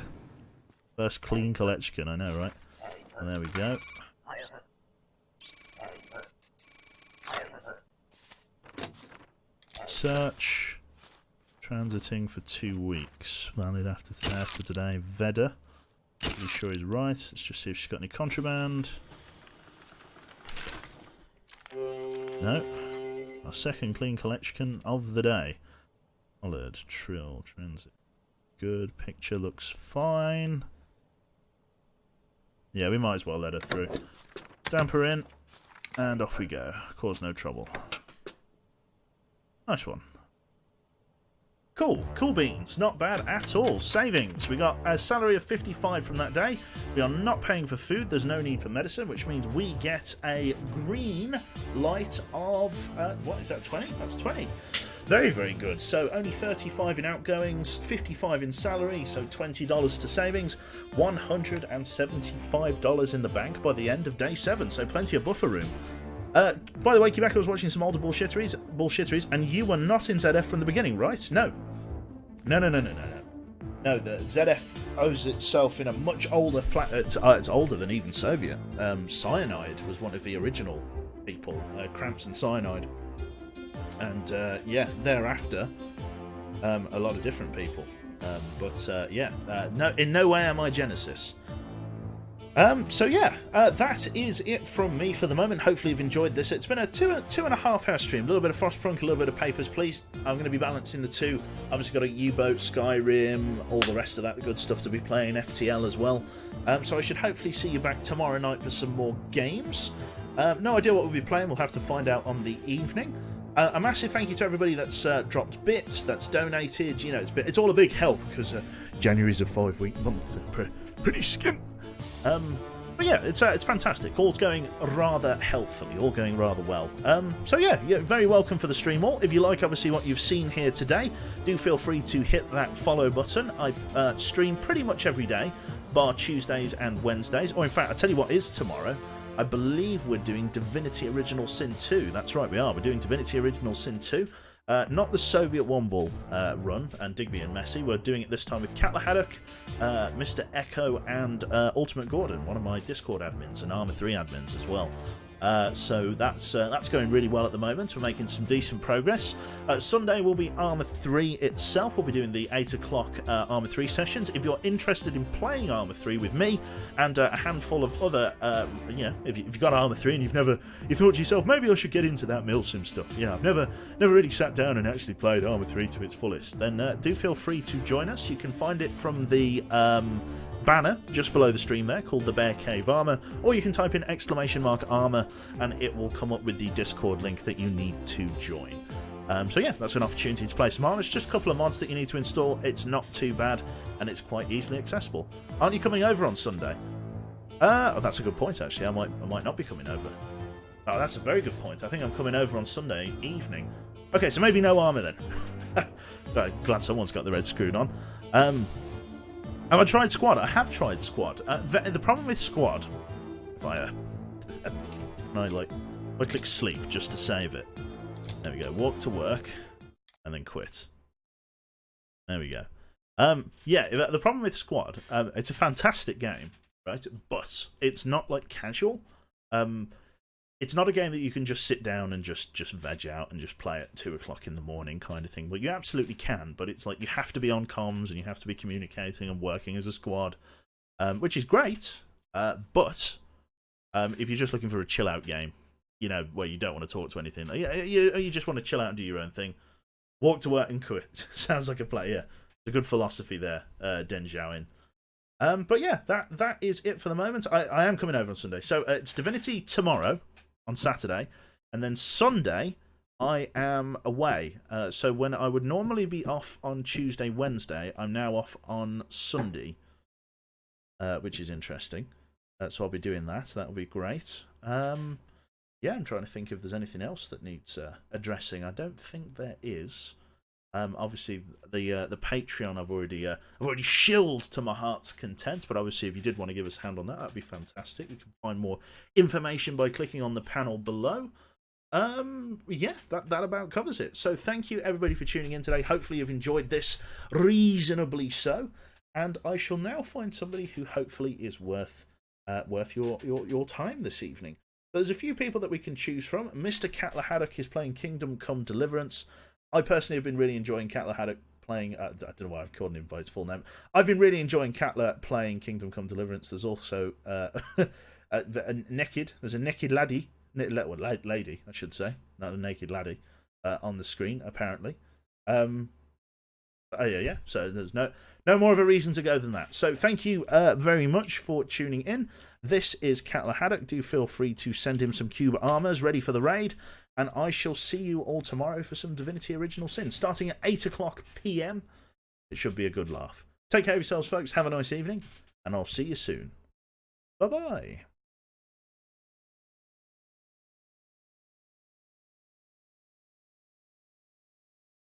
First clean collection, I know, right? And there we go. Search. Transiting for 2 weeks. Valid after today. Veda. Pretty sure he's right. Let's just see if she's got any contraband. No. Our second clean collection of the day. Solid. Trill. Transit. Good. Picture looks fine. Yeah, we might as well let her through. Stamp her in. And off we go. Cause no trouble. Nice one. Cool. Cool beans. Not bad at all. Savings. We got a salary of 55 from that day. We are not paying for food. There's no need for medicine, which means we get a green light of... what is that, 20? That's 20. Very, very good. So only 35 in outgoings, 55 in salary, so $20 to savings, $175 in the bank by the end of day 7, so plenty of buffer room. By the way, Quebec was watching some older bullshitteries, and you were not in ZF from the beginning, right? No. No, the ZF owes itself in a much older it's older than even Soviet. Cyanide was one of the original people, Cramps and Cyanide. And, yeah, thereafter, a lot of different people. No, in no way am I Genesis. So yeah, that is it from me for the moment. Hopefully you've enjoyed this. It's been a two and a half hour stream. A little bit of Frostpunk, a little bit of Papers, Please. I'm going to be balancing the two. Obviously got a U-Boat, Skyrim, all the rest of that good stuff to be playing, FTL as well. So I should hopefully see you back tomorrow night for some more games. No idea what we'll be playing. We'll have to find out on the evening. A massive thank you to everybody that's dropped bits, that's donated. You know, it's all a big help because January's a 5-week month. Pretty skint. But yeah, it's fantastic. All's going rather healthily, all going rather well. So yeah, you're very welcome for the stream all. If you like, obviously, what you've seen here today, do feel free to hit that follow button. I stream pretty much every day, bar Tuesdays and Wednesdays. Or in fact, I'll tell you what is tomorrow. I believe we're doing Divinity Original Sin 2. That's right, we are. We're doing Divinity Original Sin 2. Not the Soviet Womble run and Digby and Messi. We're doing it this time with Catla Haddock, Mr. Echo, and Ultimate Gordon, one of my Discord admins and Arma 3 admins as well. So that's going really well at the moment. We're making some decent progress. Sunday will be Arma 3 itself. We'll be doing the 8 o'clock Arma 3 sessions. If you're interested in playing Arma 3 with me and a handful of other, if you've got Arma 3 and you thought to yourself, maybe I should get into that Milsim stuff. Yeah, I've never really sat down and actually played Arma 3 to its fullest. Then do feel free to join us. You can find it from the banner just below the stream there called the Bear Cave Armor, or you can type in !armor and it will come up with the Discord link that you need to join. So yeah, that's an opportunity to play some Armor. It's just a couple of mods that you need to install. It's not too bad and it's quite easily accessible. Aren't you coming over on Sunday? Oh, that's a good point actually. I might not be coming over. Oh, that's a very good point. I think I'm coming over on Sunday evening. Okay, so maybe no Armor then. Glad someone's got the red screwed on. Have I tried Squad? I have tried Squad. The problem with Squad, if I click sleep just to save it. There we go. Walk to work, and then quit. There we go. Yeah, the problem with Squad, it's a fantastic game, right? But it's not like casual. It's not a game that you can just sit down and just veg out and just play at 2 o'clock in the morning kind of thing. Well, you absolutely can, but it's like you have to be on comms and you have to be communicating and working as a squad, which is great. But if you're just looking for a chill out game, you know, where you don't want to talk to anything, you just want to chill out and do your own thing, walk to work and quit. Sounds like a play, yeah. It's a good philosophy there, Den Zhaoin. But yeah, that is it for the moment. I am coming over on Sunday. So it's Divinity tomorrow on Saturday, and then Sunday I am away. So when I would normally be off on Tuesday, Wednesday, I'm now off on Sunday, which is interesting. So I'll be doing that. That will be great. Yeah, I'm trying to think if there's anything else that needs addressing. I don't think there is. Obviously, the Patreon I've already shilled to my heart's content. But obviously, if you did want to give us a hand on that, that'd be fantastic. You can find more information by clicking on the panel below. Yeah, that about covers it. So thank you everybody for tuning in today. Hopefully you've enjoyed this reasonably so, and I shall now find somebody who hopefully is worth your time this evening. There's a few people that we can choose from. Mr. Catler Haddock is playing Kingdom Come Deliverance. I personally have been really enjoying Catler Haddock playing. I don't know why I've called him by his full name. I've been really enjoying Catler playing Kingdom Come Deliverance. There's also a naked laddie. Lady, I should say, not a naked laddie, on the screen apparently. Yeah. So there's no more of a reason to go than that. So thank you very much for tuning in. This is Catler Haddock. Do feel free to send him some cube armors ready for the raid, and I shall see you all tomorrow for some Divinity Original Sin, starting at 8:00 PM. It should be a good laugh. Take care of yourselves, folks. Have a nice evening, and I'll see you soon. Bye bye.